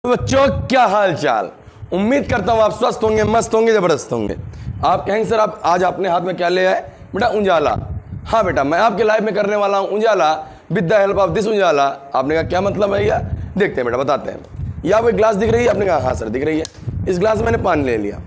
बच्चों क्या हाल चाल। उम्मीद करता हूँ आप स्वस्थ होंगे, मस्त होंगे, जबरदस्त होंगे। आप कहेंगे सर आप आज अपने हाथ में क्या ले आए? बेटा उजाला। हाँ बेटा मैं आपके लाइफ में करने वाला हूँ Ujala with the help of this Ujala. आपने कहा क्या मतलब है भैया? देखते हैं बेटा, बताते हैं। या वो ग्लास दिख रही है? आपने कहा हाँ सर दिख रही है। इस ग्लास में मैंने पानी ले लिया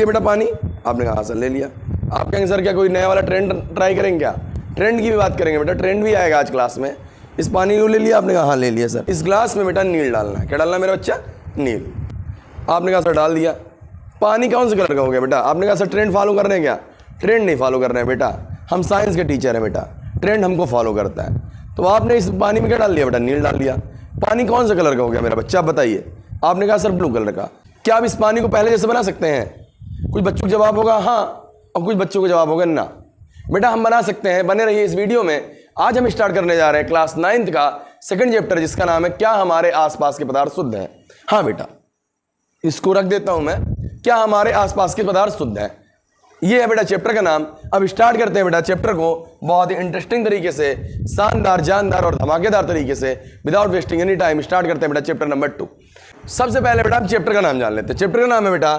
बेटा पानी। आपने कहा हाँ सर ले लिया। आप कहेंगे सर क्या कोई नया वाला ट्रेंड ट्राई करेंगे क्या? ट्रेंड की भी बात करेंगे बेटा, ट्रेंड भी आएगा आज क्लास में। इस पानी को ले लिया? आपने कहा हाँ ले लिया सर। इस ग्लास में बेटा नील डालना है। क्या डालना है मेरा बच्चा? नील। आपने कहा सर डाल दिया। पानी कौन से कलर का हो गया बेटा? आपने कहा सर ट्रेंड फॉलो कर रहे हैं क्या? ट्रेंड नहीं फॉलो कर रहे हैं बेटा, हम साइंस के टीचर हैं बेटा, ट्रेंड हमको फॉलो करता है। तो आपने इस पानी में क्या डाल लिया बेटा? नील डाल लिया। पानी कौन सा कलर का हो गया मेरा बच्चा? बताइए। आपने कहा सर ब्लू कलर का। क्या आप इस पानी को पहले जैसे बना सकते हैं? कुछ बच्चों को जवाब होगा हाँ और कुछ बच्चों को जवाब होगा ना। बेटा हम बना सकते हैं, बने रहिए इस वीडियो में। आज हम स्टार्ट करने जा रहे हैं क्लास 9th का सेकंड चैप्टर, जिसका नाम है क्या हमारे आसपास के पदार्थ शुद्ध हैं। हाँ बेटा इसको रख देता हूं मैं, क्या हमारे आसपास के पदार्थ शुद्ध हैं। ये है बेटा चैप्टर का नाम। अब स्टार्ट करते हैं बेटा चैप्टर को बहुत ही इंटरेस्टिंग तरीके से, शानदार, जानदार और धमाकेदार तरीके से, without wasting any time. Start करते हैं बेटा चैप्टर नंबर 2। सबसे पहले बेटा हम चैप्टर का नाम जान लेते हैं। चैप्टर का नाम है बेटा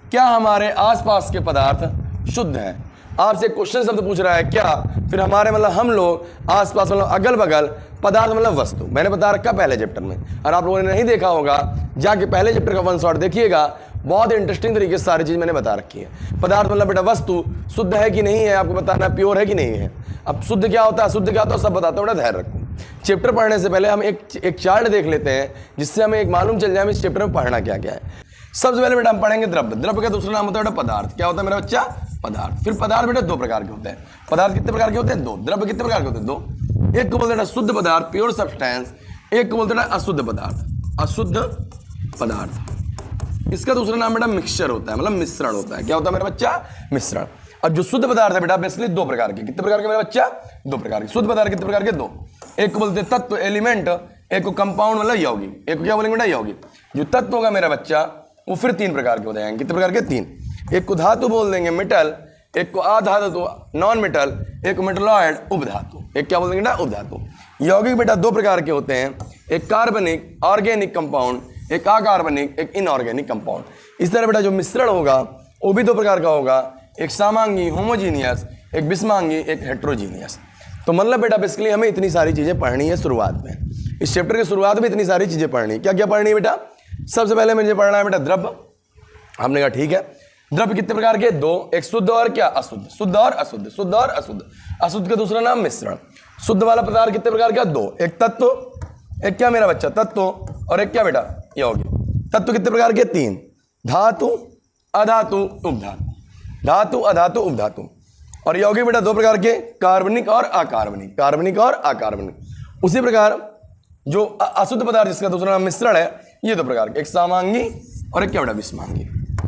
क्या हमारे आसपास के पदार्थ शुद्ध हैं। आपसे क्वेश्चन शब्द पूछ रहा है क्या, फिर हमारे मतलब हम लोग आसपास मतलब अगल बगल, पदार्थ मतलब वस्तु। मैंने बता रखा पहले चैप्टर में, और आप लोगों ने नहीं देखा होगा जाके पहले चैप्टर का 1 शॉट देखिएगा। बहुत इंटरेस्टिंग तरीके से सारी चीज मैंने बता रखी है। पदार्थ मतलब बेटा वस्तु, शुद्ध है कि नहीं है आपको बताना, प्योर है कि नहीं है। अब शुद्ध क्या होता है, शुद्ध क्या होता है सब बताता हूँ बेटा, ध्यान रखो। चैप्टर पढ़ने से पहले हम एक चार्ट देख लेते हैं, जिससे हमें एक मालूम चल जाए इस चैप्टर में पढ़ना क्या क्या है। सबसे पहले बेटा हम पढ़ेंगे द्रव्य। द्रव्य का दूसरा नाम होता है बेटा पदार्थ। क्या होता है मेरा बच्चा? पदार्थ। फिर पदार्थ बेटा 2 प्रकार के होते हैं। पदार्थ कितने प्रकार के होते हैं? 2। द्रव्य कितने प्रकार के होते हैं? 2। एक को बोलते हैं शुद्ध पदार्थ, प्योर सब्सटेंस। एक को बोलते हैं अशुद्ध पदार्थ, अशुद्ध पदार्थ। इसका दूसरा नाम बेटा मिक्सचर होता है, मतलब मिश्रण होता है। क्या होता है मेरा बच्चा? मिश्रण। और जो शुद्ध पदार्थ है बेटा बेसिकली 2 प्रकार के। कितने प्रकार के मेरा बच्चा? 2 प्रकार के। शुद्ध पदार्थ कितने प्रकार के? 2। एक को बोलते हैं तत्व, एलिमेंट। एक को कंपाउंड मतलब यौगिक। एक को क्या बोलेंगे बेटा? यौगिक। जो तत्व होगा मेरा बच्चा वो फिर 3 प्रकार के होते हैं। कितने प्रकार के? 3। एक को धातु बोल देंगे मेटल, एक को अधातु नॉन मेटल, एक को मेटलॉइड उपधातु। एक क्या बोल देंगे बेटा? उपधातु। यौगिक बेटा 2 प्रकार के होते हैं, एक कार्बनिक ऑर्गेनिक कंपाउंड, एक अकार्बनिक, एक इनऑर्गेनिक कंपाउंड। इस तरह बेटा जो मिश्रण होगा वो भी 2 प्रकार का होगा, एक सामांगी होमोजीनियस, एक विषमांगी, एक हेट्रोजीनियस। तो मतलब बेटा बेसिकली हमें इतनी सारी चीजें पढ़नी है शुरुआत में। इस चैप्टर की शुरुआत में इतनी सारी चीजें पढ़नी। क्या क्या पढ़नी है बेटा? सबसे पहले मुझे पढ़ना है बेटा द्रव्य। हमने कहा ठीक है। द्रव्य कितने प्रकार के? 2। एक शुद्ध और क्या? अशुद्ध। शुद्ध और अशुद्ध, शुद्ध और अशुद्ध। अशुद्ध का दूसरा नाम मिश्रण। शुद्ध वाला पदार्थ कितने प्रकार का? 2। एक तत्व, एक क्या मेरा बच्चा? तत्व, और एक क्या बेटा? यौगिक। तत्व कितने प्रकार के? 3। धातु, अधातु, उपधातु। धातु, अधातु, उपधातु। और यौगिक बेटा 2 प्रकार के, कार्बनिक और अकार्बनिक। कार्बनिक और अकार्बनिक। उसी प्रकार जो अशुद्ध पदार्थ जिसका दूसरा नाम मिश्रण है, ये 2 प्रकार के, एक सामांगी और एक क्या बेटा? विषमांगी।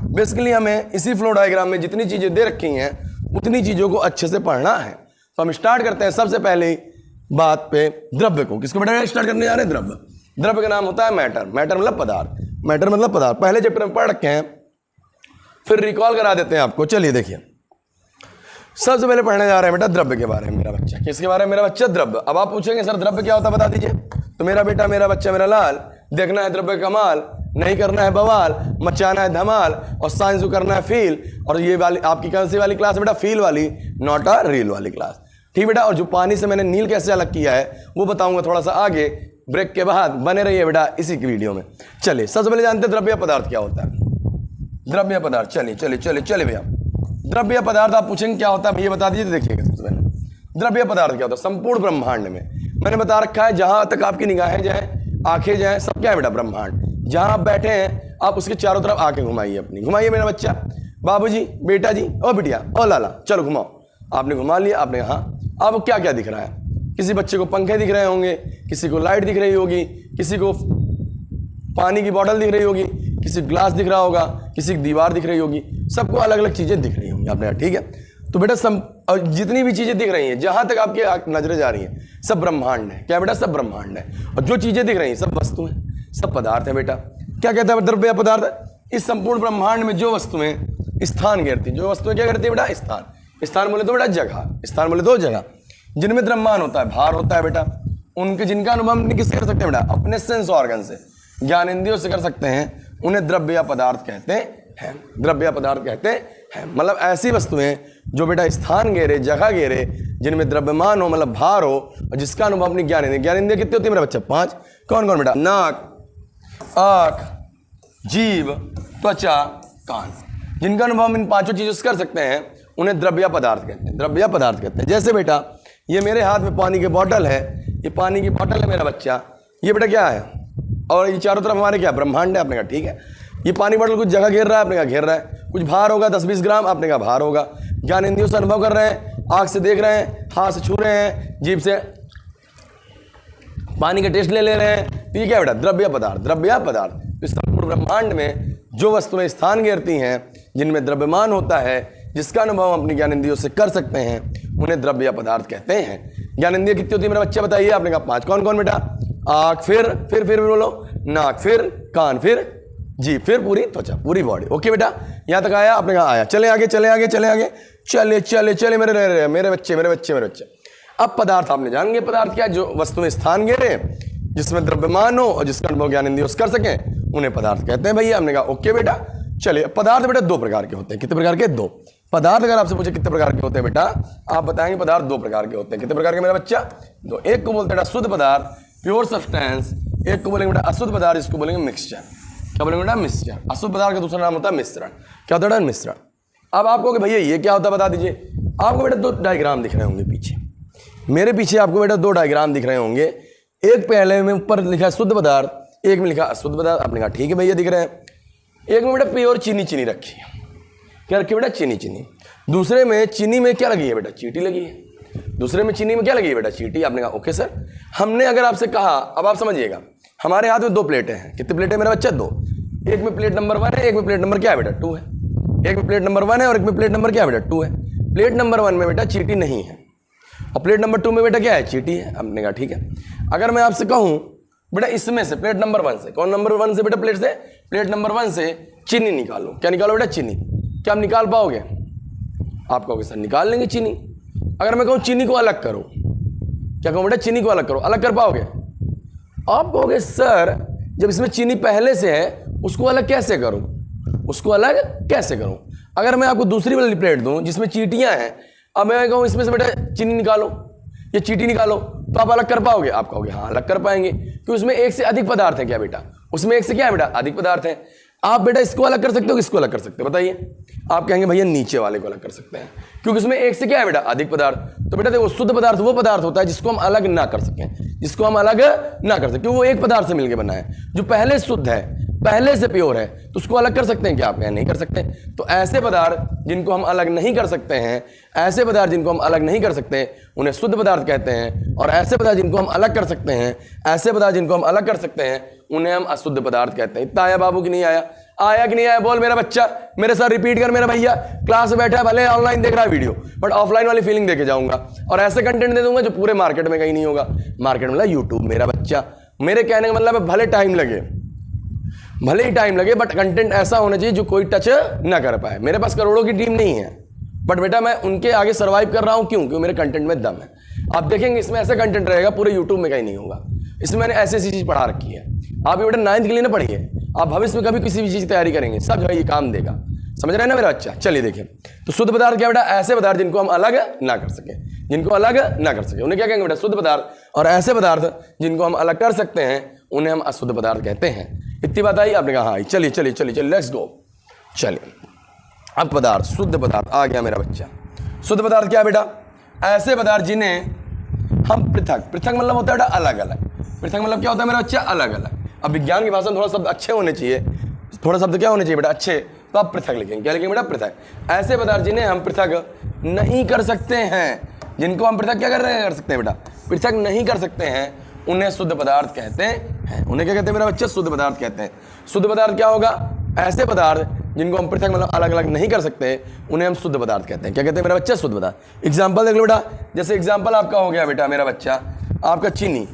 बेसिकली हमें इसी फ्लो डायग्राम में जितनी चीजें दे रखी हैं उतनी चीजों को अच्छे से पढ़ना है। तो हम स्टार्ट करते हैं सबसे पहले बात पे द्रव्य को। किसको बेटा स्टार्ट करने जा रहे हैं? द्रव्य। द्रव्य का नाम होता है मैटर। मैटर मतलब पदार्थ। मैटर मतलब पदार्थ। पहले चैप्टर में पढ़ रखे हैं, फिर रिकॉल करा देते हैं आपको। चलिए देखिए, सबसे पहले पढ़ने जा रहे हैं बेटा द्रव्य के बारे में मेरा बच्चा। किसके बारे में मेरा बच्चा? द्रव्य। अब आप पूछेंगे सर द्रव्य क्या होता है बता दीजिए। तो मेरा बेटा, मेरा बच्चा, मेरा लाल, देखना है द्रव्य कमाल, नहीं करना है बवाल, मचाना है धमाल, और साइंस को करना है फील। और ये वाली आपकी कौन सी वाली क्लास बेटा? फील वाली, नॉट अ रील वाली क्लास। ठीक बेटा। और जो पानी से मैंने नील कैसे अलग किया है वो बताऊंगा थोड़ा सा आगे, ब्रेक के बाद। बने रहिए बेटा इसी की वीडियो में। चलिए सबसे पहले जानते हैं द्रव्य पदार्थ क्या होता है। द्रव्य पदार्थ, चलिए चलिए चलिए चलिए भैया। द्रव्य पदार्थ आप पूछेंगे क्या होता है ये बता दीजिए। देखिएगा सबसे पहले द्रव्य पदार्थ क्या होता है। संपूर्ण ब्रह्मांड में मैंने बता रखा है, जहां तक आपकी निगाहें जाए, आंखें जाए, सब क्या है बेटा? ब्रह्मांड। जहां आप बैठे हैं आप उसके चारों तरफ आंखें घुमाइए अपनी। घुमाइए मेरा बच्चा, बाबूजी, बेटा जी, ओ बिटिया, ओ लाला, चलो घुमाओ। आपने घुमा लिया। आपने कहा आपको क्या क्या दिख रहा है? किसी बच्चे को पंखे दिख रहे होंगे, किसी को लाइट दिख रही होगी, किसी को पानी की बोतल दिख रही होगी, किसी को ग्लास दिख रहा होगा, किसी की दीवार दिख रही होगी। सबको अलग अलग चीजें दिख रही होंगी। आपने ठीक है। तो बेटा जितनी भी चीजें दिख रही हैं, जहां तक आपकी नजरें जा रही हैं, सब ब्रह्मांड है। क्या बेटा? सब ब्रह्मांड है। और जो चीजें दिख रही हैं सब वस्तु हैं, सब पदार्थ है बेटा। क्या कहता है द्रव्य पदार्थ? इस संपूर्ण ब्रह्मांड में जो वस्तुएं स्थान घेरती, जो वस्तुएं क्या करती है बेटा? स्थान। स्थान बोले तो बेटा जगह। स्थान बोले तो जगह, जिनमें द्रव्यमान होता है, भार होता है बेटा। उनके जिनका अनुभव हम किससे कर सकते हैं बेटा? अपने सेंस ऑर्गन से। ज्ञानेंद्रियों से कर सकते हैं उन्हें द्रव्य या पदार्थ कहते हैं। द्रव्य या पदार्थ कहते हैं, मतलब ऐसी वस्तुएं जो बेटा स्थान घेरे, जगह घेरे, जिनमें द्रव्यमान हो, मतलब भार हो, और जिसका अनुभव अपनी ज्ञानेंद्रिय कितनी होती है मेरा बच्चा? 5। कौन कौन बेटा? नाक, आँख, जीभ, त्वचा, कान। जिनका अनुभव हम इन 5 चीजों से कर सकते हैं उन्हें द्रव्य या पदार्थ कहते हैं। द्रव्य या पदार्थ कहते हैं। जैसे बेटा ये मेरे हाथ में पानी की बोतल है, ये पानी की बोतल है मेरा बच्चा, ये बेटा क्या है? और ये चारों तरफ हमारे क्या? ब्रह्मांड है। आपने कहा ठीक है। ये पानी बोतल कुछ जगह घेर रहा है, आपने कहा घेर रहा है। कुछ भार होगा 10-20 ग्राम, आपने कहा भार होगा। ज्ञानेंद्रियों से अनुभव कर रहे हैं, आँख से देख रहे हैं, हाथ से छू रहे हैं, जीभ से पानी का टेस्ट ले रहे हैं, तो ये क्या बेटा? द्रव्य या पदार्थ। द्रव्य या पदार्थ। इस संपूर्ण ब्रह्मांड में जो वस्तुएं स्थान घेरती हैं, जिनमें द्रव्यमान होता है, जिसका अनुभव हम अपनी ज्ञानेंद्रियों से कर सकते हैं, उन्हें द्रव्य या पदार्थ कहते हैं। ज्ञानेंद्रिय कितनी होती है मेरा बच्चा? बताइए। आपने कहा 5। कौन कौन बेटा? आँख, फिर बोलो, नाक, फिर कान, फिर जीभ, फिर पूरी त्वचा, पूरी बॉडी। ओके बेटा, यहाँ तक आया? आपने कहा आया। चले आगे, चले आगे, चले आगे, चले मेरे बच्चे। अब पदार्थ आपने जान गए। पदार्थ क्या? जो वस्तुएं स्थान घेरे, जिसमें द्रव्यमान हो और जिसका अनुभव ज्ञानेंद्रियों से कर सकें, उन्हें पदार्थ कहते हैं भैया। हमने कहा ओके बेटा। चलिए, पदार्थ बेटा 2 प्रकार के होते हैं। कितने प्रकार के? 2 पदार्थ। अगर आपसे पूछे कितने प्रकार के होते हैं बेटा, आप बताएंगे पदार्थ 2 प्रकार के होते हैं। कितने प्रकार के मेरा बच्चा? 2। एक को बोलते हैं शुद्ध पदार्थ, प्योर सब्सटेंस। एक को बोलेंगे बेटा अशुद्ध पदार्थ, इसको बोलेंगे मिक्सचर। क्या बोलेंगे बेटा? मिक्सचर। अशुद्ध पदार्थ का दूसरा नाम होता है मिश्रण। क्या होता है? मिश्रण। अब आपको कि भैया ये क्या होता है बता दीजिए। आपको बेटा 2 डायग्राम दिख रहे होंगे पीछे, मेरे पीछे आपको बेटा 2 डायग्राम दिख रहे होंगे। एक पहले में ऊपर लिखा है शुद्ध पदार्थ, एक में लिखा अशुद्ध पदार्थ। आपने कहा ठीक है भैया दिख रहे हैं। एक में बेटा प्योर चीनी रखी है। क्या रखी है बेटा? चीनी। दूसरे में चीनी में क्या लगी है बेटा? चींटी लगी है। दूसरे में चीनी में क्या लगी है बेटा? चींटी। आपने कहा ओके सर। हमने अगर आपसे कहा, अब आप समझिएगा, हमारे हाथ में 2 प्लेटें हैं। कितनी प्लेटें मेरा बच्चा? 2। एक में प्लेट नंबर 1 है, एक में प्लेट नंबर क्या है बेटा? 2 है। एक में प्लेट नंबर 1 है और एक में प्लेट नंबर क्या है बेटा? 2 है। प्लेट नंबर 1 में बेटा चींटी नहीं है और प्लेट नंबर 2 में बेटा क्या है? चींटी है। हमने कहा ठीक है। अगर मैं आपसे कहूं बेटा इसमें से प्लेट नंबर 1 से, कौन नंबर 1 से बेटा? प्लेट नंबर 1 से चीनी निकालो। क्या निकालो बेटा? चीनी। क्या आप निकाल पाओगे? आप कहोगे सर निकाल लेंगे चीनी। अगर मैं कहूं चीनी को अलग करो, क्या कहूं बेटा? चीनी को अलग करो, अलग कर पाओगे? आप कहोगे सर जब इसमें चीनी पहले से है उसको अलग कैसे करूं? उसको अलग कैसे करूं? अगर मैं आपको दूसरी वाली प्लेट दूं जिसमें चींटियां हैं, अब मैं कहूं इसमें से बेटा चीनी निकालो या चींटी निकालो, तो आप अलग कर पाओगे? आप कहोगे हाँ अलग कर पाएंगे, क्योंकि उसमें एक से अधिक पदार्थ है। क्या बेटा? उसमें एक से क्या है बेटा? अधिक पदार्थ है। आप बेटा इसको अलग कर सकते हो, किसको अलग कर सकते हो बताइए? आप कहेंगे भैया नीचे वाले को अलग कर सकते हैं, क्योंकि उसमें एक से क्या है बेटा? अधिक पदार्थ। तो बेटा देखो, शुद्ध पदार्थ वो पदार्थ होता है जिसको हम अलग ना कर सकें, जिसको हम अलग ना कर सकें, क्योंकि वो एक पदार्थ से मिलकर बना है। जो पहले शुद्ध है, पहले से प्योर है, तो उसको अलग कर सकते हैं क्या? आप नहीं कर सकते। तो ऐसे पदार्थ जिनको हम अलग नहीं कर सकते हैं, ऐसे पदार्थ जिनको हम अलग नहीं कर सकते, उन्हें शुद्ध पदार्थ कहते हैं। और ऐसे पदार्थ जिनको हम अलग कर सकते हैं, ऐसे पदार्थ जिनको हम अलग कर सकते हैं, उन्हें हम अशुद्ध पदार्थ कहते हैं। इतना आया बाबू कि नहीं आया? आया कि नहीं आया? बोल मेरा बच्चा, मेरे साथ रिपीट कर मेरा भैया। क्लास में बैठा है, भले ऑनलाइन देख रहा है वीडियो, बट ऑफलाइन वाली फीलिंग देके जाऊंगा और ऐसे कंटेंट दे दूंगा जो पूरे मार्केट में कहीं नहीं होगा। मार्केट में यूट्यूब मेरा बच्चा। मेरे कहने का मतलब है भले टाइम लगे, भले ही टाइम लगे, बट कंटेंट ऐसा होना चाहिए जो कोई टच ना कर पाए। मेरे पास करोड़ों की टीम नहीं है, बट बेटा मैं उनके आगे सर्वाइव कर रहा हूं। क्यों? क्योंकि मेरे कंटेंट में दम है। आप देखेंगे इसमें ऐसा कंटेंट रहेगा पूरे यूट्यूब में कहीं नहीं होगा। इसमें मैंने ऐसी चीज पढ़ा रखी है। आप ये बेटा 9th के लिए ना पढ़िए, आप भविष्य में कभी किसी भी चीज की तैयारी करेंगे, सब जगह ये काम देगा। समझ रहे हैं ना मेरा बच्चा? चलिए देखिए, तो शुद्ध पदार्थ क्या बेटा? ऐसे पदार्थ जिनको हम अलग ना कर सके, जिनको अलग ना कर सके, उन्हें क्या कहेंगे बेटा? शुद्ध पदार्थ। और ऐसे पदार्थ जिनको हम अलग कर सकते हैं, उन्हें हम अशुद्ध पदार्थ कहते हैं। इतनी बात आई? आपने कहा हाँ। चलिए चलिए चलिए चलिए, लेट्स गो। चलिए अब पदार्थ, शुद्ध पदार्थ आ गया मेरा बच्चा। शुद्ध पदार्थ क्या बेटा? ऐसे पदार्थ जिन्हें हम पृथक, पृथक मतलब होता है बेटा अलग अलग। पृथक मतलब क्या होता है मेरा बच्चा? अलग अलग। अब विज्ञान की भाषा में थोड़ा शब्द अच्छे होने चाहिए, थोड़ा शब्द क्या होने चाहिए बेटा? अच्छे। तो आप पृथक लिखेंगे। क्या लिखेंगे बेटा? पृथक। ऐसे पदार्थ जिन्हें हम पृथक नहीं कर सकते हैं, जिनको हम पृथक क्या कर सकते हैं बेटा? पृथक नहीं कर सकते हैं, उन्हें शुद्ध पदार्थ कहते हैं। उन्हें क्या कहते हैं मेरा बच्चा? शुद्ध पदार्थ कहते हैं। शुद्ध पदार्थ क्या होगा? ऐसे पदार्थ जिनको हम पृथक मतलब अलग अलग नहीं कर सकते, उन्हें हम शुद्ध पदार्थ कहते हैं। क्या कहते हैं मेरा बच्चा? शुद्ध पदार्थ। एग्जाम्पल देख लो बेटा। जैसे एग्जाम्पल आपका हो गया बेटा मेरा बच्चा, आपका चीनी,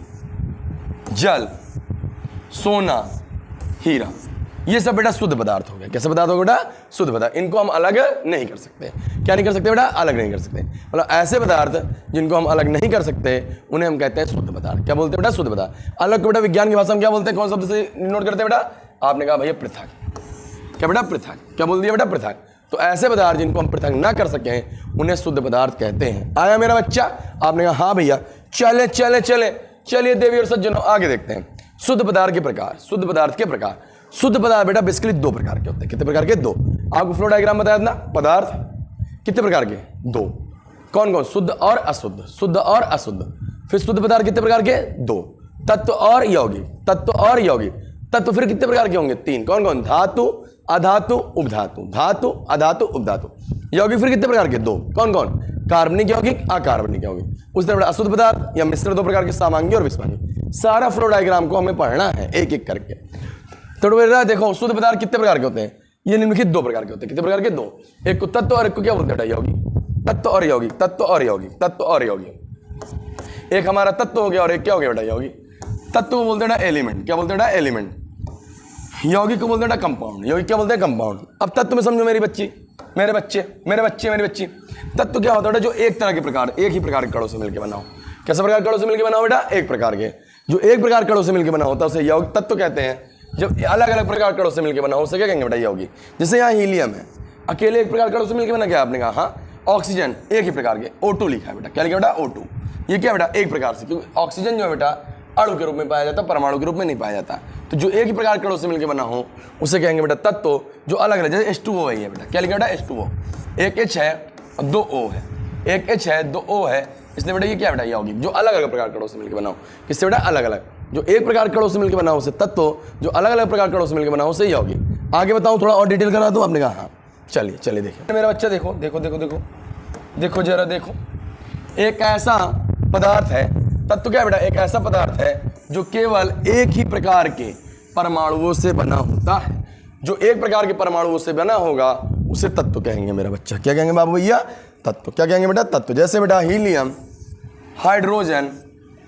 जल, सोना, हीरा। ये सब बेटा शुद्ध पदार्थ हो गए। कैसे पदार्थ हो बेटा? शुद्ध पदार्थ। इनको हम अलग नहीं कर सकते। क्या नहीं कर सकते बेटा? अलग नहीं कर सकते। मतलब ऐसे पदार्थ जिनको हम अलग नहीं कर सकते उन्हें हम कहते हैं शुद्ध पदार्थ। क्या बोलते हैं बेटा? शुद्ध पदार्थ। अलग को बेटा विज्ञान की भाषा में क्या बोलते हैं? कौन शब्द से नोट करते हैं बेटा? आपने कहा भैया पृथक। क्या बेटा? पृथक। क्या बोल दिया बेटा? पृथक। तो ऐसे पदार्थ जिनको हम पृथक ना कर सकें उन्हें शुद्ध पदार्थ कहते हैं। आया मेरा बच्चा? आपने कहा हाँ भैया। चले चले चले चलिए देवी और सज्जनों आगे देखते हैं शुद्ध पदार्थ के प्रकार। शुद्ध पदार्थ के प्रकार। शुद्ध पदार्थ बेटा बेसिकली दो प्रकार के होते हैं। कितने प्रकार के? दो। आपको फ्लो डायग्राम बताया था ना? पदार्थ कितने प्रकार के? दो। कौन कौन? शुद्ध और अशुद्ध। शुद्ध और अशुद्ध। फिर शुद्ध पदार्थ कितने प्रकार के? दो। तत्व और यौगिक। तत्व और यौगिक। तत्व फिर कितने प्रकार के होंगे? तीन। कौन कौन? धातु, अधातु, उपधातु। धातु, अधातु, उपधातु। यौगिक फिर कितने प्रकार के? दो। कौन कौन? कार्बनिक यौगिक, अकार्बनिक यौगिक। उस तरह अशुद्ध पदार्थ या मिश्र दो प्रकार के, सामांगी और विषमांगी। सारा फ्लो डायग्राम को हमें पढ़ना है एक एक करके। तो बेटा देखो शुद्ध पदार्थ कितने प्रकार के होते हैं? ये निम्नलिखित दो प्रकार के होते हैं। कितने प्रकार के? दो। एक को तत्व और एक को क्या बोलते हैं? यौगिक। तत्व और यौगिक। तत्व और यौगिक। तत्व और यौगिक। एक हमारा तत्व हो गया और एक क्या हो गया बेटा? यौगिक। तत्व को बोलते हैं एलिमेंट। क्या बोलते हैं? एलिमेंट। यौगिक को बोलते हैं कंपाउंड। यौगिक क्या बोलते हैं? कंपाउंड। अब तत्व में समझो मेरी बच्ची, मेरे बच्चे, मेरे बच्चे, मेरी बच्ची। तत्व क्या होता है? जो एक तरह के प्रकार, एक ही प्रकार के कणों से मिलकर बना हो। कैसे प्रकार कणों से मिलकर बना हो बेटा? एक प्रकार के। जो एक प्रकार कणों से मिलकर बना होता है उसे यौगिक तत्व कहते हैं। जब अलग अलग प्रकार कणों से मिलकर बना हो उसे क्या कहेंगे बेटा? यौगिक। जैसे यहाँ हीलियम है, अकेले एक प्रकार कणों से मिलकर बना। क्या आपने कहा? हाँ। ऑक्सीजन एक ही प्रकार के, O2 लिखा है बेटा। क्या लिखा बेटा? O2। ये क्या बेटा? एक प्रकार से, क्योंकि ऑक्सीजन जो है बेटा अणु के रूप में पाया जाता है, परमाणु के रूप में नहीं पाया जाता। तो जो एक ही प्रकार कणों से मिलकर बना हो उसे कहेंगे बेटा तत्व। जो अलग अलग, जैसे H2O है बेटा। क्या लिखा बेटा? H2O। एक H है और दो O है। एक H है दो O है, इसलिए बेटा ये क्या बेटा? यौगिक। जो अलग अलग प्रकार कणों से मिलकर बना हो। किससे बेटा? अलग अलग। जो एक प्रकार कणों से मिलकर बना हो उसे तत्व, जो अलग अलग प्रकार कणों से मिलकर बना हो उसे यौगिक। आगे बताऊं थोड़ा और डिटेल करा दूं? आपने कहा हाँ। चलिए चलिए देखिए मेरा बच्चा, देखो देखो देखो देखो देखो जरा देखो। एक ऐसा पदार्थ है, तत्व क्या बेटा? एक ऐसा पदार्थ है जो केवल एक ही प्रकार के परमाणुओं से बना होता है। जो एक प्रकार के परमाणुओं से बना होगा उसे तत्व कहेंगे मेरा बच्चा। क्या कहेंगे बाबू भैया? तत्व। क्या कहेंगे बेटा? तत्व। जैसे बेटा हीलियम, हाइड्रोजन,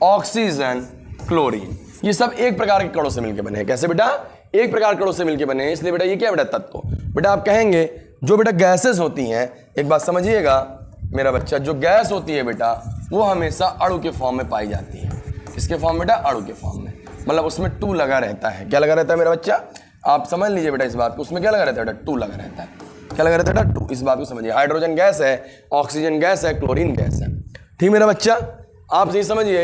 ऑक्सीजन, क्लोरीन, ये सब एक प्रकार के कणों से मिलकर बने हैं। कैसे बेटा? एक प्रकार कणों से मिलकर बने हैं, इसलिए बेटा ये क्या बेटा? तत्व। बेटा आप कहेंगे जो बेटा गैसेस होती हैं, एक बात समझिएगा मेरा बच्चा, जो गैस होती है बेटा वो हमेशा अणु के फॉर्म में पाई जाती है। किसके फॉर्म बेटा? अणु के फॉर्म में। मतलब उसमें 2 लगा रहता है। क्या लगा रहता है मेरा बच्चा? आप समझ लीजिए बेटा इस बात को। उसमें क्या लगा रहता है बेटा? 2 लगा रहता है। क्या लगा रहता है बेटा? 2। इस बात को समझिए। हाइड्रोजन गैस है, ऑक्सीजन गैस है, क्लोरीन गैस है। ठीक मेरा बच्चा? आप यही समझिए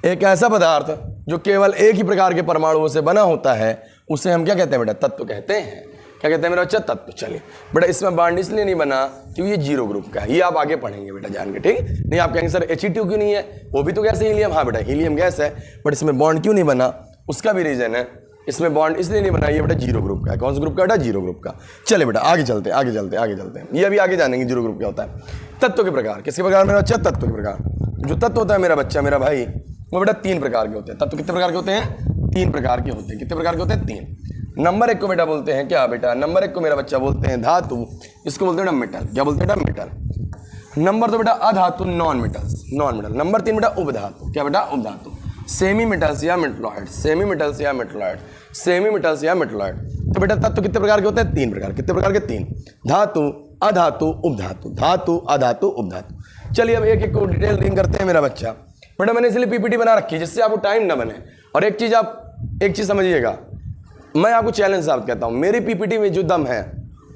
एक ऐसा पदार्थ जो केवल एक ही प्रकार के परमाणुओं से बना होता है उसे हम क्या कहते हैं बेटा? तत्व कहते हैं। क्या कहते हैं मेरा बच्चा? तत्व। चलिए बेटा इसमें बॉन्ड इसलिए नहीं बना क्योंकि ये 0 ग्रुप का है। ये आप आगे पढ़ेंगे बेटा जान के। ठीक नहीं? आप कहेंगे सर He2 क्यों नहीं है? वो भी तो गैस है हीलियम। हाँ बेटा हीलियम गैस है, बट इसमें बॉन्ड क्यों नहीं बना? उसका भी रीजन है। इसमें बॉन्ड इसलिए नहीं बना, ये बेटा 0 ग्रुप का है। कौन सा ग्रुप का बेटा? 0 ग्रुप का। चले बेटा आगे चलते आगे चलते आगे चलते हैं। ये अभी आगे जानेंगे 0 ग्रुप क्या होता है। तत्व के प्रकार। किसके प्रकार मेरा बच्चा? तत्व के प्रकार। जो तत्व होता है मेरा बच्चा, मेरा भाई, वो बेटा 3 प्रकार के होते हैं। तत्व कितने प्रकार के होते हैं? 3 प्रकार के होते हैं। कितने प्रकार के होते हैं? 3। नंबर 1 को बेटा बोलते हैं क्या बेटा? नंबर 1 को मेरा बच्चा बोलते हैं धातु। इसको बोलते हैं मेटल। क्या बोलते हैं बेटा? मेटल। नंबर 2 बेटा अधातु, नॉन मेटल्स, नॉन मेटल। नंबर 3 बेटा उपधातु। क्या बेटा? उपधातु। सेमी मेटल्स या मेटलॉइड, सेमी मेटल्स या मेटलॉइड, सेमी मेटल्स या मेटलॉइड। तो बेटा तत्व कितने प्रकार के होते हैं? 3 प्रकार। कितने प्रकार के? 3। धातु, अधातु, उपधातु। धातु, अधातु, उपधातु। चलिए अब एक एक को डिटेल रीडिंग करते हैं मेरा बच्चा। बेटा मैंने इसलिए पीपीटी बना रखी है जिससे आपको टाइम ना बने। और एक चीज समझिएगा, मैं आपको चैलेंज साबित कहता हूं, मेरी पीपीटी में जो दम है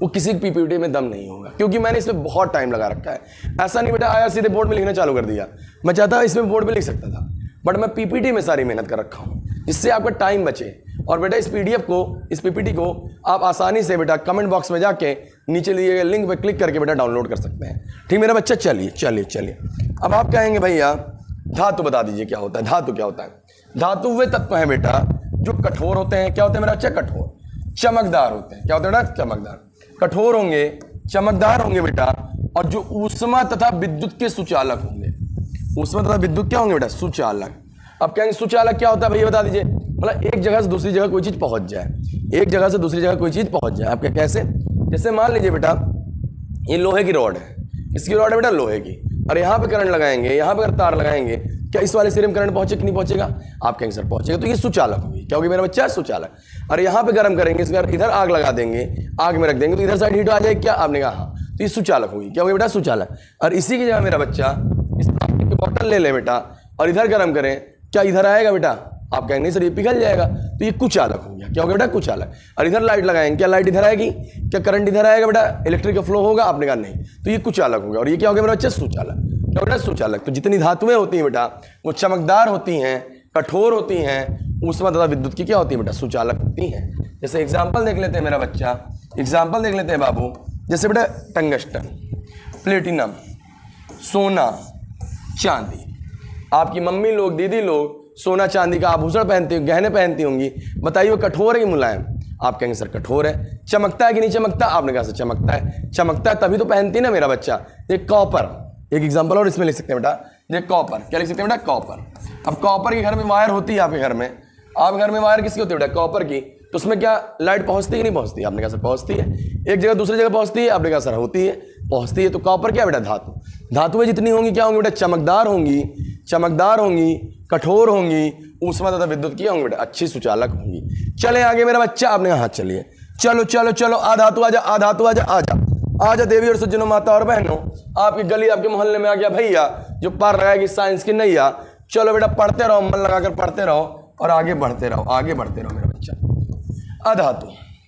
वो किसी पीपीटी में दम नहीं होगा, क्योंकि मैंने इसमें बहुत टाइम लगा रखा है। ऐसा नहीं बेटा आया सीधे बोर्ड में लिखना चालू कर दिया। मैं चाहता इसमें बोर्ड में लिख सकता था, बट मैं पीपीटी में सारी मेहनत कर रखा हूं जिससे आपका टाइम बचे। और बेटा इस पीडीएफ को, इस पीपीटी को आप आसानी से बेटा कमेंट बॉक्स में जाके नीचे दिए गए लिंक पर क्लिक करके बेटा डाउनलोड कर सकते हैं। ठीक मेरा बच्चा? चलिए चलिए चलिए। अब आप कहेंगे भैया धातु बता दीजिए क्या होता है? धातु क्या होता है? धातु वे तत्व हैं बेटा जो कठोर होते हैं। क्या होते हैं मेरा बच्चा? कठोर, चमकदार होते हैं। क्या होते हैं बेटा? चमकदार, कठोर होंगे, चमकदार होंगे बेटा, और जो ऊष्मा तथा विद्युत के सुचालक होंगे। ऊष्मा तथा विद्युत क्या होंगे बेटा? सुचालक। अब कहेंगे सुचालक क्या होता है भैया बता दीजिए? मतलब एक जगह से दूसरी जगह कोई चीज पहुंच जाए, एक जगह से दूसरी जगह कोई चीज पहुंच जाए। आपके कैसे? जैसे मान लीजिए बेटा ये लोहे की रॉड है, इसकी रॉड है बेटा लोहे की, और यहाँ पे करंट लगाएंगे, यहाँ पे तार लगाएंगे, क्या इस वाले सिरे में करंट पहुंचे कि नहीं पहुंचेगा? आप कहेंगे सर पहुंचेगा। तो ये सुचालक हुई। होगी। क्या होगी मेरा बच्चा? सुचालक। और यहाँ पे गर्म करेंगे, इधर आग लगा देंगे, आग में रख देंगे तो इधर साइड हीट आ जाएगी क्या? आपने कहा हाँ, तो ये सुचालक होगी। क्या होगी बेटा? सुचालक। और इसी की जगह मेरा बच्चा इस प्लास्टिक की बोतल ले ले बेटा और इधर गर्म करें, क्या इधर आएगा बेटा? आप कहेंगे सर ये पिघल जाएगा, तो ये कुचालक हो गया। क्या हो गया बेटा? कुचालक। और इधर लाइट लगाएंगे, क्या लाइट इधर आएगी? क्या करंट इधर आएगा बेटा? इलेक्ट्रिक का फ्लो होगा? आपने कहा नहीं, तो ये कुचालक हो गया। और ये क्या हो गया मेरा बच्चा? सुचालक। क्या बेटा? सुचालक। तो जितनी धातुएं होती हैं बेटा वो चमकदार होती हैं, कठोर होती हैं, ऊष्मा तथा विद्युत की क्या होती है बेटा? सुचालक होती हैं। जैसे एग्जाम्पल देख लेते हैं मेरा बच्चा, एग्जाम्पल देख लेते हैं बाबू। जैसे बेटा टंगस्टन, प्लेटिनम, सोना, चांदी। आपकी मम्मी लोग, दीदी लोग सोना चांदी का आभूषण पहनती, गहने पहनती होंगी। बताइए वो कठोर है कि मुलायम? आप कहेंगे सर कठोर है। चमकता है कि नहीं चमकता? आपने कहा सर चमकता है। चमकता है तभी तो पहनती ना मेरा बच्चा। ये कॉपर, एक एग्जांपल और इसमें लिख सकते हैं बेटा, ये कॉपर। क्या लिख सकते हैं बेटा? कॉपर। अब कॉपर के घर में वायर होती है, आपके घर में, आप घर में वायर किसकी होती है बेटा? कॉपर की। तो उसमें क्या लाइट पहुंचती है कि नहीं पहुंचती? आपने कहा सर पहुंचती है। एक जगह दूसरी जगह पहुंचती है? आपने कहा सर होती है, पहुंचती है। तो कॉपर क्या बेटा? धातु। धातुएं जितनी होंगी क्या होंगी बेटा? चमकदार होंगी, चमकदार होंगी, कठोर होंगी, ऊष्मा तथा विद्युत की होंगी बेटा, अच्छी सुचालक होंगी। चले आगे मेरा बच्चा। आपने कहा हाँ चलिए, चलो चलो चलो, आधातु आजा, आधातु आजा, आजा आजा देवी और सज्जनों, माता और बहनों। आपकी गली, आपके मोहल्ले में आ गया भैया जो पार लगाएगी साइंस की नैया। चलो बेटा पढ़ते रहो, मन लगाकर पढ़ते रहो और आगे बढ़ते रहो, आगे बढ़ते रहो मेरा बच्चा। अधातु,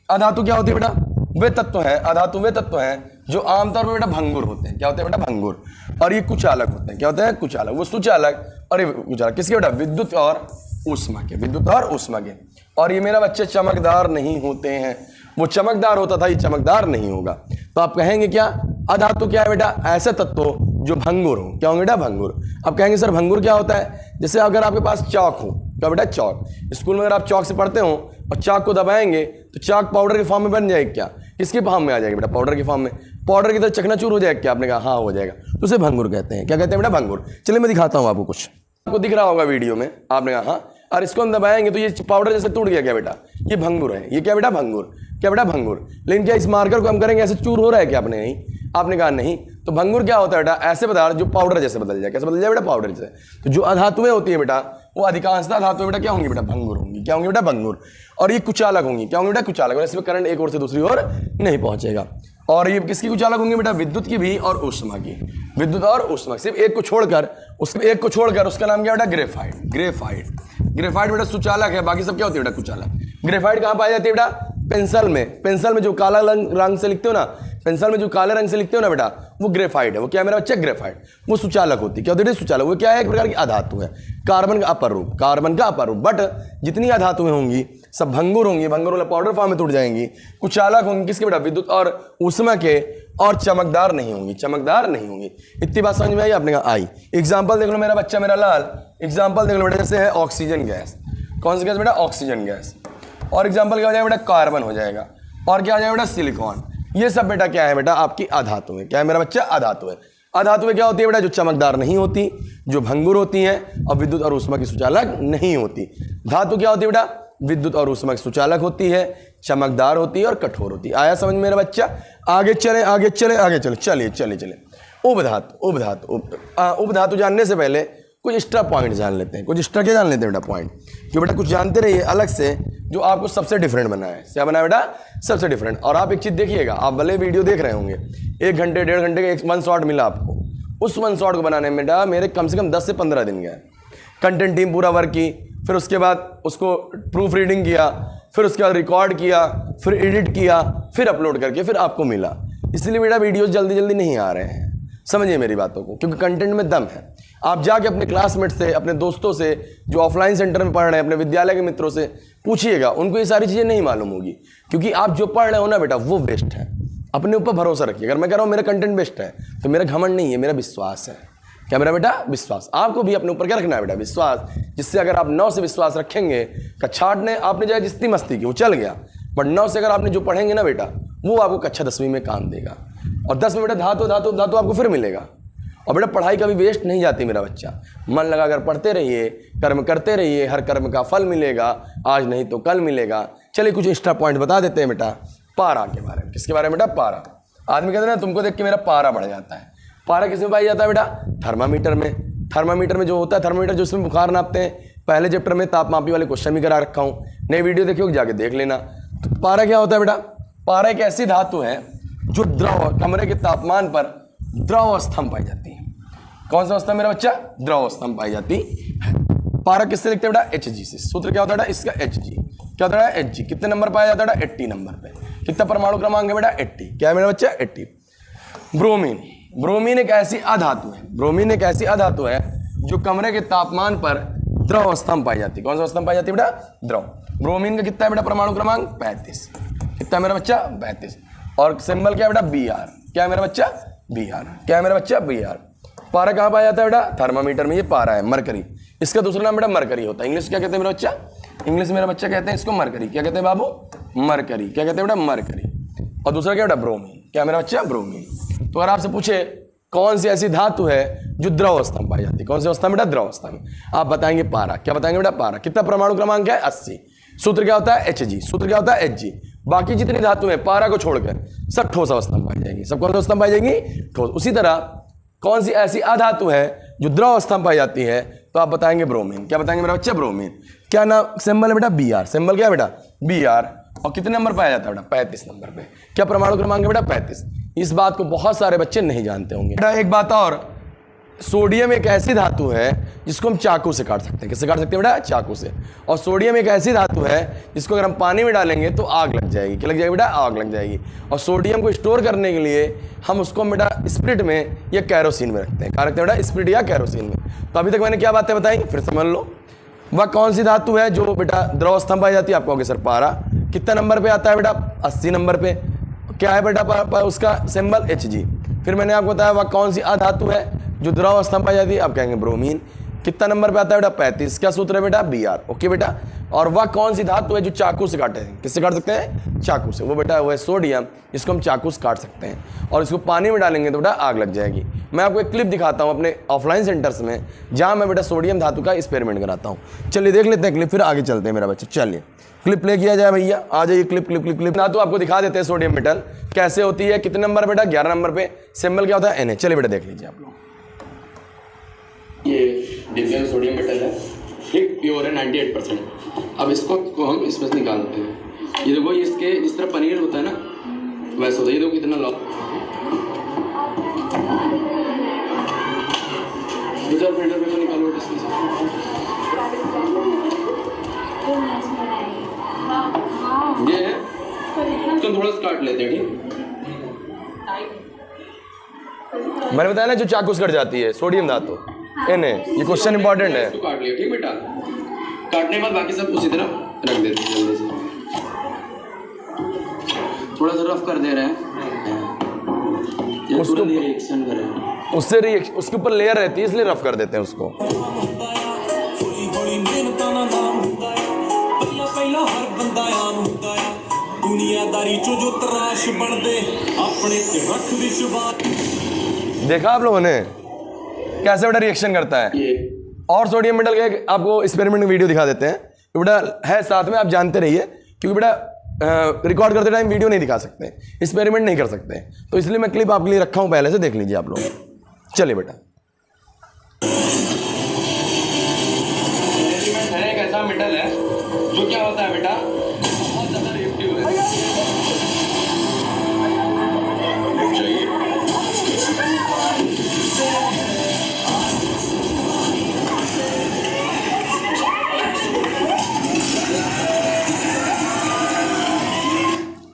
अधातु क्या होती है बेटा? वे तत्व हैं, अधातु वे तत्व हैं जो आमतौर पर बेटा भंगुर होते हैं। क्या होते हैं बेटा? भंगुर। और ये कुचालक होते हैं। क्या होते हैं? कुचालक। वो सुचालक और ये कुचालक किसके बेटा? विद्युत और ऊष्मा के, विद्युत और ऊष्मा के। और ये मेरा बच्चे चमकदार नहीं होते हैं। वो चमकदार होता था, ये चमकदार नहीं होगा। तो आप कहेंगे क्या? अधातु क्या है बेटा? ऐसे तत्व जो भंगुर हो। क्या होंगे बेटा? भंगुर। अब कहेंगे सर भंगुर क्या होता है? जैसे अगर आपके पास चौक हो, क्या बेटा? चौक। स्कूल में अगर आप चौक से पढ़ते हो और चाक को दबाएंगे तो चाक पाउडर के फॉर्म में बन जाएगी। क्या किसके फॉर्म में आ जाएगी बेटा? पाउडर के फॉर्म में। पाउडर की तरह चकनाचूर हो जाएगा क्या? आपने कहा हाँ हो जाएगा, तो उसे भंगुर कहते हैं। क्या कहते हैं बेटा? भंगुर। चलिए मैं दिखाता हूँ आपको, कुछ आपको दिख रहा होगा वीडियो में। आपने कहा हाँ, और इसको हम दबाएंगे तो ये पाउडर जैसे टूट गया। क्या बेटा? ये भंगुर है। ये क्या बेटा? भंगुर। क्या बेटा? भंगुर। लेकिन क्या इस मार्कर को हम करेंगे ऐसे चूर हो रहा है क्या? आपने नहीं, आपने कहा नहीं। तो भंगुर क्या होता है बेटा? ऐसे पदार्थ जो पाउडर जैसे बदल जाए। कैसे बदल जाए बेटा? पाउडर जैसे। तो जो अधातुएं होती है बेटा वो अधिकांशतः धातुएं बेटा क्या होंगी बेटा? भंगुर होंगी। क्या होंगी बेटा? भंगुर। और ये कुचालक होंगी। क्या होंगी बेटा? कुचालक। और इसमें करंट एक ओर से दूसरी ओर नहीं पहुंचेगा। और ये किसकी कुचालक होंगी बेटा? विद्युत की भी और ऊष्मा की। विद्युत और ऊष्मा, सिर्फ एक को छोड़कर, उसका नाम क्या बेटा? ग्रेफाइट। ग्रेफाइट, ग्रेफाइट बेटा सुचालक है, बाकी सब क्या होती है बेटा? कुचालक। ग्रेफाइट कहाँ पाई जाती है बेटा? पेंसिल में। पेंसिल में जो काला रंग से लिखते हो ना, पेंसिल में जो काले रंग से लिखते हो ना बेटा, वो ग्रेफाइट है। वो क्या है मेरा बच्चा? ग्रेफाइट। वो सुचालक होती है। क्या होती है सुचालक? वो क्या है? एक प्रकार की अधातु है, कार्बन का अपर रूप, कार्बन का अपर रूप। बट जितनी अधातुएं होंगी सब भंगुर होंगी, भंगुर वाला पाउडर फॉर्म में टूट जाएंगी। कुचालक होंगी किसके बेटा? विद्युत और ऊष्मा के। और चमकदार नहीं होंगी, चमकदार नहीं होंगी। इतनी बात समझ में आई? आपने कहा आई। एग्जाम्पल देख लो मेरा बच्चा, मेरा लाल। एग्जाम्पल देख लो बेटा, जैसे है ऑक्सीजन गैस। कौन सी गैस बेटा? Oxygen gas. और एग्जाम्पल क्या हो जाएगा बेटा? कार्बन हो जाएगा। और क्या हो जाएगा बेटा? सिलिकॉन। ये सब बेटा क्या है बेटा? आपकी अधातु है। क्या है मेरा बच्चा? अधातु है। अधातुएं क्या होती है बेटा? जो चमकदार नहीं होती, जो भंगुर होती हैं और विद्युत और ऊष्मा की सुचालक नहीं होती। धातु क्या होती है बेटा? विद्युत और ऊष्मा की सुचालक होती है, चमकदार होती है और कठोर होती है। आया समझ मेरा बच्चा? आगे चले, आगे चले, आगे चले, चलिए चलिए चलिए। उपधातु, उपधातु, उपधातु जानने से पहले कुछ एक्स्ट्रा पॉइंट जान लेते हैं। कुछ एक्स्ट्रा क्या जान लेते हैं बेटा? पॉइंट। क्यों बेटा? कुछ जानते रहिए अलग से जो आपको सबसे डिफरेंट बना है। क्या बना है बेटा? सबसे डिफरेंट। और आप एक चीज़ देखिएगा, आप भले वीडियो देख रहे होंगे, 1 घंटे 1.5 घंटे का एक 1 शॉट मिला आपको, उस 1 शॉट को बनाने में बेटा मेरे कम से कम 10 से 15 दिन गए। कंटेंट टीम पूरा वर्क की, फिर उसके बाद उसको प्रूफ रीडिंग किया, फिर उसके बाद रिकॉर्ड किया, फिर एडिट किया, फिर अपलोड करके फिर आपको मिला। इसलिए बेटा वीडियोस जल्दी जल्दी नहीं आ रहे हैं। समझिए मेरी बातों को, क्योंकि कंटेंट में दम है। आप जाके अपने क्लासमेट से, अपने दोस्तों से जो ऑफलाइन सेंटर में पढ़ रहे हैं, अपने विद्यालय के मित्रों से पूछिएगा, उनको ये सारी चीज़ें नहीं मालूम होगी। क्योंकि आप जो पढ़ रहे हो ना बेटा वो बेस्ट है। अपने ऊपर भरोसा रखिए। अगर मैं कह रहा हूँ मेरा कंटेंट बेस्ट है तो मेरा घमंड नहीं है, मेरा विश्वास है। क्या मेरा बेटा? विश्वास। आपको भी अपने ऊपर क्या रखना है बेटा? विश्वास। जिससे अगर आप 9 से विश्वास रखेंगे, कक्षा 8 ने आपने चाहे जितनी मस्ती की वो चल गया, बट 9 से अगर आपने जो पढ़ेंगे ना बेटा वो आपको कक्षा 10वीं में काम देगा। और 10 में बेटा धातु धातु धातु आपको फिर मिलेगा। और बेटा पढ़ाई कभी वेस्ट नहीं जाती मेरा बच्चा। मन लगाकर पढ़ते रहिए, कर्म करते रहिए, हर कर्म का फल मिलेगा, आज नहीं तो कल मिलेगा। चलिए कुछ एक्स्ट्रा पॉइंट बता देते हैं बेटा पारा के बारे में। किसके बारे में बेटा? पारा। आदमी कहते हैं ना तुमको देख के मेरा पारा बढ़ जाता है। पारा किस में पाया जाता है बेटा? थर्मामीटर में। थर्मामीटर में जो होता है, थर्मामीटर जो उसमें बुखार नापते हैं, पहले चैप्टर में तापमापी वाले क्वेश्चन भी करा रखा हूँ, नई वीडियो देखियो जाके देख लेना। तो पारा क्या होता है बेटा? पारा एक ऐसी धातु है जो द्रव कमरे के तापमान पर द्रव अवस्था में पाई जाती है। कौन सा अवस्था मेरा बच्चा? द्रव अवस्था में पाई जाती है। पारा किससे लिखते हैं बेटा? Hg से। सूत्र क्या होता है बेटा इसका? Hg। क्या होता है? Hg। कितने नंबर पाया जाता है बेटा? 80 नंबर पे। कितना परमाणु क्रमांक है बेटा? 80। क्या है मेरा बच्चा? 80। ब्रोमीन। ब्रोमीन एक ऐसी अधातु है, ब्रोमीन एक ऐसी अधातु है जो कमरे के तापमान पर द्रव अवस्था में पाई जाती है। कौन सा अवस्था में पाई जाती है बेटा? द्रव। ब्रोमीन का कितना है बेटा परमाणु क्रमांक? 35। कितना है मेरा बच्चा? 35। और सिंबल क्या है बेटा? Br। क्या है मेरा बच्चा? Br। क्या है मेरा बच्चा? Br। पारा कहाँ पाया जाता है बेटा? थर्मामीटर में। ये पारा है, मरकरी। इसका दूसरा नाम बेटा मरकरी होता है। इंग्लिश क्या कहते हैं मेरा बच्चा? इंग्लिश मेरा बच्चा कहते हैं इसको मरकरी। क्या कहते हैं बाबू? मरकरी। क्या कहते हैं बेटा? मरकरी। और दूसरा क्या बेटा? ब्रोमीन। क्या मेरा बच्चा? ब्रोमीन। तो अगर आपसे पूछे कौन सी ऐसी धातु है जो द्रव अवस्था में पाई जाती है? कौन सी अवस्था में बेटा? द्रव अवस्था में। आप बताएंगे पारा। क्या बताएंगे बेटा? पारा। कितना परमाणु क्रमांक है? 80। सूत्र क्या होता है? Hg। सूत्र क्या होता है? Hg। बाकी जितनी धातु है पारा को छोड़कर सब ठोस अवस्था में पाई जाएंगी। सब कौन सी अवस्था में पाई जाएंगी? ठोस। उसी तरह कौन सी ऐसी अधातु है जो द्रव अवस्था में पाई जाती है? तो आप बताएंगे ब्रोमीन। क्या बताएंगे मेरा बच्चा? ब्रोमीन। क्या नाम सिंबल है बेटा? Br। सिंबल क्या है बेटा? Br। और कितने नंबर पाया जाता है बेटा? 35 नंबर पे। क्या परमाणु क्रमांक है बेटा? 35। इस बात को बहुत सारे बच्चे नहीं जानते होंगे बेटा। एक बात और, सोडियम एक ऐसी धातु है जिसको हम चाकू से काट सकते हैं। किससे काट सकते हैं बेटा? चाकू से। और सोडियम एक ऐसी धातु है जिसको अगर हम पानी में डालेंगे तो आग लग जाएगी। क्या लग जाएगी बेटा? आग लग जाएगी। और सोडियम को स्टोर करने के लिए हम उसको बेटा स्पिरिट में या कैरोसिन में रखते हैं। कहाँ रखते हैं बेटा? स्पिरिट या कैरोसिन में। तो अभी तक मैंने क्या बातें बताई, फिर समझ लो। वह कौन सी धातु है जो बेटा द्रव अवस्था में पाई जाती है? आप कहोगे सर पारा। कितना नंबर पे आता है बेटा? 80 नंबर पे। क्या है बेटा उसका सिंबल? Hg। फिर मैंने आपको बताया वह कौन सी अधातु है जो द्रव अवस्था में पाई जाती है? आप कहेंगे ब्रोमीन। कितना नंबर पे आता है बेटा? 35। क्या सूत्र है बेटा? Br। ओके बेटा। और वह कौन सी धातु है जो चाकू से काटे हैं? किससे काट सकते हैं? चाकू से। वो बेटा वो है सोडियम, जिसको हम चाकू से काट सकते हैं। और इसको पानी में डालेंगे तो बेटा आग लग जाएगी। मैं आपको एक क्लिप दिखाता हूँ अपने ऑफलाइन सेंटर्स में, जहाँ मैं बेटा सोडियम धातु का एक्सपेरिमेंट कराता हूँ। चलिए देख लेते हैं क्लिप, फिर आगे चलते हैं मेरा बच्चा। चलिए क्लिप प्ले किया जाए भैया। आ जाइए क्लिप क्लिप क्लिप क्लिप। ना तो आपको दिखा देते हैं सोडियम मेटल कैसे होती है। कितने नंबर बेटा? 11 नंबर पे। सिंबल क्या होता है? Na। चलिए बेटा देख लीजिए आप लोग। ये डिफेंस सोडियम मेटल है, ठीक प्योर है 98%। अब इसको हम इसमें से निकालते हैं। ये देखो, इसके जिस तरह पनीर होता है ना वैसे होता है। ये देखो कितना लॉ 2000 फिल्टर पेपर निकालो इसमें से। ये है तो थोड़ा सा काट लेते हैं, ठीक। मैंने बताया ना जो चाकू से कट जाती है सोडियम धातु Na। ये क्वेश्चन इंपॉर्टेंट है। इसको काट लिया, ठीक बेटा। काटने के बाद बाकी सब उसी तरह रख देते हैं जल्दी से। थोड़ा सा रफ कर दे रहे हैं, उसको रिएक्शन कर रहे हैं। उससे रिएक्शन उसके ऊपर लेयर रहती है इसलिए रफ कर देते हैं उसको। देखा आप लोगों ने कैसे बेटा रिएक्शन करता है। और सोडियम मेटल के आपको एक्सपेरिमेंट में वीडियो दिखा देते हैं बेटा, है साथ में, आप जानते रहिए। क्योंकि बेटा रिकॉर्ड करते टाइम वीडियो नहीं दिखा सकते, एक्सपेरिमेंट नहीं कर सकते, तो इसलिए मैं क्लिप आपके लिए रखा हूं, पहले से देख लीजिए आप लोग। चलिए बेटा, है एक ऐसा मेटल है जो क्या होता है बेटा बहुत ज्यादा रिएक्टिव है।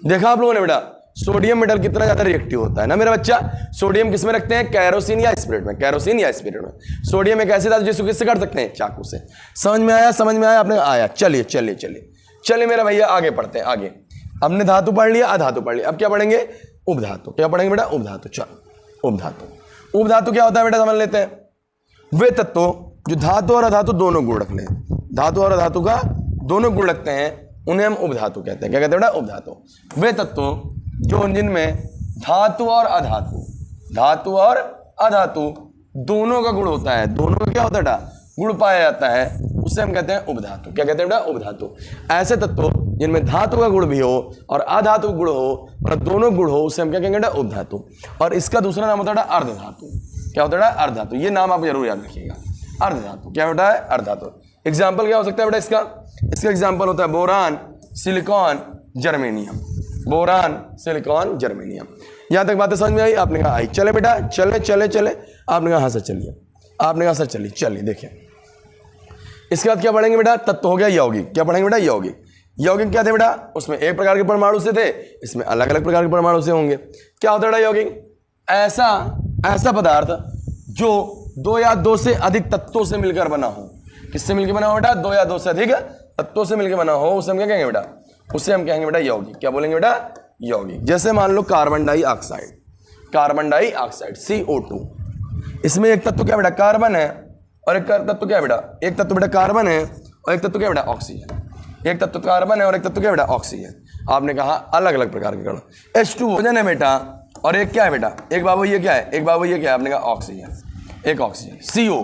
देखा आप लोगों ने बेटा सोडियम मेटल कितना ज्यादा रिएक्टिव होता है ना मेरा बच्चा। सोडियम किस में रखते हैं? कैरोसिन या स्पिरिट में। कैरोसिन या स्पिरिट में। सोडियम एक ऐसी धातु जिसको किससे काट सकते हैं? चाकू से। समझ में आया? समझ में आया आपने? आया। चलिए चलिए चलिए चलिए मेरा भैया आगे पढ़ते हैं। आगे हमने धातु पढ़ लिया, अधातु पढ़ लिया, अब क्या पढ़ेंगे? उपधातु। क्या पढ़ेंगे बेटा? उपधातु। चलो उपधातु। उपधातु क्या होता है बेटा समझ लेते हैं। वे तत्व जो धातु और अधातु दोनों गुण रखते हैं, धातु और अधातु का दोनों गुण रखते हैं, उन्हें हम उपधातु कहते हैं। क्या कहते हैं बेटा? उपधातु। वे तत्व जो जिनमें धातु और अधातु, धातु और अधातु दोनों का गुण होता है, दोनों का क्या होता है बेटा? गुण पाया जाता है, उससे हम कहते हैं उपधातु। क्या कहते हैं बेटा? उपधातु। ऐसे तत्व जिनमें धातु का गुण भी हो और अधातु गुण हो और दोनों गुण हो, उससे हम क्या कहेंगे बेटा? उपधातु। और इसका दूसरा नाम होता है अर्धधातु। क्या होता है? अर्धधातु। ये नाम आप जरूर याद रखिएगा। अर्धधातु क्या होता है? अर्धधातु। एग्जाम्पल क्या हो सकता है बेटा इसका? इसका एग्जाम्पल होता है boron, silicon, germanium. Boron, silicon, germanium. यहां तक बातें समझ में आई? आपने कहा आई। चले बेटा, चले चले चले। आपने कहा हाँ सर चलिए। आपने कहा सर चलिए। चलिए देखिए इसके बाद क्या पढ़ेंगे बेटा? तत्व हो गया यौगिक। क्या पढ़ेंगे बेटा? यौगिक। यौगिक क्या थे बेटा? उसमें एक प्रकार के परमाणु से थे, इसमें अलग अलग प्रकार के परमाणु से होंगे। क्या होता है बेटा यौगिक? ऐसा पदार्थ जो 2 या 2 से अधिक तत्वों से मिलकर बना हो। किससे मिलकर बना हो बेटा? 2 या 2 से अधिक तत्वों से मिलकर बना हो, उसे हम क्या कहेंगे बेटा? उसे हम कहेंगे बेटा यौगिक। क्या बोलेंगे बेटा? यौगिक। जैसे मान low carbon dioxide, carbon dioxide CO2, इसमें एक तत्व क्या बेटा? कार्बन है, और एक तत्व क्या है बेटा? एक तत्व बेटा कार्बन है और एक तत्व क्या बेटा? ऑक्सीजन। एक तत्व कार्बन है और एक तत्व क्या बेटा? ऑक्सीजन। आपने कहा अलग अलग प्रकार के कण। H2 हाइड्रोजन है बेटा, और एक क्या है बेटा? एक बाबू ये क्या है? एक बाबू ये क्या है? आपने कहा ऑक्सीजन। एक oxygen. CO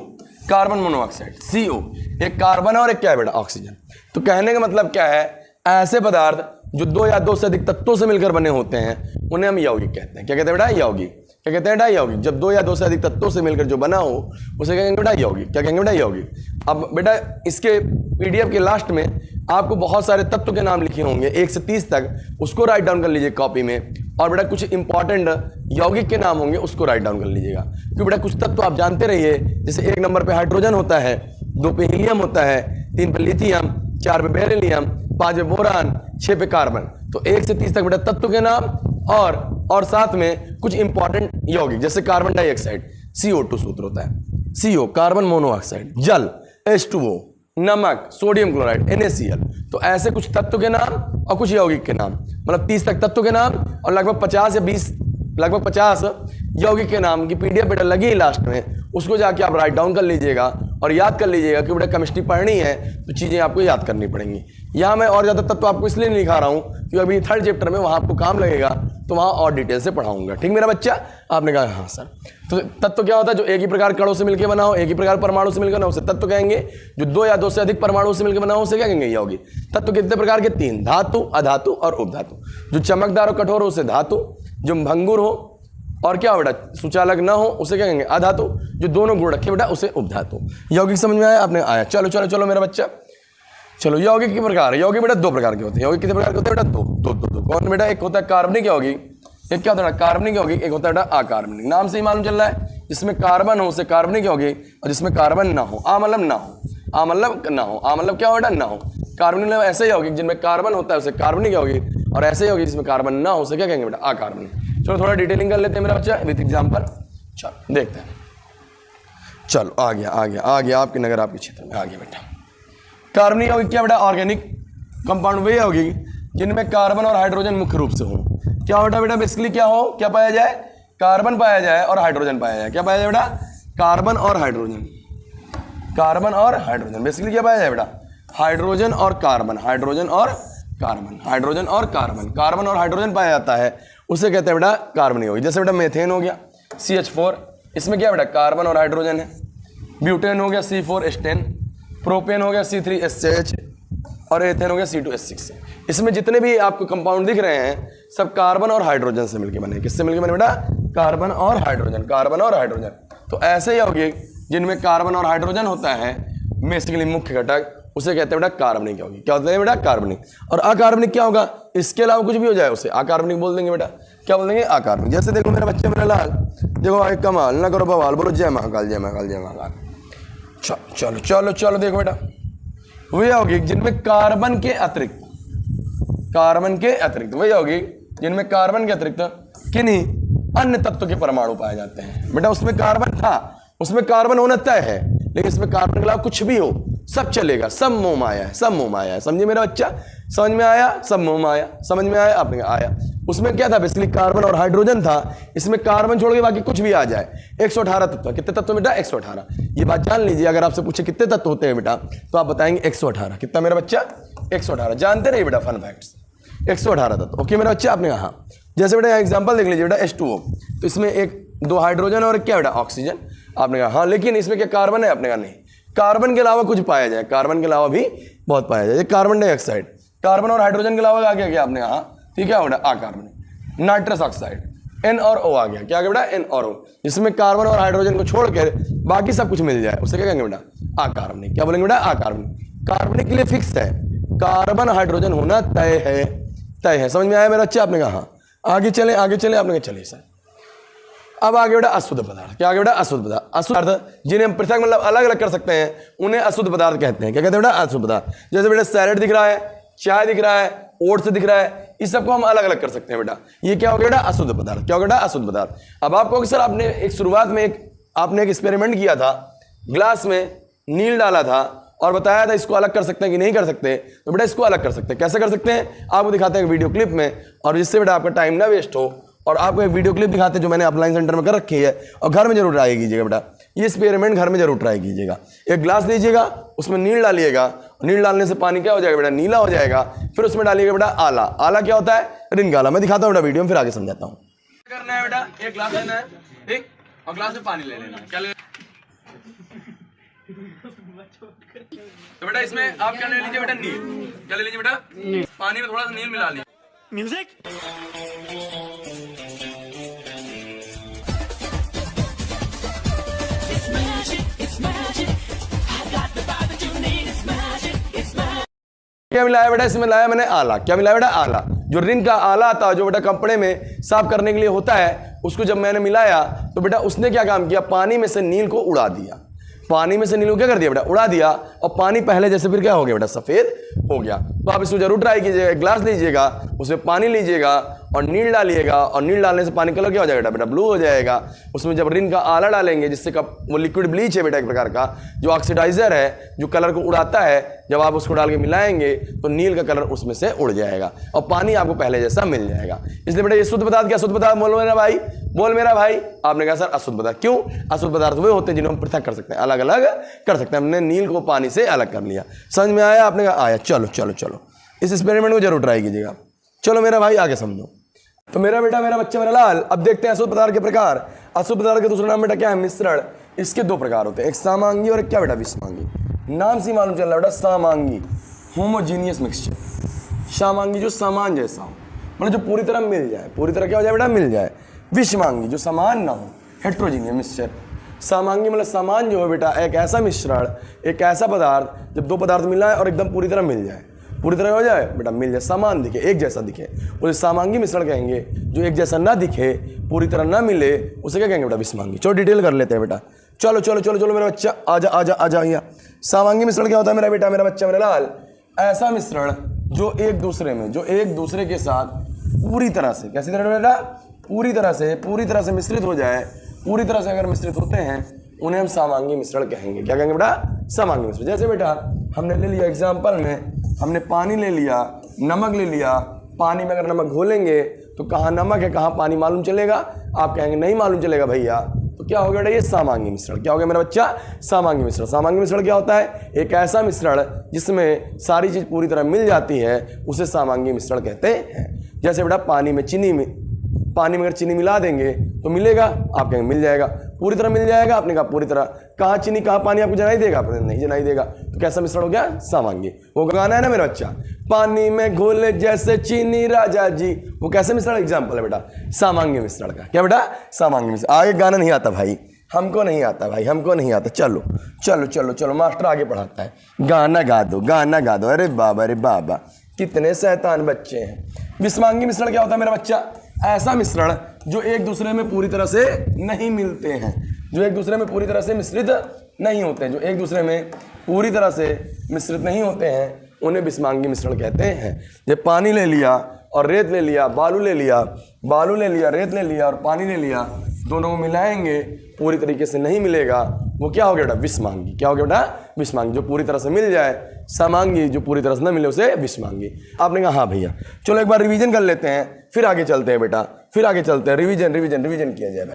carbon monoxide, CO एक कार्बन है और एक क्या है बेटा? ऑक्सीजन। तो कहने का मतलब क्या है? ऐसे पदार्थ जो 2 या 2 से अधिक तत्वों से मिलकर बने होते हैं उन्हें हम यौगिक कहते हैं। क्या कहते हैं बेटा? यौगिक। क्या कहते हैं बेटा? यौगिक। जब 2 या 2 से अधिक तत्वों से मिलकर जो बना हो उसे कहेंगे बेटा यौगिक। क्या कहेंगे बेटा? यौगिक। अब बेटा इसके PDF के लास्ट में आपको बहुत सारे तत्व के नाम लिखे होंगे 1 से 30 तक, उसको राइट डाउन कर लीजिए कॉपी में। और बेटा कुछ इंपॉर्टेंट यौगिक के नाम होंगे, उसको राइट डाउन कर लीजिएगा। क्योंकि बेटा कुछ तत्व आप जानते रहिए, जैसे 1 नंबर पे हाइड्रोजन होता है, 2 पे हीलियम होता है, 3 पे लिथियम, 4 पे बेरिलियम, 5 पे बोरान, 6 पे कार्बन। तो 1 से 30 तक बेटा तत्व के नाम और साथ में कुछ इंपॉर्टेंट यौगिक, जैसे कार्बन डाइऑक्साइड CO2 सूत्र होता है, CO कार्बन मोनोऑक्साइड, जल H2O, नमक सोडियम क्लोराइड NaCl। तो ऐसे कुछ तत्व के नाम और कुछ यौगिक के नाम, मतलब 30 तक तत्व के नाम और लगभग 50 या 20 लगभग 50 यौगिक के नाम की PDF बेटा लगी है लास्ट में, उसको जाके आप राइट डाउन कर लीजिएगा और याद कर लीजिएगा। क्योंकि बेटा केमिस्ट्री पढ़नी है तो चीज़ें आपको याद करनी पड़ेंगी। यहाँ मैं और ज़्यादा तत्व आपको इसलिए नहीं लिखा रहा हूँ क्योंकि अभी 3rd चैप्टर में वहाँ आपको काम लगेगा, तो वहाँ और डिटेल से पढ़ाऊंगा। ठीक मेरा बच्चा? आपने कहा हाँ सर। तो तत्व क्या होता है? जो एक ही प्रकार कणों से मिलकर बना हो, एक ही प्रकार परमाणु से मिलकर बना हो, उसे तत्व कहेंगे। जो 2 या 2 से अधिक परमाणु से मिलकर बना हो उसे क्या कहेंगे? यौगिक। तत्व कितने प्रकार के? 3, धातु, अधातु और उपधातु। जो चमकदार और कठोर हो उसे धातु, जो भंगुर हो और क्या हो बेटा? सुचालक ना हो उसे क्या कहेंगे? अधातु, जो दोनों गुण रखे बेटा उसे उपधातु। यौगिक समझ में आया? आपने आया। चलो चलो चलो मेरा बच्चा, चलो यौगिक के प्रकार। यौगिक बेटा 2 प्रकार के होते हैं। यौगिक कितने प्रकार के होते हैं बेटा? 2। कौन बेटा? एक होता है कार्बनिक यौगिक, एक क्या होता है? कार्बनिक यौगिक। एक होता है बेटा अकार्बनिक। नाम से ही मालूम चल रहा है, जिसमें कार्बन हो उसे कार्बनिक यौगिक, और जिसमें कार्बन ना हो, आ मतलब ना हो, आ मतलब ना हो, आ मतलब क्या हो बेटा? ना हो। कार्बनिक ऐसे यौगिक जिनमें कार्बन होता है उसे कार्बनिक यौगिक, और ऐसे यौगिक जिसमें कार्बन ना हो उसे क्या कहेंगे बेटा? अकार्बनिक। चलो थोड़ा डिटेलिंग कर लेते हैं मेरा बच्चा विद एग्जाम्पल। चलो देखते हैं। चलो आ गया आपकी नगर आपके क्षेत्र में आ गया बेटा। कार्बनिक यौगिक क्या बेटा? ऑर्गेनिक कंपाउंड वे यौगिक जिनमें कार्बन और हाइड्रोजन मुख्य रूप से हो। क्या होता बेटा? बेसिकली क्या हो? क्या पाया जाए? कार्बन पाया जाए और हाइड्रोजन पाया जाए। क्या पाया जाए बेटा? कार्बन और हाइड्रोजन। कार्बन और हाइड्रोजन। बेसिकली क्या पाया जाए बेटा? हाइड्रोजन और कार्बन, हाइड्रोजन और कार्बन, हाइड्रोजन और कार्बन, कार्बन और हाइड्रोजन पाया जाता है, उसे कहते हैं बेटा कार्बनिक यौगिक। जैसे बेटा मेथेन हो गया CH4, इसमें क्या बेटा? कार्बन और हाइड्रोजन है। ब्यूटेन हो गया C4H10, प्रोपेन हो गया C3SH, और एथेन हो गया C2H6। इसमें जितने भी आपको कंपाउंड दिख रहे हैं सब कार्बन और हाइड्रोजन से मिलकर बने। किससे मिलकर बने बेटा? कार्बन और हाइड्रोजन, कार्बन और हाइड्रोजन। तो ऐसे यौगिक जिनमें कार्बन और हाइड्रोजन होता है बेसिकली मुख्य घटक, उसे कहते हैं बेटा कार्बनिक यौगिक। क्या होता है बेटा? कार्बनिक। और अकार्बनिक क्या होगा? इसके अलावा कुछ भी हो जाए उसे अकार्बनिक बोल देंगे बेटा। क्या बोल देंगे? अकार्बनिक। जैसे देखो मेरा बच्चा मेरा लाल, देखो एक कमाल ना करो बवाल, बोलो जय महाकाल, जय महाकाल, जय महाकाल। चलो चलो चलो चलो देखो बेटा, वे यौगिक जिनमें कार्बन के अतिरिक्त वे यौगिक जिनमें कार्बन के अतिरिक्त किन्हीं अन्य तत्व के परमाणु पाए जाते हैं। बेटा उसमें कार्बन था, उसमें कार्बन होना तय है, लेकिन इसमें कार्बन के अलावा कुछ भी हो सब चलेगा, सब मोह माया है, सब मोह माया है। समझे मेरा बच्चा? समझ में आया? सब मोह माया समझ में आया? आपने आया। उसमें क्या था? बेसिकली कार्बन और हाइड्रोजन था। इसमें कार्बन छोड़ के बाकी कुछ भी आ जाए। 118 तत्व। कितने तत्व बेटा? 118। ये बात जान लीजिए, अगर आपसे पूछे कितने तत्व होते हैं बेटा, तो आप बताएंगे 118। कितना मेरा बच्चा? 118। जानते रहिए बेटा फन फैक्ट्स, 118 तत्व। ओके मेरा बच्चा? आपने कहा जैसे बेटा एग्जाम्पल देख लीजिए बेटा H2O, तो इसमें 2 हाइड्रोजन और क्या बेटा? ऑक्सीजन। आपने कहा हाँ, लेकिन इसमें क्या कार्बन है? आपने कहा नहीं, कार्बन के अलावा कुछ पाया जाए, कार्बन के अलावा भी बहुत पाया जाए। कार्बन डाइऑक्साइड, कार्बन और हाइड्रोजन के अलावा आ गया क्या? आपने कहा ठीक है बेटा अकार्बनिक। नाइट्रस ऑक्साइड N और O आ गया। क्या बेटा? N और O, जिसमें कार्बन और हाइड्रोजन को छोड़कर बाकी सब कुछ मिल जाए, उसे क्या कहेंगे बेटा? अकार्बनिक। क्या बोलेंगे बेटा? अकार्बनिक। कार्बनिक के लिए फिक्स है, कार्बन हाइड्रोजन होना तय है, तय है। समझ में आया मेरा बच्चा? आपने कहा हाँ। आगे चले, आगे चले, आपने कहा चलिए सर। अब आगे बेटा अशुद्ध पदार्थ। क्या आगे बेटा? अशुद्ध पदार्थ। अशुद्ध पदार्थ जिन्हें हम पृथक मतलब अलग अलग कर सकते हैं उन्हें अशुद्ध पदार्थ कहते हैं। क्या कहते हैं बेटा? अशुद्ध पदार्थ। जैसे बेटा सैलेड दिख रहा है, चाय दिख रहा है, ओट्स दिख रहा है, इस सबको हम अलग अलग कर सकते हैं बेटा। ये क्या हो गया बेटा? अशुद्ध पदार्थ। क्या हो गया बेटा? अशुद्ध पदार्थ। अब आपको सर आपने एक शुरुआत में आपने एक एक्सपेरिमेंट किया था, ग्लास में नील डाला था और बताया था इसको अलग कर सकते हैं कि नहीं कर सकते। तो बेटा इसको अलग कर सकते हैं। कैसे कर सकते हैं आपको दिखाते हैं वीडियो क्लिप में, और जिससे बेटा आपका टाइम ना वेस्ट हो। और आपको एक वीडियो क्लिप दिखाते हैं जो मैंने अपलाइन सेंटर में कर रखी है, और घर में जरूर ट्राई कीजिएगा बेटा। ये एक्सपेरिमेंट घर में जरूर ट्राई कीजिएगा। एक ग्लास लीजिएगा, उसमें नील डालिएगा, नील डालने से पानी क्या हो जाएगा बेटा? नीला हो जाएगा। फिर उसमें डालिएगा बेटा आला। आला क्या होता है? रिन का आला। मैं दिखाता हूँ बेटा वीडियो में, फिर आगे समझाता हूँ। करना है बेटा, एक ग्लास लेना है, ठीक, और ग्लास में पानी ले लेना है। क्या ले? तो बेटा इसमें आप क्या ले लीजिए बेटा? नील। क्या ले लीजिए बेटा? पानी में थोड़ा सा नील मिला लीजिए। म्यूजिक। क्या मिलाया बेटा? इसमें लाया मैंने आला। क्या मिलाया बेटा? आला। जो रिन का आला आता है, जो बेटा कपड़े में साफ करने के लिए होता है, उसको जब मैंने मिलाया तो बेटा उसने क्या काम किया? पानी में से नील को उड़ा दिया। पानी में से नील को क्या कर दिया बेटा? उड़ा दिया। और पानी पहले जैसे फिर क्या हो गया बेटा? सफेद हो गया। तो आप इसको जरूर ट्राई कीजिएगा। एक ग्लास लीजिएगा, उसमें पानी लीजिएगा और नील डालिएगा, और नील डालने से पानी कलर क्या हो जाएगा बेटा? ब्लू हो जाएगा। उसमें जब रिन का आला डालेंगे, जिससे वो लिक्विड ब्लीच है बेटा एक प्रकार का, जो ऑक्सीडाइजर है, जो कलर को उड़ाता है, जब आप उसको डाल के मिलाएंगे तो नील का कलर उसमें से उड़ जाएगा और पानी आपको पहले जैसा मिल जाएगा। इसलिए बेटा ये शुद्ध पदार्थ। क्या शुद्ध पदार्थ? बोलो मेरा भाई, बोल मेरा भाई। आपने कहा सर अशुद्ध पदार्थ। क्यों? अशुद्ध पदार्थ वे होते हैं जिन्हें हम पृथक कर सकते हैं, अलग अलग कर सकते हैं। हमने नील को पानी से अलग कर लिया। समझ में आया? आपने कहा आया। चलो चलो चलो, इस एक्सपेरिमेंट को जरूर ट्राई कीजिएगा। चलो मेरा भाई आगे समझो। तो मेरा बेटा, मेरा बच्चा, मेरा लाल, अब देखते हैं अशुद्ध पदार्थ के प्रकार। अशुद्ध पदार्थ का दूसरा नाम बेटा क्या है? मिश्रण। इसके दो प्रकार होते हैं, एक सामांगी और एक क्या बेटा? विषमांगी। नाम से मालूम चल रहा है बेटा, सामांगी होमोजीनियस मिक्सचर। सामांगी जो सामान जैसा हो, मतलब जो पूरी तरह मिल जाए, पूरी तरह क्या हो जाए बेटा? मिल जाए। विषमांगी जो समान ना हो, हेट्रोजीनियस मिक्सचर। सामांगी मतलब समान जो है बेटा, एक ऐसा मिश्रण, एक ऐसा पदार्थ जब दो पदार्थ मिला है और एकदम पूरी तरह मिल जाए, पूरी तरह हो जाए बेटा, मिल जाए, समान दिखे, एक जैसा दिखे, उसे सामांगी मिश्रण कहेंगे। जो एक जैसा ना दिखे, पूरी तरह ना मिले, उसे क्या कहेंगे बेटा? विषमांगी। चलो डिटेल कर लेते हैं बेटा। चलो चलो चलो चलो मेरा बच्चा, आजा आजा आजा भैया। सामांगी मिश्रण क्या होता है मेरा बेटा, मेरा बच्चा, मेरा लाल? ऐसा मिश्रण जो एक दूसरे के साथ पूरी तरह से, कैसी तरह बेटा? पूरी तरह से मिश्रित हो जाए। पूरी तरह से अगर मिश्रित होते हैं उन्हें हम सामांगी मिश्रण कहेंगे। क्या कहेंगे बेटा? सामांगी मिश्रण। जैसे बेटा हमने ले लिया एग्जाम्पल में, हमने पानी ले लिया, नमक ले लिया। पानी में अगर नमक घोलेंगे तो कहाँ नमक है कहाँ पानी मालूम चलेगा? आप कहेंगे नहीं मालूम चलेगा भैया। तो क्या हो गया बेटा? ये सामांगी मिश्रण। क्या हो गया मेरा बच्चा? सामांगी मिश्रण। सामांगी मिश्रण क्या होता है? एक ऐसा मिश्रण जिसमें सारी चीज पूरी तरह मिल जाती है, उसे सामांगी मिश्रण कहते हैं। जैसे बेटा पानी में अगर चीनी मिला देंगे तो मिलेगा? आप कहेंगे मिल जाएगा। पूरी तरह मिल जाएगा? आपने कहा पूरी तरह। कहाँ चीनी कहाँ पानी आपको जनाई देगा? नहीं जनाई देगा। तो कैसा मिश्रण हो गया? सामांगी। वो गाना है ना मेरा बच्चा, पानी में घोले जैसे चीनी राजा जी, वो कैसे मिश्रण? एग्जाम्पल है बेटा सामांगी मिश्रण का। क्या बेटा? सामांगी मिश्रण। आगे गाना नहीं आता भाई, हमको नहीं आता भाई, हमको नहीं आता। चलो चलो चलो चलो, मास्टर आगे पढ़ाता है। गाना गा दो, गाना गा दो। अरे बाबा कितने शैतान बच्चे हैं। विषमांगी मिश्रण क्या होता है मेरा बच्चा? ऐसा मिश्रण जो एक दूसरे में पूरी तरह से नहीं मिलते हैं, जो एक दूसरे में पूरी तरह से मिश्रित नहीं होते हैं, जो एक दूसरे में पूरी तरह से मिश्रित नहीं होते हैं, उन्हें विषमांगी मिश्रण कहते हैं। जब पानी ले लिया और रेत ले लिया, बालू ले लिया, रेत ले लिया और पानी ले लिया, दोनों को मिलाएंगे, पूरी तरीके से नहीं मिलेगा, वो क्या हो गया बेटा? विषमांगी। क्या हो गया बेटा? विषमांगी। जो पूरी तरह से मिल जाए सामांगी, जो पूरी तरह से न मिले उसे विषमांगी। आपने कहा हाँ भैया। चलो एक बार रिवीजन कर लेते हैं, फिर आगे चलते हैं बेटा, फिर आगे चलते हैं। रिवीजन किया जाए।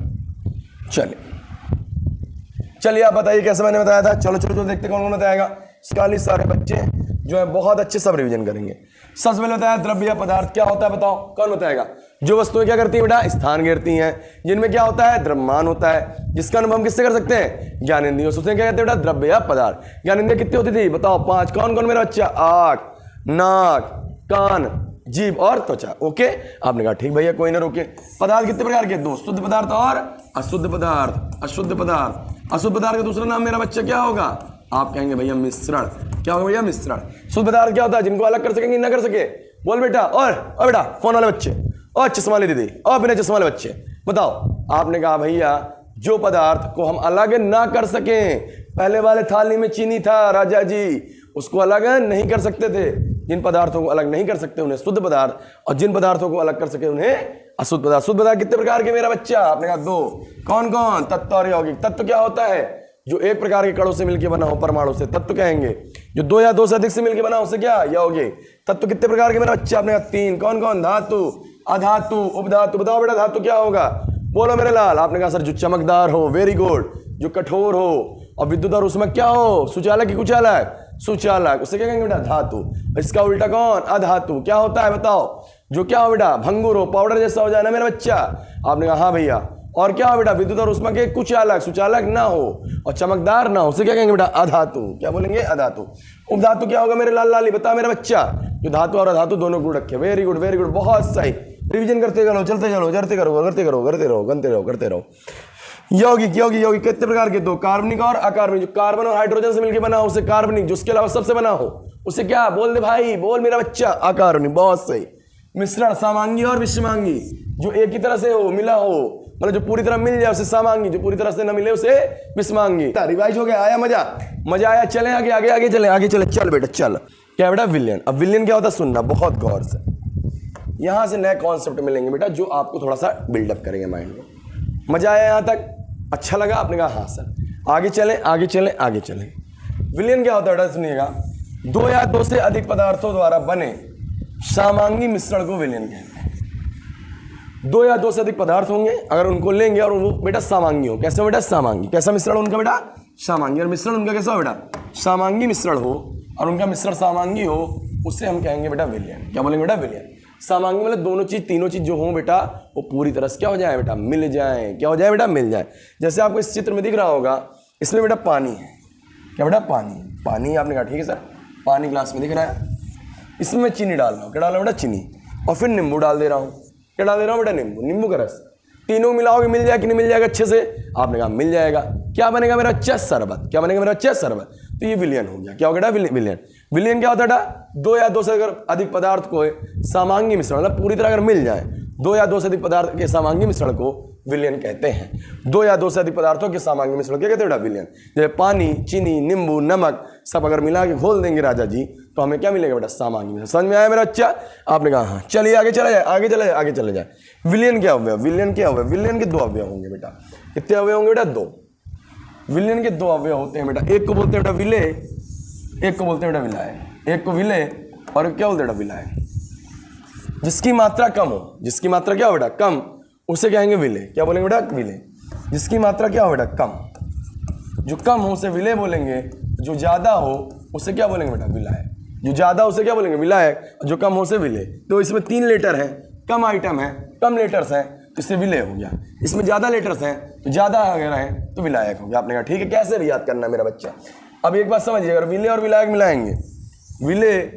चलिए आप बताइए कैसे मैंने बताया था। चलो चलो चलो देखते कौन कौन बताएगा। 40 सारे बच्चे जो है बहुत अच्छे सब रिवीजन करेंगे। सबसे पहले बताया द्रव्य या पदार्थ क्या होता है, बताओ कौन बताएगा? जो वस्तुएं क्या करती है बेटा? स्थान घेरती हैं, जिनमें क्या होता है? द्रव्यमान होता है, जिसका अनुभव हम किससे कर सकते हैं? ज्ञानेंद्रियों से। क्या कहते हैं बेटा? द्रव्य या पदार्थ। ज्ञानेंद्रिय कितनी होती थी बताओ? 5। कौन कौन मेरा बच्चा? आँख, नाक, कान, जीभ और त्वचा। ओके, आपने कहा ठीक भैया, कोई ना रोके। पदार्थ कितने प्रकार के? 2, शुद्ध पदार्थ और अशुद्ध पदार्थ। अशुद्ध पदार्थ का दूसरा नाम मेरा बच्चा क्या होगा? आप कहेंगे भैया मिश्रण। क्या होगा भैया मिश्रण। शुद्ध पदार्थ क्या होता है जिनको अलग कर सकेंगे ना कर सके, बोल बेटा। और बेटा फोन वाले बच्चे और चश्मा वाली दीदी और बिना चश्मा वाले बच्चे बताओ। आपने कहा भैया जो पदार्थ को हम अलग ना कर सकें, पहले वाले थाली में चीनी था राजा जी, उसको अलग नहीं कर सकते थे। जिन पदार्थों को अलग नहीं कर सकते उन्हें शुद्ध पदार्थ, और जिन पदार्थों को अलग कर सके उन्हें अशुद्ध पदार्थ। शुद्ध पदार्थ कितने प्रकार के मेरा बच्चा? आपने कहा 2। कौन कौन? तत्व और यौगिक। तत्व क्या होता है? जो एक प्रकार के कणों से मिलकर बना हो, परमाणु से, तत्व कहेंगे। जो 2 या 2 से अधिक से मिलकर बना हो उसे क्या? यौगिक। तत्व कितने प्रकार के मेरा बच्चा? आपने कहा 3। कौन कौन? धातु, अधातु, उपधातु। बताओ बेटा धातु क्या होगा? बोलो मेरे लाल। आपने कहा सर जो चमकदार हो, वेरी गुड। जो कठोर हो, और विद्युत और उसमें क्या हो? सुचालक की कुचालक? सुचालक। उसे क्या कहेंगे बेटा? धातु। इसका उल्टा कौन? अधातु। क्या होता है बताओ? जो क्या हो बेटा? भंगुर हो, पाउडर जैसा हो जाए ना मेरा बच्चा। आपने कहा हाँ भैया। और क्या हो बेटा? विद्युत और उष्मा के कुचालक, सुचालक ना हो और चमकदार ना हो, उसे क्या कहेंगे बेटा? अधातु। क्या बोलेंगे? अधातु। उपधातु क्या होगा मेरे लाल लाली? बता मेरा बच्चा। जो धातु और अधातु दोनों गुण रखे। वेरी गुड, वेरी गुड, बहुत सही। रिवीजन करते चलो, चलते चलो, करते रहो, करते रहो, करते रहो, करते रहो, करते रहो। यौगिक, यौगिक, यौगिक कितने प्रकार के? 2। कार्बनिक और अकार्बनिक। जो कार्बन और हाइड्रोजन से मिलकर बना हो उसे कार्बनिक। जो उसके अलावा सबसे बना हो उसे क्या? बोल दे भाई, बोल मेरा बच्चा। अकार्बनिक। बहुत सही। मिश्रण, सामांगी और विषमांगी। जो एक ही तरह से हो, मिला हो, मतलब जो पूरी तरह मिल जाए उसे सामांगी, जो पूरी तरह से न मिले उसे विषमांगी। रिवाइज हो गया? आया मजा? मजा आया? चले आगे, आगे, आगे चले, आगे चले। चल बेटा चल। क्या बेटा? विलयन। अब विलयन क्या होता है सुनना बहुत गौर से। यहां से नए कॉन्सेप्ट मिलेंगे बेटा जो आपको थोड़ा सा बिल्डअप करेंगे माइंड में। मजा आया यहां तक? अच्छा लगा? आपने कहा हाँ सर। आगे चले, आगे चले, आगे चले। विलयन क्या होता है बेटा सुनिएगा? 2 या 2 से अधिक पदार्थों द्वारा बने सामांगी मिश्रण को विलयन कहते हैं। 2 या 2 से अधिक पदार्थ होंगे, अगर उनको लेंगे और वो बेटा सामांगी हो। कैसे बेटा? सामांगी। कैसा मिश्रण उनका बेटा? सामांगी। और मिश्रण उनका कैसा हो बेटा? सामांगी मिश्रण हो और उनका मिश्रण सामांगी हो, उससे हम कहेंगे बेटा विलयन। क्या बोलेंगे बेटा? विलयन। सामांगी मतलब दोनों चीज, तीनों चीज जो हो बेटा वो पूरी तरह से क्या हो जाए बेटा? मिल जाए। क्या हो जाए बेटा? मिल जाए। जैसे आपको इस चित्र में दिख रहा होगा, इसमें बेटा पानी है। क्या बेटा? पानी। पानी। आपने कहा ठीक है सर, पानी ग्लास में दिख रहा है। इसमें मैं चीनी डाल रहा हूँ। क्या डाल रहा हूँ बेटा? चीनी। और फिर नींबू डाल दे रहा हूँ। क्या डाल दे रहा हूँ बेटा? नींबू। नींबू का रस। तीनों मिलाओगे मिल जाएगा कि नहीं मिल जाएगा अच्छे से? आपने कहा मिल जाएगा। क्या बनेगा मेरा बच्चा? शरबत। क्या बनेगा मेरा बच्चा? शरबत। तो ये विलयन हो गया। क्या हो गया? विलयन। विलयन क्या होता है बेटा? 2 या 2 से अगर अधिक पदार्थ को सामांगी मिश्रण, मतलब पूरी तरह अगर मिल जाए, 2 या 2 से अधिक पदार्थ के सामांगी मिश्रण को विलयन कहते हैं। 2 या 2 से अधिक पदार्थों के सामांगी मिश्रण क्या कहते हैं बेटा? विलयन। जैसे पानी, चीनी, नींबू, नमक सब अगर मिला के घोल देंगे राजा जी तो हमें क्या मिलेगा बेटा? सामांगी मिश्रण। समझ में आया मेरा बच्चा? आपने कहा हाँ। चलिए आगे चला जाए, आगे चला जाए, आगे चले जाए। विलयन क्या अवयव? विलयन क्या अवयव? विलयन के 2 अवयव होंगे बेटा। कितने अवयव होंगे बेटा? 2। विलयन के 2 अवयव होते हैं बेटा। एक को बोलते हैं बेटा विलेय, एक को बोलते हैं बेटा विलायक। एक को विलेय और क्या बोलते हैं बेटा? विलायक। जिसकी मात्रा कम हो, जिसकी मात्रा क्या हो बेटा? कम, उसे कहेंगे विलेय। क्या बोलेंगे बेटा? विलेय। जिसकी मात्रा क्या हो बेटा? कम। जो कम हो उसे विलेय बोलेंगे, जो ज्यादा हो उसे क्या बोलेंगे बेटा? विलायक। जो ज्यादा उसे क्या बोलेंगे? विलायक। जो कम हो उसे विलेय। तो इसमें 3 लेटर हैं, कम आइटम है, कम लेटर्स हैं, तो इससे विलेय हो गया। इसमें ज्यादा लेटर्स हैं तो ज्यादा वगैरह हैं तो विलायक हो गया। आपने कहा ठीक है। कैसे याद करना मेरा बच्चा? अब एक बात समझिए, अगर विलेय और विलायक मिलाएंगे, विलेय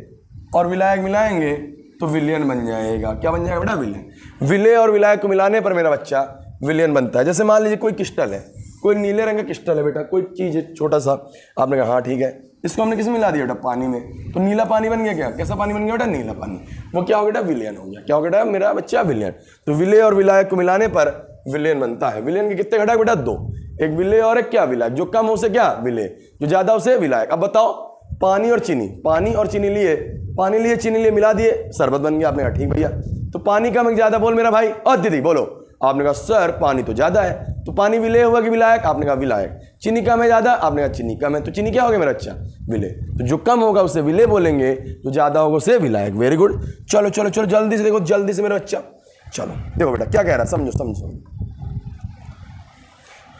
और विलायक मिलाएंगे तो विलयन बन जाएगा। क्या बन जाएगा बेटा? विलयन। विलेय और विलायक को मिलाने पर मेरा बच्चा विलयन बनता है। जैसे मान लीजिए कोई क्रिस्टल है, कोई नीले रंग का क्रिस्टल है बेटा, कोई चीज है छोटा सा। आपने कहा हाँ ठीक है, इसको हमने किस में मिला दिया बेटा? पानी में। तो नीला पानी बन गया। क्या? कैसा पानी बन गया बेटा? नीला पानी। वो क्या हो गया? विलयन हो गया। क्या हो गया मेरा बच्चा? विलयन। तो विलेय और विलायक को मिलाने पर विलयन बनता है। विलयन के कितने घटक बेटा? 2। एक विलेय और एक क्या? विलायक। जो कम हो उसे क्या? विलेय। जो ज्यादा उसे विलायक। अब बताओ, पानी और चीनी, पानी और चीनी लिए, पानी लिए, चीनी लिए, मिला दिए, शरबत बन गया। आपने कहा ठीक भैया। तो पानी कम है ज्यादा? बोल मेरा भाई। और दीदी बोलो। आपने कहा सर पानी तो ज्यादा है, तो पानी विलेय हुआ कि विलायक? आपने कहा विलायक। चीनी कम है ज्यादा? आपने कहा चीनी कम है, तो चीनी क्या हो गया मेरा अच्छा? विलेय। तो जो कम होगा उसे विलेय बोलेंगे, जो ज्यादा होगा उसे विलायक। Very good. चलो चलो चलो जल्दी से देखो, जल्दी से मेरा बच्चा। चलो देखो बेटा क्या कह रहा है, समझो समझो।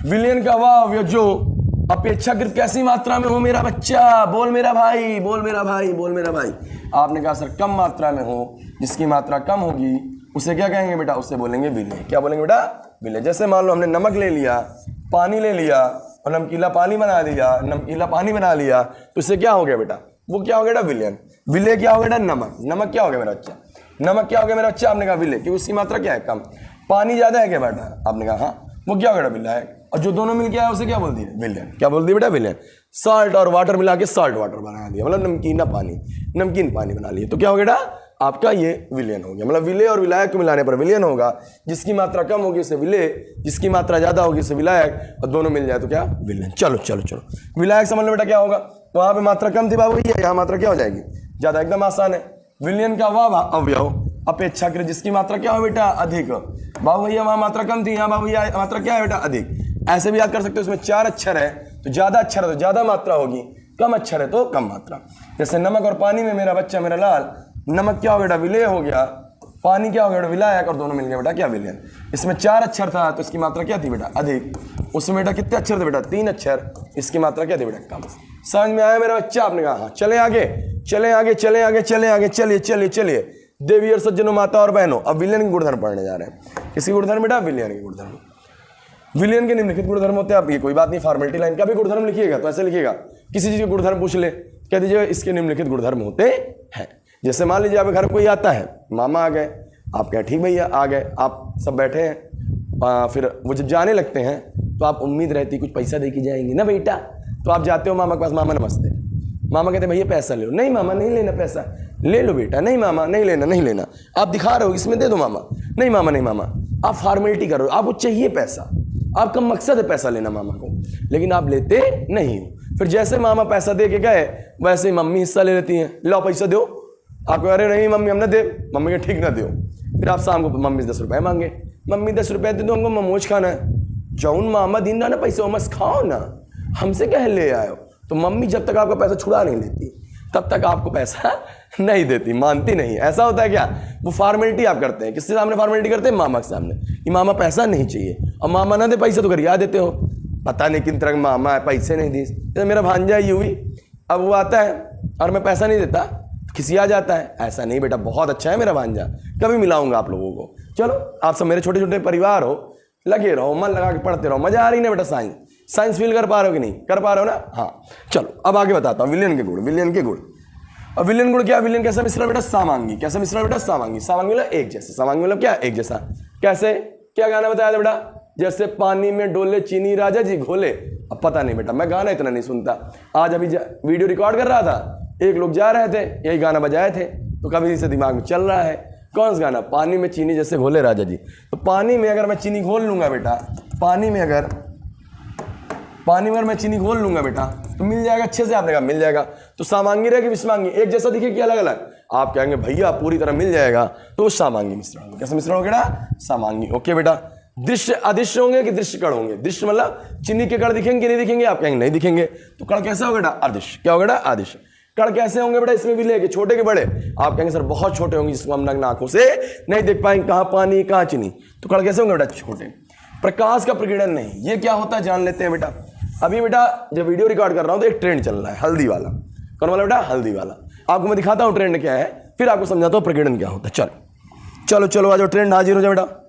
विलयन का वह अवयव जो अपेक्षाकृत कैसी मात्रा में हो मेरा बच्चा? बोल मेरा भाई, बोल मेरा भाई, बोल मेरा भाई। आपने कहा सर कम मात्रा में हो, जिसकी मात्रा कम होगी उसे क्या कहेंगे बेटा? उसे बोलेंगे विलेय। क्या बोलेंगे बेटा? विलेय। जैसे मान लो हमने नमक ले लिया, पानी ले लिया और नमकीला पानी बना दिया, नमकीला पानी बना लिया, तो इससे क्या हो गया बेटा? वो क्या हो गया बेटा? विलयन। विलेय क्या हो गया बेटा? नमक। नमक क्या हो गया मेरा बच्चा? नमक क्या हो गया मेरा बच्चा? आपने कहा विलेय, क्योंकि उसकी मात्रा क्या है? कम। पानी ज्यादा है क्या बेटा? आपने कहा हाँ। वो क्या हो गया? विलायक। और जो दोनों मिल गया है उसे क्या बोल दिया? विलयन। क्या बोल दिया बेटा? विलयन। साल्ट और वाटर मिला के साल्ट वाटर बना दिया, मतलब नमकीन पानी बना लिया। तो क्या हो गया बेटा, आपका ये विलयन हो गया। मतलब विलेय और विलायक को मिलाने पर विलयन होगा। जिसकी मात्रा कम होगी उसे विलेय, जिसकी मात्रा ज्यादा होगी उसे विलायक, और दोनों मिल जाए तो क्या, विलयन। चलो चलो चलो, विलायक समझ लो बेटा क्या होगा, वहां पे मात्रा कम थी बाबू भैया, यहाँ मात्रा क्या हो जाएगी, ज्यादा। एकदम आसान है। विलयन का वाह अवयव अपेक्षाकृत जिसकी मात्रा क्या हो बेटा, अधिक। बाबू भैया वहां मात्रा कम थी, यहाँ बाबू भैया मात्रा क्या है बेटा, अधिक। ऐसे भी याद कर सकते हो, उसमें 4 अक्षर है तो ज्यादा अक्षर है तो ज्यादा मात्रा होगी, कम अक्षर है तो कम मात्रा। जैसे नमक और पानी में मेरा बच्चा मेरा लाल, नमक क्या हो बेटा, विलेय हो गया, पानी क्या हो गया बेटा, विलायक, और दोनों मिल गया बेटा क्या, विलयन। इसमें 4 अक्षर था तो इसकी मात्रा क्या थी बेटा, अधिक। उसमें बेटा कितने अक्षर थे बेटा, 3 अक्षर, इसकी मात्रा क्या थी बेटा, कम। समझ में आया मेरा बच्चा, आपने कहा हाँ। चले आगे चले आगे चले आगे चले आगे, चलिए चलिए चलिए। देवी और सज्जनों, माता और बहनों, अब विलयन के गुणधर्म पढ़ने जा रहे हैं। किसके गुणधर्म बेटा, विलयन के गुणधर्म। विलयन के निम्नलिखित गुणधर्म होते हैं। आप ये कोई बात नहीं, फॉर्मेलिटी लाइन का भी गुणधर्म लिखिएगा तो ऐसे लिखिएगा, किसी चीज के गुणधर्म पूछ ले, कह दीजिए इसके निम्नलिखित गुणधर्म होते हैं। जैसे मान लीजिए आप घर कोई आता है, मामा आ गए, आप कहें ठीक भैया आ गए, आप सब बैठे हैं, फिर वो जब जाने लगते हैं तो आप उम्मीद रहती कुछ पैसा दे के जाएंगे ना बेटा, तो आप जाते हो मामा के पास, मामा नमस्ते, मामा कहते भैया पैसा ले लो, नहीं मामा नहीं लेना पैसा, ले लो बेटा, नहीं मामा नहीं लेना नहीं लेना, आप दिखा रहे हो इसमें दे दो मामा, नहीं मामा नहीं मामा, आप फॉर्मेलिटी कर रहे हो, आपको चाहिए पैसा, आपका मकसद है पैसा लेना मामा को, लेकिन आप लेते नहीं हो। फिर जैसे मामा पैसा दे के गए वैसे ही मम्मी हिस्सा ले लेती हैं, लो पैसा दो, आप कह रहे नहीं मम्मी हम ना दे, मम्मी के ठीक ना दो। फिर आप शाम को मम्मी से 10 रुपए मांगे, मम्मी 10 रुपए दे दो, हमको मोमोज खाना है, जौन मामा दिन ना पैसे मस्त खाओ ना, हमसे कह ले आयो। तो मम्मी जब तक आपका पैसा छुड़ा नहीं लेती तब तक आपको पैसा नहीं देती, मानती नहीं। ऐसा होता है क्या, वो फॉर्मेलिटी आप करते हैं, किसके सामने फॉर्मेलिटी करते हैं, मामा के सामने, कि मामा पैसा नहीं चाहिए, और मामा ना दे पैसा तो गरिया देते हो, पता नहीं किन तरह का मामा है, पैसे नहीं दी। जैसे मेरा भांजा यूवी, अब वो आता है और मैं पैसा नहीं देता, खिसिया जाता है। ऐसा नहीं बेटा, बहुत अच्छा है मेरा भांजा, कभी मिलाऊंगा आप लोगों को। चलो आप सब मेरे छोटे छोटे परिवार हो, लगे रहो, मन लगा के पढ़ते रहो, मजा आ रही ना बेटा। साइंस फील कर पा रहे हो कि नहीं कर पा रहे हो ना, हाँ। चलो अब आगे बताता हूँ विलयन के गुण, विलयन के गुण। अब विलयन गुण क्या, विलयन कैसा मिश्रण बेटा, समांगी। कैसा मिश्रण बेटा, समांगी। समांगी मतलब एक जैसा, समांगी मतलब क्या, एक जैसा। कैसे, क्या गाना बताया था बेटा, जैसे पानी में डोले चीनी राजा जी घोले। अब पता नहीं बेटा, मैं गाना इतना नहीं सुनता, आज अभी वीडियो रिकॉर्ड कर रहा था, एक लोग जा रहे थे, यही गाना बजाए थे, तो कभी से दिमाग में चल रहा है, कौन सा गाना, पानी में चीनी जैसे घोले राजा जी। तो पानी में अगर मैं चीनी घोल लूंगा बेटा, पानी में अगर मैं चीनी घोल लूंगा बेटा तो मिल जाएगा अच्छे से, आपने कहा मिल जाएगा। तो समांगी रहेगी विषमांगी, एक जैसा दिखे कि अलग अलग, आप कहेंगे भैया पूरी तरह मिल जाएगा, तो वो समांगी मिश्रण। कैसा मिश्रण हो गया, समांगी। ओके बेटा। दृश्य अदृश्य होंगे कि दृश्य कण होंगे, दृश्य मतलब चीनी के कण दिखेंगे कि नहीं दिखेंगे, आप कहेंगे नहीं दिखेंगे, तो कण कैसा होगा बेटा, अदृश्य। क्या होगा बेटा, अदृश्य। कण कैसे होंगे बेटा, इसमें भी लेके छोटे के बड़े, आप कहेंगे सर बहुत छोटे होंगे जिसको हम नग्न आंखों से नहीं देख पाएंगे, कहाँ पानी कहाँ चीनी, तो कण कैसे होंगे बेटा, छोटे। प्रकाश का प्रकीर्णन नहीं, ये क्या होता है जान लेते हैं बेटा। अभी बेटा जब वीडियो रिकॉर्ड कर रहा हूं तो एक ट्रेंड चल रहा है हल्दी वाला, कौन वाला बेटा, हल्दी वाला। आपको मैं दिखाता हूं ट्रेंड क्या है, फिर आपको समझाता हूं प्रकीर्णन क्या होता है। चलो चलो चलो आ जाओ, ट्रेंड हाजिर हो जाओ बेटा।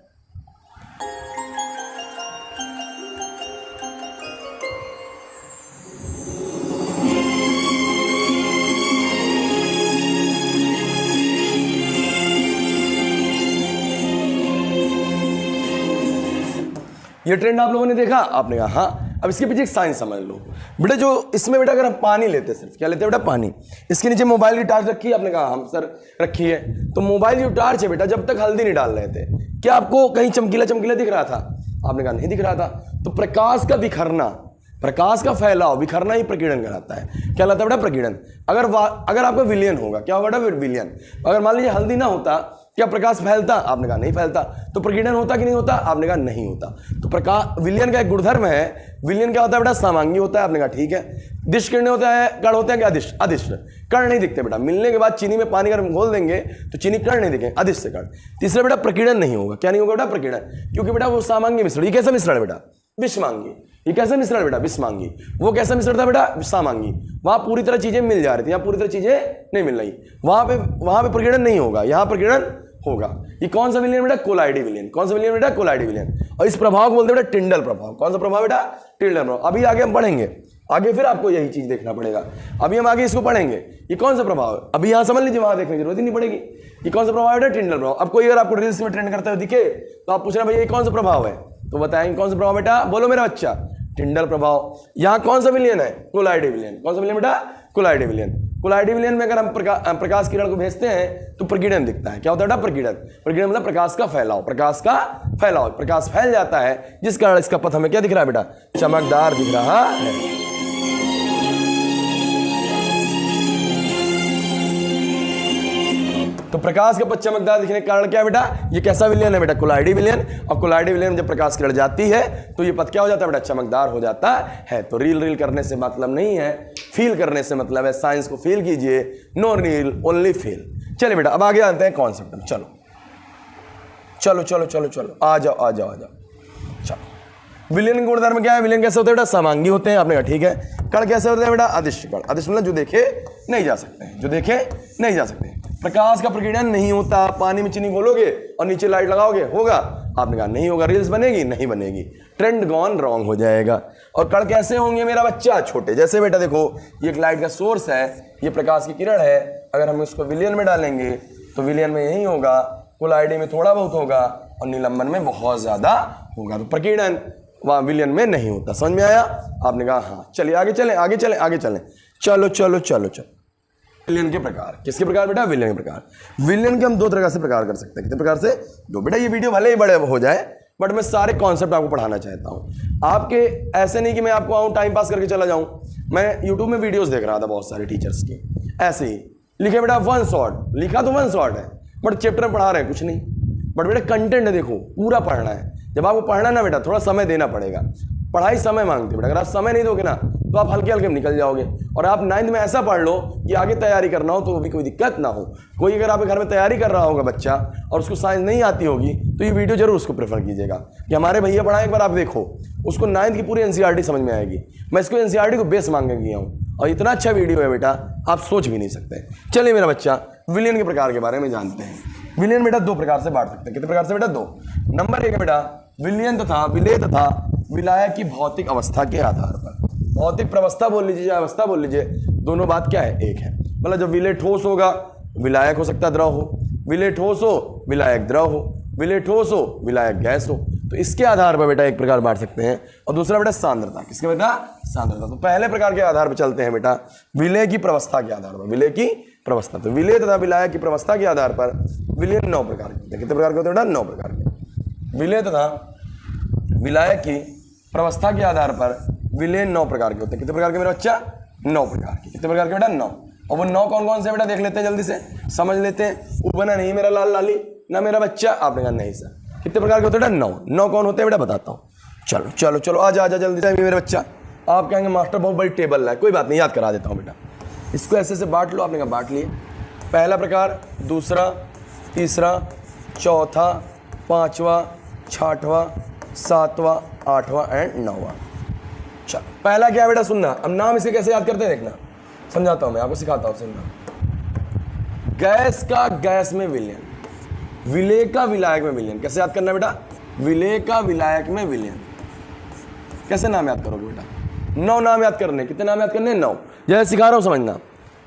ये ट्रेंड आप लोगों ने देखा, आपने कहा हाँ। अब इसके पीछे एक साइंस समझ लो बेटा। जो इसमें बेटा अगर हम पानी लेते हैं, सिर्फ क्या लेते हैं बेटा, पानी। इसके नीचे मोबाइल की टार्च रखी है, आपने कहा हम सर रखी है, तो मोबाइल की टार्च है बेटा, जब तक हल्दी नहीं डाल रहे थे, क्या आपको कहीं चमकीला चमकीला दिख रहा था, आपने कहा नहीं दिख रहा था। तो प्रकाश का बिखरना, प्रकाश का फैलाव, बिखरना ही प्रकीर्णन कहलाता है। क्या कहलाता है बेटा, प्रकीर्णन। अगर आपका विलयन होगा, क्या होगा बेटा, विलयन। अगर मान लीजिए हल्दी ना होता, क्या प्रकाश फैलता, आपने कहा नहीं फैलता। तो प्रकीर्णन होता कि नहीं होता, आपने कहा नहीं होता। तो प्रकाश विलयन का एक गुणधर्म है, विलयन क्या होता है बेटा, समांगी होता है, आपने कहा ठीक है। दिश किरण होता है, कण होते हैं क्या, अदिश, अदिश कण नहीं दिखते बेटा। मिलने के बाद चीनी में पानी अगर घोल देंगे तो चीनी कण नहीं दिखेंगे, अदिश से कण। तीसरा बेटा प्रकीर्णन नहीं होगा, क्या नहीं होगा बेटा, प्रकीर्णन, क्योंकि बेटा वो समांगी मिश्रण। ये कैसा मिश्रण है बेटा, विषमांगी। ये कैसा मिश्रण बेटा, विषमांगी। वो कैसा मिश्रण था बेटा, समांगी। वहां पूरी तरह चीजें मिल जा रही थी, यहाँ पूरी तरह चीजें नहीं मिल रही, वहां पे प्रकीर्णन नहीं होगा, यहाँ प्रकीर्णन होगा। ये कौन सा विलयन बेटा, कोलाइडी विलयन। कौन सा विलयन बेटा, कोलाइडी विलयन। और इस प्रभाव को बोलते हैं बेटा टिंडल प्रभाव। कौन सा प्रभाव बेटा, टिंडल प्रभाव। अभी आगे हम पढ़ेंगे, आगे फिर आपको यही चीज देखना पड़ेगा। अभी हम आगे इसको पढ़ेंगे, ये कौन सा प्रभाव है, अभी यहां समझ लीजिए, वहां देखने की जरूरत ही नहीं पड़ेगी। ये कौन सा प्रभाव है बेटा, टिंडल प्रभाव। अब कोई अगर आपको रील्स में ट्रेंड करते हुए दिखे तो आप पूछ रहे भैया ये कौन सा प्रभाव है, तो बताएंगे कौन सा प्रभाव बेटा, बोलो मेरा बच्चा, टिंडल प्रभाव। यहाँ कौन सा विलयन है? कोलाइडी विलयन। कौन सा विलयन बेटा? कोलाइडी विलयन। कोलाइडी विलयन में अगर हम प्रकाश किरण को भेजते हैं तो प्रकीर्णन दिखता है। क्या होता है बेटा? प्रकीर्णन। प्रकीर्णन मतलब प्रकाश का फैलाव, प्रकाश का फैलाव, प्रकाश फैल जाता है जिस कारण इसका पथ हमें क्या दिख रहा है बेटा? चमकदार दिख रहा है। तो प्रकाश का पथ चमकदार दिखने के कारण क्या है बेटा? ये कैसा विलयन है बेटा? कोलाइडी विलयन। और कोलाइडी विलयन जब प्रकाश किरण जाती है तो ये पथ क्या हो जाता है बेटा? चमकदार हो जाता है। तो रील करने से मतलब नहीं है, फील करने से मतलब है। साइंस को फील कीजिए, नो रील ओनली फील। चलिए बेटा अब आगे आते हैं कॉन्सेप्ट में। चलो चलो चलो चलो चलो आ जाओ आ जाओ आ जाओ। चलो विलयन गुणधर्म क्या है? विलयन कैसे होते हैं बेटा? समांगी होते हैं। आपने कहा ठीक है। कण कैसे होते हैं बेटा? अदृश्य कण। अदृश्य मतलब जो देखे नहीं जा सकते हैं, जो देखे नहीं जा सकते। प्रकाश का प्रकीर्णन नहीं होता। पानी में चीनी घोलोगे और नीचे लाइट लगाओगे, होगा? आपने कहा नहीं होगा। रील्स बनेगी? नहीं बनेगी। ट्रेंड गॉन रॉन्ग हो जाएगा। और कण कैसे होंगे मेरा बच्चा? छोटे। जैसे बेटा देखो ये एक लाइट का सोर्स है, ये प्रकाश की किरण है। अगर हम इसको विलयन में डालेंगे तो विलयन में यही होगा, कोलाइडी में थोड़ा बहुत होगा और निलंबन में बहुत ज्यादा होगा। तो प्रकीर्णन वहां विलयन में नहीं होता। समझ में आया? आपने कहा हाँ। चलिए आगे चलें आगे चलें आगे चलें। चलो चलो चलो चलो। विलयन के प्रकार। किसके प्रकार बेटा? विलयन के प्रकार। विलयन के हम दो तरह से प्रकार कर सकते हैं। कितने प्रकार से? दो। बेटा ये वीडियो भले ही बड़े हो जाए बट मैं सारे कॉन्सेप्ट आपको पढ़ाना चाहता हूं। आपके ऐसे नहीं कि मैं आपको आऊं टाइम पास करके चला जाऊं। मैं यूट्यूब में वीडियोस देख रहा था बहुत सारे टीचर्स की, ऐसे ही लिखे बेटा वन शॉट, लिखा तो वन शॉट है बट चैप्टर में पढ़ा रहे हैं कुछ नहीं। बट बेटा कंटेंट है, देखो पूरा पढ़ना है। जब आपको पढ़ना ना बेटा थोड़ा समय देना पड़ेगा। पढ़ाई समय मांगती है बेटा। अगर आप समय नहीं दोगे ना तो आप हल्के हल्के निकल जाओगे। और आप 9th में ऐसा पढ़ लो कि आगे तैयारी करना हो तो भी कोई दिक्कत ना हो। कोई अगर आपके घर में तैयारी कर रहा होगा बच्चा और उसको साइंस नहीं आती होगी तो ये वीडियो जरूर उसको प्रेफर कीजिएगा कि हमारे भैया पढ़ाएं, एक बार आप देखो उसको 9th की पूरी NCERT समझ में आएगी। मैं इसको NCERT को बेस मांग के गया हूँ और इतना अच्छा वीडियो है बेटा आप सोच भी नहीं सकते। चलिए मेरा बच्चा विलयन के प्रकार के बारे में जानते हैं। विलयन बेटा दो प्रकार से बांट सकते हैं। कितने प्रकार से बेटा? दो। नंबर 1 है बेटा विलयन तथा विलेय तथा विलायक की भौतिक अवस्था के आधार पर। भौतिक प्रवस्था बोल लीजिए या अवस्था बोल लीजिए, दोनों बात क्या है? एक है। मतलब जब विलेय ठोस होगा विलायक हो सकता है द्रव हो, विलेय ठोस हो विलायक द्रव हो, विलेय ठोस हो विलायक गैस हो। तो इसके आधार पर बेटा एक प्रकार बांट सकते हैं। और दूसरा बेटा सांद्रता। किसके बेटा? सांद्रता। तो पहले प्रकार के आधार पर चलते हैं बेटा, विलेय की प्रवस्था के आधार पर। विलेय की प्रवस्था। तो विलेय तथा विलायक की प्रवस्था के आधार पर विलयन 9 प्रकार के। कितने प्रकार के होते हैं बेटा? 9 प्रकार के। विलेय तथा विलायक की प्रवस्था के आधार पर विलयन 9 प्रकार के होते हैं। कितने प्रकार के मेरा बच्चा? 9 प्रकार के। कितने प्रकार के बेटा? 9। और वो 9 कौन कौन से बेटा देख लेते हैं, जल्दी से समझ लेते हैं। ऊपर नहीं मेरा लाल लाली ना मेरा बच्चा। आपने कहा नहीं सर। कितने प्रकार के होते हैं बेटा? 9 कौन होते हैं बेटा? बताता हूँ। चलो चलो चलो आजा आजा जल्दी से मेरे बच्चा। आप कहेंगे मास्टर बहुत बड़ी टेबल है, कोई बात नहीं याद करा देता हूँ बेटा। इसको ऐसे से बांट लो। आपने कहा बांट लिए। पहला प्रकार, दूसरा, तीसरा, चौथा, पांचवा, छठवां, सातवां, आठवां एंड 9वां। चलो पहला क्या है बेटा? सुनना। अब नाम इसे कैसे याद करते हैं देखना, समझाता हूं मैं आपको, सिखाता हूं। सुनना। गैस का गैस में विलयन, विलेय का विलायक में विलयन। कैसे याद करना बेटा? विलेय का विलायक में विलयन। कैसे नाम याद करोगे बेटा? 9 नाम याद करने। कितने नाम याद करने? 9। जैसे सिखा रहा हूं समझना।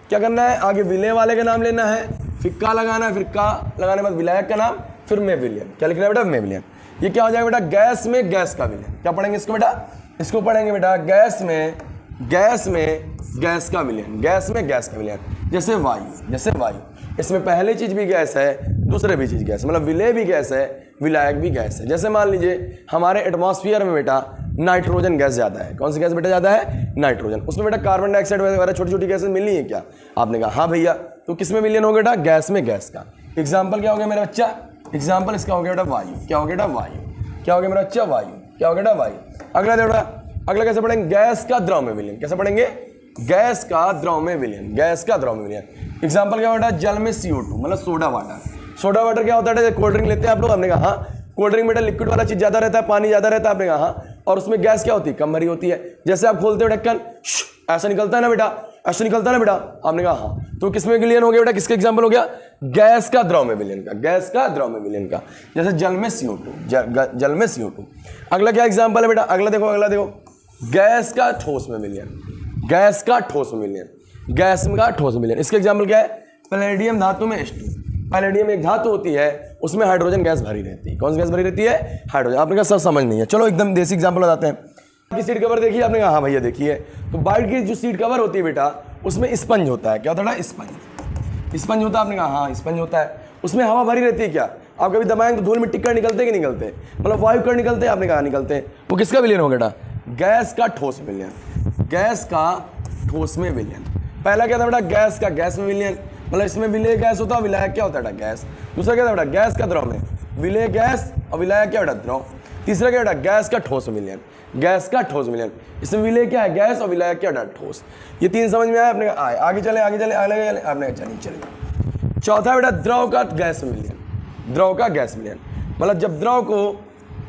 क्या करना है? आगे विलेय वाले का नाम लेना है, फिर का लगाना है, फिर का लगाने के बाद विलायक का नाम, फिर में विलयन। क्या लिखना है बेटा? में विलयन। ये क्या हो जाएगा बेटा? गैस में गैस का विलयन। क्या पढ़ेंगे इसको बेटा? इसको पढ़ेंगे बेटा गैस में गैस का विलयन। गैस में गैस का विलयन। जैसे वायु, जैसे वायु, इसमें पहली चीज भी गैस है, दूसरे भी चीज गैस, मतलब विलेय भी गैस है, विलायक भी गैस है। जैसे मान लीजिए हमारे एटमॉस्फेयर में बेटा नाइट्रोजन गैस ज्यादा है। कौन सी गैस बेटा ज्यादा है? नाइट्रोजन। उसमें बेटा कार्बन डाइऑक्साइड वगैरह छोटी छोटी गैसें मिली है क्या? आपने कहा हाँ भैया। तो किस में विलयन हो बेटा? गैस में गैस का। एग्जाम्पल क्या हो गया मेरा बच्चा? एग्जाम्पल इसका हो गया बेटा वायु। क्या हो गया बेटा? वायु। क्या हो गया मेरा बच्चा? वायु। क्या हो गया बेटा? वायु। अगला देखो बेटा, अगला कैसे पढ़ेंगे? गैस का द्रव में विलयन। कैसे पढ़ेंगे? गैस का द्रव में विलयन। गैस का द्रव में विलयन। एग्जाम्पल क्या बेटा? जल में CO2 मतलब सोडा वाटर। सोडा वाटर क्या होता है? कोल्ड ड्रिंक लेते हैं आप लोग। हमने कहा हाँ। कोल्ड ड्रिंक बेटा लिक्विड वाला चीज ज्यादा रहता है, पानी ज्यादा रहता है। आपने कहा हाँ। और उसमें गैस क्या होती है? कम भरी होती है। जैसे आप खोलते हो ढक्कन, ऐसा निकलता है ना बेटा, ऐसा निकलता है ना बेटा। आपने कहा हाँ। तो किसमें विलयन हो गया बेटा? किसका एग्जाम्पल हो गया? गैस का द्रव में विलयन का। गैस का द्रव में विलयन का। जैसे जल में CO2, जल में CO2। अगला क्या एग्जाम्पल है बेटा? अगला देखो, अगला देखो, गैस का ठोस में विलयन। गैस का ठोस में विलयन। गैस का ठोस में विलयन। इसके एग्जाम्पल क्या है? पैलेडियम धातु में H2। पैलेडियम एक धातु होती है, उसमें हाइड्रोजन गैस भरी रहती है। कौन सी गैस भरी रहती है? हाइड्रोजन। आपने कहा सर समझ नहीं है। चलो एकदम देसी एग्जाम्पल बताते हैं। की सीट कवर देखिए आपने कहा हाँ भैया देखिए। तो बाइट की जो सीट कवर होती है बेटा उसमें स्पंज होता है। क्या होता है? स्पंज। स्पंज होता है आपने कहा हाँ स्पंज होता है। उसमें हवा भरी रहती है। क्या आप कभी दबाएंगे तो धूल मिट्टी कण निकलते कि निकलते? मतलब वायु कण निकलते हैं आपने कहा निकलते हैं। वो किसका विलयन हो बेटा? गैस का ठोस में विलयन। गैस का ठोस में विलयन। पहला क्या था बेटा? गैस का गैस में विलयन, मतलब इसमें विलय गैस होता है, विलायक क्या होता है बेटा? गैस। दूसरा क्या था बेटा? गैस का द्रव में विलय गैस और विलायक क्या बेटा? द्रव। तीसरा क्या बेटा? गैस का ठोस में विलयन। गैस का ठोस विलयन, इसमें विलय क्या है? गैस और विलायक क्या बेटा? ठोस। ये तीन समझ में आया आपने? आए आगे चले आगे चले आगे चले आपने चलिए। चौथा बेटा द्रव का गैस में विलयन। द्रव का गैस विलयन, मतलब जब द्रव को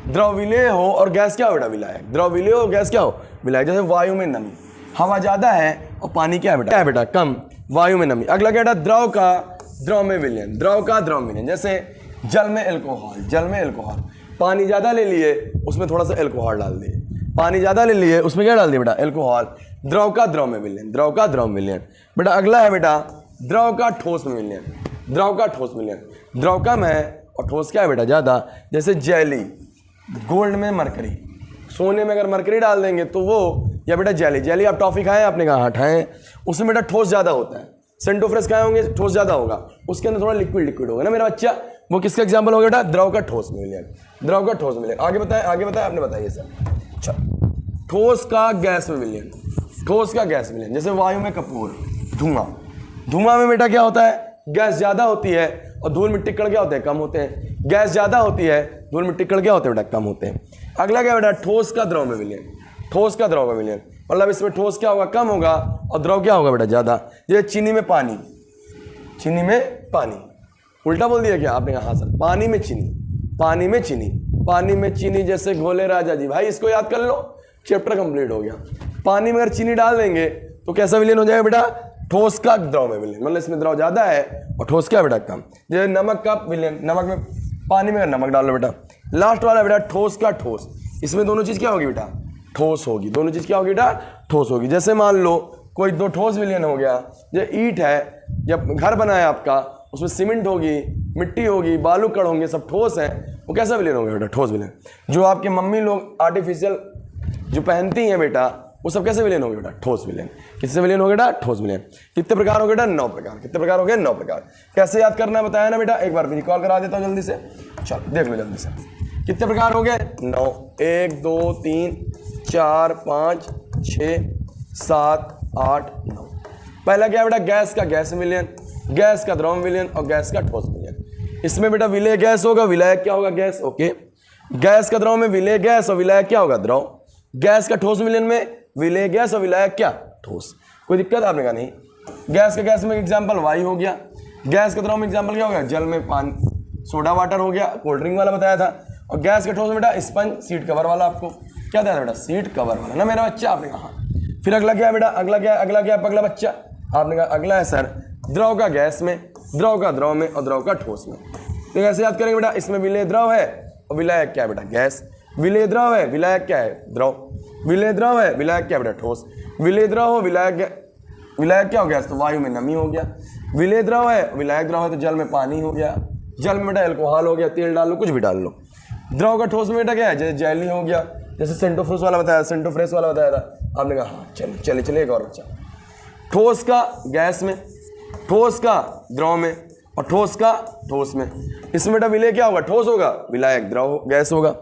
द्रव विलय हो और गैस क्या हो बेटा? विलायक। द्रव विलय हो गैस क्या हो? विलायक। जैसे वायु में नमी, हवा ज्यादा है और पानी क्या है बेटा? क्या है बेटा? कम। वायु में नमी। अगला क्या बेटा? द्रव का द्रव में विलयन। द्रव का द्रव में विलयन, जैसे जल में एल्कोहल। जल में एल्कोहल, पानी ज्यादा ले लिए उसमें थोड़ा सा एल्कोहल डाल दिए। पानी ज्यादा ले लिए उसमें क्या डाल दिए बेटा? एल्कोहल। द्रव का द्रव में विलयन। द्रव का द्रव में विलयन। बेटा अगला है बेटा द्रव का ठोस में विलयन। द्रव का ठोस में विलयन, द्रव कम है और ठोस क्या है बेटा? ज्यादा। जैसे जेली, गोल्ड में मरकरी, सोने में अगर मरकरी डाल देंगे तो वो, या बेटा जेली। जेली आप टॉफी खाएं आपने कहा? हाँ खाएं। उसमें बेटा ठोस ज्यादा होता है। सेंटोफ्रेश खाए होंगे, ठोस ज्यादा होगा, उसके अंदर थोड़ा लिक्विड लिक्विड होगा ना मेरा बच्चा। वो किसका एग्जांपल होगा बेटा? द्रव का ठोस में विलयन। द्रव का ठोस में विलयन। आगे बताएं आगे बताएं आपने बताइए सर। अच्छा, ठोस का गैस में विलयन। ठोस का गैस में विलयन, जैसे वायु में कपूर, धुआं। धुआं में बेटा क्या होता है? गैस ज्यादा होती है और धूल मिट्टी कण क्या होते हैं? कम होते हैं। गैस ज्यादा होती है, धूल मिट्टी कण क्या होते हैं बेटा? कम होते हैं। अगला क्या बेटा? ठोस का द्रव में विलयन। ठोस का द्रव में विलयन, मतलब इसमें ठोस क्या होगा? कम होगा और द्रव क्या होगा बेटा? ज्यादा। जैसे चीनी में पानी। चीनी में पानी, उल्टा बोल दिया क्या आपने? हाँ सर। पानी में चीनी, पानी में चीनी, पानी में चीनी जैसे घोले राजा जी। भाई इसको याद कर लो, चैप्टर कंप्लीट हो गया। पानी में अगर चीनी डाल देंगे तो कैसा विलयन हो जाएगा बेटा? ठोस का द्रव में विलयन, मतलब इसमें द्रव ज्यादा है और ठोस क्या बेटा? कम। जैसे नमक का विलयन, नमक में पानी में नमक डाल लो बेटा। लास्ट वाला बेटा ठोस का ठोस, इसमें दोनों चीज क्या होगी बेटा? ठोस होगी। दोनों चीज क्या होगी बेटा? ठोस होगी। जैसे मान लो कोई दो ठोस विलयन हो गया, जो ईंट है, जब घर बना है आपका, उसमें सीमेंट होगी, मिट्टी होगी, बालू कण होंगे, सब ठोस है, वो कैसा विलयन होगा बेटा? ठोस विलयन। जो आपके मम्मी लोग आर्टिफिशियल जो पहनती हैं बेटा, वो सब कैसे विलयन होंगे बेटा? ठोस विलयन। किससे विलयन हो बेटा? ठोस विलयन। कितने प्रकार हो गए बेटा? 9 प्रकार। कितने प्रकार हो गए? 9 प्रकार। कैसे याद करना है बताया ना बेटा? एक बार रिकॉल करा देता हूँ जल्दी से। चलो देख लो जल्दी से, कितने प्रकार हो गए? 9। 1 2 3 4 5 6 7 8 9। पहला क्या बेटा? गैस का गैस विलयन, गैस का द्रव विलयन और गैस का ठोस विलयन। इसमें बेटा विलय गैस होगा, विलायक क्या होगा? गैस। ओके। गैस का द्रव में विलय गैस और विलायक क्या होगा? द्रव। गैस का ठोस विलयन में विलय गैस और विलायक क्या? ठोस। कोई दिक्कत आपने कहा नहीं? गैस का गैस में एग्जाम्पल वायु हो गया। गैस का द्रव में एग्जाम्पल क्या हो गया? जल में पानी, सोडा वाटर हो गया, कोल्ड ड्रिंक वाला बताया था। और गैस का ठोस में बेटा स्पंज, सीट कवर वाला। आपको क्या बताया बेटा? सीट कवर वाला ना मेरा बच्चा? आपने कहा। फिर अगला क्या है बेटा? अगला क्या अगला बच्चा? आपने कहा अगला है सर द्रव का गैस में, द्रव का द्रव में और द्रव का ठोस में। तो कैसे याद करेंगे बेटा? इसमें विलय द्रव है और विलायक क्या है बेटा? गैस। विलय द्रव है, विलायक क्या है? द्रव। विलय द्रव है, विलायक क्या बेटा? ठोस। विलय द्रव हो, विलायक क्या हो गया? तो वायु में नमी हो गया। विलय द्रव है, विलायक द्रव है तो जल में पानी हो गया। जल में बेटा एल्कोहल हो गया, तेल डाल लो, कुछ भी डाल लो। द्रव का ठोस में बेटा क्या है? जैसे जेली हो गया, जैसे सेंटोफ्रेश वाला बताया, सेंटोफ्रेश वाला बताया था आपने कहा। हाँ चलिए एक और बच्चा। ठोस का गैस में, ठोस का द्रव में और ठोस का ठोस में। इसमें बेटा विलय क्या होगा? ठोस होगा, विलायक द्रव गैस होगा।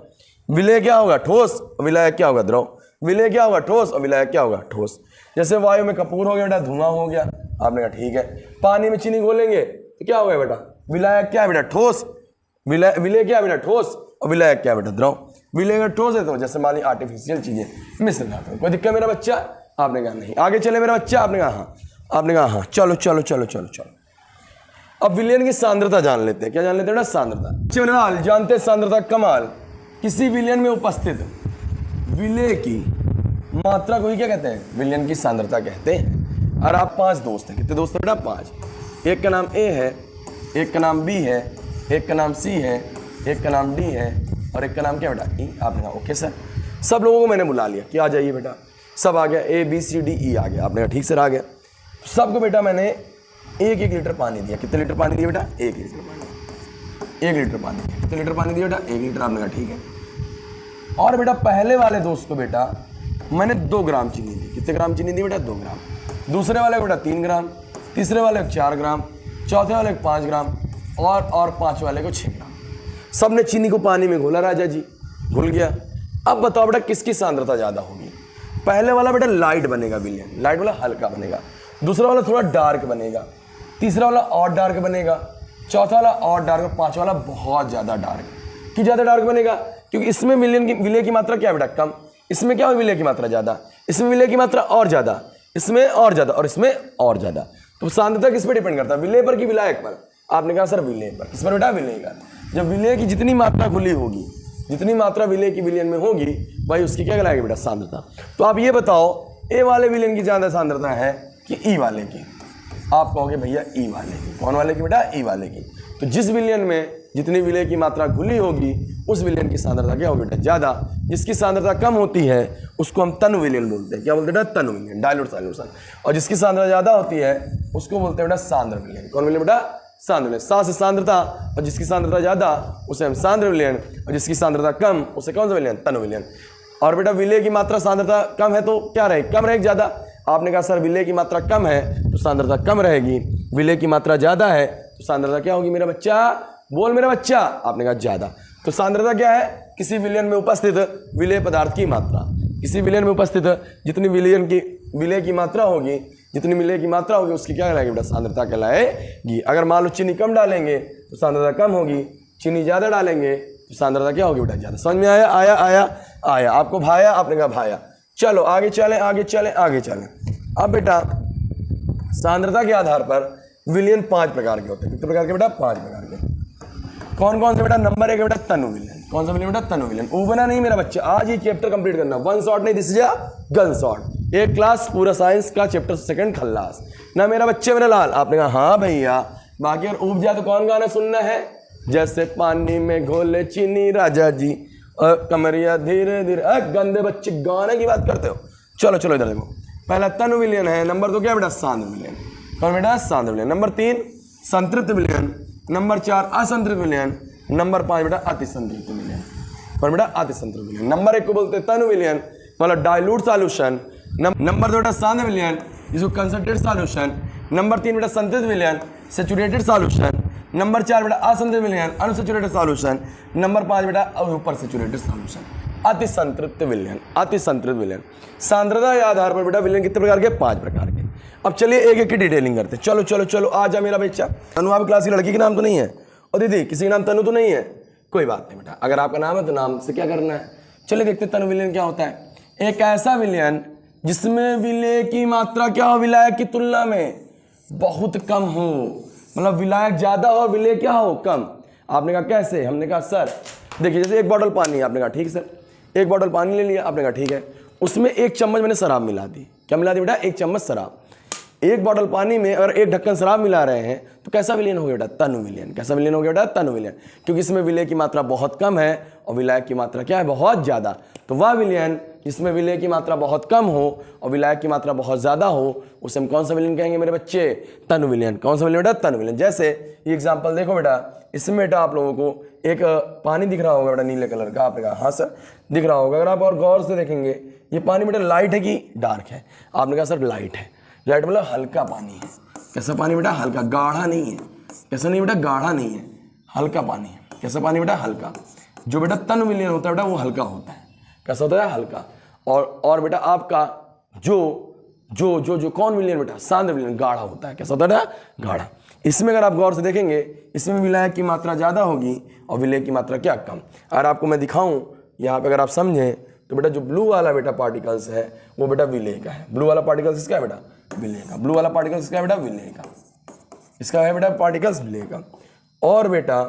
विलय क्या होगा? ठोस, विलायक क्या होगा? द्रव। विलय क्या होगा? ठोस और विलायक क्या होगा? ठोस। जैसे वायु में कपूर हो गया बेटा, धुआं हो गया, आपने कहा ठीक है। पानी में चीनी घोलेंगे तो क्या होगा बेटा? विलायक क्या है बेटा? ठोस। विलय क्या है बेटा? ठोस और विलायक क्या है बेटा? द्रव। विलय अगर ठोस है तो जैसे मान ली आर्टिफिशियल चीजें मिश्र जाते हैं। कोई दिक्कत मेरा बच्चा? आपने कहा नहीं। आगे चले मेरा बच्चा? आपने कहा हाँ। आपने कहा हाँ। चलो। अब विलयन की सांद्रता जान लेते हैं। क्या जान लेते हैं बेटा? सांद्रता। जानते हैं सांद्रता कमाल। किसी विलयन में उपस्थित विलय की मात्रा को ही क्या कहते हैं? विलयन की सांद्रता कहते हैं। और आप 5 दोस्त हैं। कितने दोस्त हैं बेटा? 5। एक का नाम ए है, एक का नाम बी है, एक का नाम सी है, एक का नाम डी है और एक का नाम क्या बेटा? ई। आपने कहा ओके सर। सब लोगों को मैंने बुला लिया कि आ जाइए बेटा। सब आ गया, A B C D E आ गया। आपने कहा ठीक सर आ गया। सबको बेटा मैंने 1-1 लीटर पानी दिया। कितने लीटर पानी दिया बेटा? 1 लीटर पानी। 1 लीटर पानी। कितने लीटर पानी दिया बेटा? 1 लीटर। आपने कहा ठीक है। और बेटा पहले वाले दोस्त को बेटा मैंने 2 ग्राम चीनी दी। कितने ग्राम चीनी दी बेटा? 2 ग्राम। दूसरे वाले को बेटा 3 ग्राम, तीसरे वाले को 4 ग्राम, चौथे वाले को 5 ग्राम और 5 वाले को 6 ग्राम। सब ने चीनी को पानी में घोला राजा जी, घुल गया। अब बताओ बेटा किसकी सांद्रता ज़्यादा होगी? पहले वाला बेटा लाइट बनेगा विलियन, लाइट वाला हल्का बनेगा। दूसरा वाला थोड़ा डार्क बनेगा, तीसरा वाला और डार्क बनेगा, चौथा वाला और डार्क, और 5वां वाला बहुत ज़्यादा डार्क। क्यों ज़्यादा डार्क बनेगा? क्योंकि इसमें विलय की मात्रा क्या बेटा? कम। इसमें क्या हो? विलय की मात्रा ज़्यादा। इसमें विलय की मात्रा और ज़्यादा, इसमें और ज़्यादा, और इसमें और ज़्यादा। तो सांद्रता किस पर डिपेंड करता है? विलय पर कि विलायक पर? आपने कहा सर विलय पर। किस पर बेटा? विलय का। जब विलय की जितनी मात्रा खुली होगी, जितनी मात्रा विलय की विलयन में होगी, भाई उसकी क्या कहलाएगी बेटा? सांद्रता। तो आप ये बताओ, ए वाले विलयन की ज़्यादा सांद्रता है कि ई वाले की? आप कहोगे भैया ई वाले की। कौन वाले की बेटा? ई वाले की। तो जिस विलयन में जितनी विलय की मात्रा घुली होगी, उस विलयन की सांद्रता क्या होगी बेटा? ज़्यादा। जिसकी सांद्रता कम होती है उसको हम तनु विलयन बोलते हैं। क्या बोलते हैं बेटा? तनु विलयन, डाइल्यूट सॉल्यूशन। और जिसकी सांद्रता ज़्यादा होती है उसको बोलते हैं बेटा सांद्र विलयन। कौन विलयन बेटा? सांद्र विलयन। सा से सांद्रता, और जिसकी सांद्रता ज़्यादा उसे हम सांद्र विलयन, और जिसकी सांद्रता कम उसे कौन सा विलयन? तनु विलयन। और बेटा विलय की मात्रा सांद्रता कम है तो क्या रहेगी? कम रहेगी ज़्यादा? आपने कहा सर विलय की मात्रा कम है तो सांद्रता कम रहेगी, विलय की मात्रा ज़्यादा है तो सांद्रता क्या होगी मेरा बच्चा? बोल मेरा बच्चा। आपने कहा ज़्यादा। तो सांद्रता क्या है? किसी विलयन में उपस्थित विलय पदार्थ की मात्रा। किसी विलयन में उपस्थित जितनी विलय की मात्रा होगी, जितनी विलय की मात्रा होगी उसकी क्या कहलाएगी बेटा? सांद्रता कहलाएगी। अगर मान लो चीनी कम डालेंगे तो सांद्रता कम होगी, चीनी ज़्यादा डालेंगे तो सांद्रता क्या होगी बेटा? ज़्यादा। समझ में आया? आया आया आया। आपको भाया? आपने कहा भाया। चलो आगे चलें आगे चलें आगे चलें। अब बेटा सांद्रता के आधार पर विलयन 5 प्रकार के होते हैं। कितने प्रकार के बेटा? 5 प्रकार के। कौन कौन से बेटा? नंबर 1 है बेटा तनु विलयन। कौन सा विलयन बेटा? तनु विलयन। ऊबना नहीं मेरा बच्चा, आज ही चैप्टर कंप्लीट करना। 1 शॉट नहीं, this is a gun shot. एक क्लास पूरा साइंस का चैप्टर 2 खल्लास ना मेरा बच्चे मेरा लाल। आपने कहा हाँ भैया। बाकी और ऊब जाए तो कौन गाना सुनना है? जैसे पानी में घोले चीनी राजा जी, कमरिया धीरे धीरे। गंदे बच्चे गाने की बात करते हो। चलो चलो इधर देखो। पहला तनु विलयन है। नंबर 2 क्या बेटा? सांद्र विलयन। कौन बेटा? सांद्र विलयन। नंबर 3 संतृप्त विलयन। नंबर 4 असंतृप्त विलयन। नंबर 5 बेटा अतिसंतृप्त विलयन। कौन बेटा? अतिसंतृप्त विलयन। नंबर 1 को बोलते हैं तनु विलयन, मतलब डाइल्यूट सॉल्यूशन। नंबर 2 बेटा सांद्र विलयन, जिसको कंसंट्रेट सॉल्यूशन। नंबर 3 बेटा संतृप्त विलयन, सैचुरेटेड सॉल्यूशन। नंबर 4 बेटा असंतृप्त विलयन, अनसैचुरेटेड सॉल्यूशन। नंबर 5 बेटा ऊपर सैचुरेटेड सॉल्यूशन। अतिसंतृप्त विलयन, अतिसंतृप्त विलयन। सांद्रता के आधार पर बेटा विलयन कितने प्रकार के? 5 प्रकार के। अब चलिए एक एक की डिटेलिंग करते हैं। चलो चलो चलो आ जा मेरा बच्चा। तनु आप क्लास की लड़की के नाम तो नहीं है? और दीदी किसी का नाम तनु तो नहीं है? कोई बात नहीं बेटा, अगर आपका नाम है तो नाम से क्या करना है। चलिए देखते हैं तनु विलयन क्या होता है। एक ऐसा विलयन जिसमें विलय की मात्रा क्या हो? विलायक की तुलना में बहुत कम हो, मतलब विलायक ज़्यादा हो, विलय क्या हो? कम। आपने कहा कैसे? हमने कहा सर देखिए, जैसे एक बॉटल पानी है। आपने कहा ठीक सर। एक बॉटल पानी ले लिया। आपने कहा ठीक है। उसमें 1 चम्मच मैंने शराब मिला दी। क्या मिला दी बेटा? 1 चम्मच शराब। एक बॉटल पानी में अगर 1 ढक्कन शराब मिला रहे हैं तो कैसा विलयन हो गया बेटा? तनु विलयन। कैसा विलयन हो गया बेटा? तनु विलयन। क्योंकि इसमें विलय की मात्रा बहुत कम है और विलायक की मात्रा क्या है? बहुत ज़्यादा। तो वह विलयन जिसमें विलय की मात्रा बहुत कम हो और विलायक की मात्रा बहुत ज़्यादा हो उसे हम कौन सा विलयन कहेंगे मेरे बच्चे? तनु विलयन। कौन सा विलयन बेटा? तनु विलयन। जैसे ये एग्जाम्पल देखो बेटा, इसमें बेटा आप लोगों को एक पानी दिख रहा होगा बेटा नीले कलर का। आपने कहा हाँ सर दिख रहा होगा। अगर आप और गौर से देखेंगे ये पानी बेटा लाइट है कि डार्क है? आपने कहा सर लाइट है। लाइट मतलब हल्का पानी है। कैसा पानी बेटा? हल्का, गाढ़ा नहीं है। कैसा नहीं बेटा? गाढ़ा नहीं है, हल्का पानी है। कैसा पानी बेटा? हल्का। जो बेटा तनु विलयन होता है बेटा वो हल्का होता है। कैसा होता है? हल्का। और बेटा आपका जो जो जो जो कौन विलयन बेटा? सांद्र विलयन, गाढ़ा होता है। कैसा होता है? गाढ़ा। इसमें अगर आप गौर से देखेंगे इसमें विलायक की मात्रा ज़्यादा होगी और विलय की मात्रा क्या? कम। अगर आपको मैं दिखाऊं यहाँ पे, अगर आप समझें तो बेटा जो ब्लू वाला बेटा पार्टिकल्स है वो बेटा विलय का है। ब्लू वाला पार्टिकल्स इसका है बेटा? विलय का। ब्लू वाला पार्टिकल्स इसका है बेटा? विलय का। इसका है बेटा पार्टिकल्स विलय का। और बेटा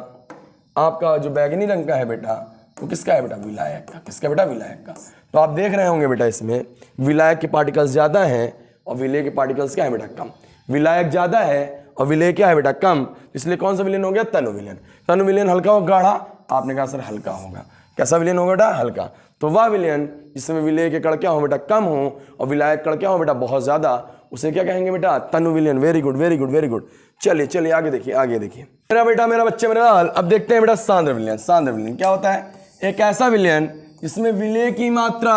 आपका जो बैगनी रंग का है बेटा वो किसका है बेटा? विलायक का। किसका बेटा? विलायक का। तो आप देख रहे होंगे बेटा इसमें विलायक के पार्टिकल्स ज़्यादा हैं और विलय के पार्टिकल्स क्या है बेटा? कम। विलायक ज़्यादा है और विलय क्या है बेटा? कम। इसलिए कौन सा विलयन हो गया? तनु विलयन। तनु विलयन हल्का हो गाढ़ा? आपने कहा सर हल्का होगा। कैसा विलयन होगा बेटा? हल्का। तो वह विलयन जिसमें विलय के कण क्या हो बेटा? कम हो और विलायक कण क्या हो बेटा? बहुत ज़्यादा, उसे क्या कहेंगे बेटा? तनु विलयन। Very good very good very good. चलिए चलिए आगे देखिए, आगे देखिए मेरा बेटा, मेरा बच्चे, मेरा लाल। अब देखते हैं बेटा सांद्र विलयन। सांद्र विलयन क्या होता है? एक ऐसा विलयन जिसमें विलय की मात्रा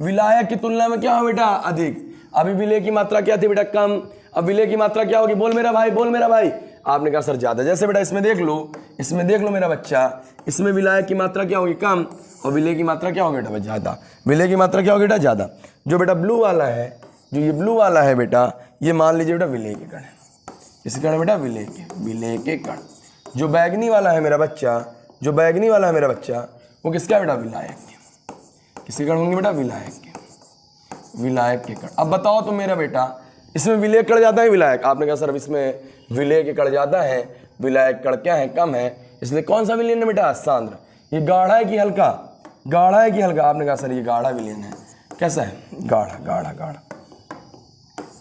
विलायक की तुलना में क्या हो बेटा, अधिक। अभी विलय की मात्रा क्या थी बेटा, कम। अब विलय की मात्रा क्या होगी, बोल मेरा भाई, बोल मेरा भाई। आपने कहा सर ज्यादा। जैसे बेटा इसमें देख लो, इसमें देख लो मेरा बच्चा, इसमें विलायक की मात्रा क्या होगी, कम, और विलय की मात्रा क्या होगी बेटा, ज्यादा। विलय की मात्रा क्या होगी बेटा, ज्यादा। जो बेटा ब्लू वाला है, जो ये ब्लू वाला है बेटा, ये मान लीजिए बेटा विलय के कण है। किसके कण बेटा, विलय के कण। जो बैगनी वाला है मेरा बच्चा, जो बैगनी वाला है मेरा बच्चा, वो किसका बेटा, विलायक के। किसके कण होंगे बेटा, विलायक के, विलायक के कण। अब बताओ तो मेरा बेटा, इसमें विलय कण ज्यादा है विलायक। आपने कहा सर इसमें विलय के कण ज्यादा है, विलायक कण क्या है, कम है, इसलिए कौन सा विलयन है बेटा, सांद्र। ये गाढ़ा है कि हल्का, गाढ़ा है कि हल्का। आपने कहा सर ये गाढ़ा विलयन है। कैसा है, गाढ़ा, गाढ़ा, गाढ़ा।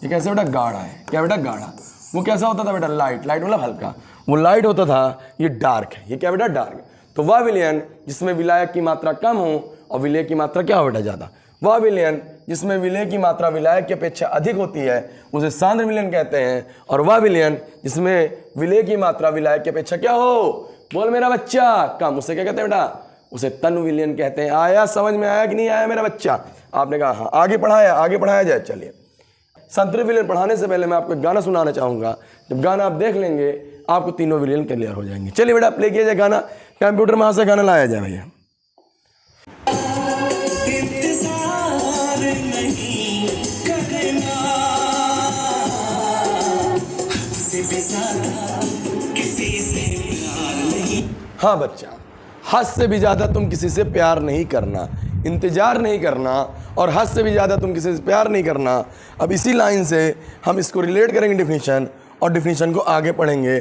ये कैसे बेटा, गाढ़ा है। क्या बेटा, गाढ़ा। वो कैसा होता था बेटा, लाइट, लाइट मतलब हल्का। वो लाइट होता था, ये डार्क है। ये क्या बेटा, डार्क है। तो वह विलयन जिसमें विलायक की मात्रा कम हो और विलय की मात्रा क्या हो बेटा, ज्यादा। वह विलयन जिसमें विलय की मात्रा विलायक की अपेक्षा अधिक होती है उसे सांद्र विलयन कहते हैं। और वह विलयन जिसमें विलय की मात्रा विलायक की अपेक्षा क्या हो, बोल मेरा बच्चा, कम, उसे क्या कहते हैं बेटा, उसे तनु विलयन कहते हैं। आया समझ में, आया कि नहीं आया मेरा बच्चा। आपने कहा हाँ, आगे पढ़ाया जाए। चलिए, संतृप्त विलयन पढ़ाने से पहले मैं आपको एक गाना सुनाना चाहूंगा। जब गाना आप देख लेंगे आपको तीनों विलयन क्लियर हो जाएंगे। चलिए बेटा प्ले किया जाए गाना, कंप्यूटर में से गाना लाया जाए भैया। हाँ बच्चा, हद से भी ज्यादा तुम किसी से प्यार नहीं करना, इंतजार नहीं करना, और हद से भी ज्यादा तुम किसी से प्यार नहीं करना। अब इसी लाइन से हम इसको रिलेट करेंगे डिफिनीशन, और डिफिनीशन को आगे पढ़ेंगे,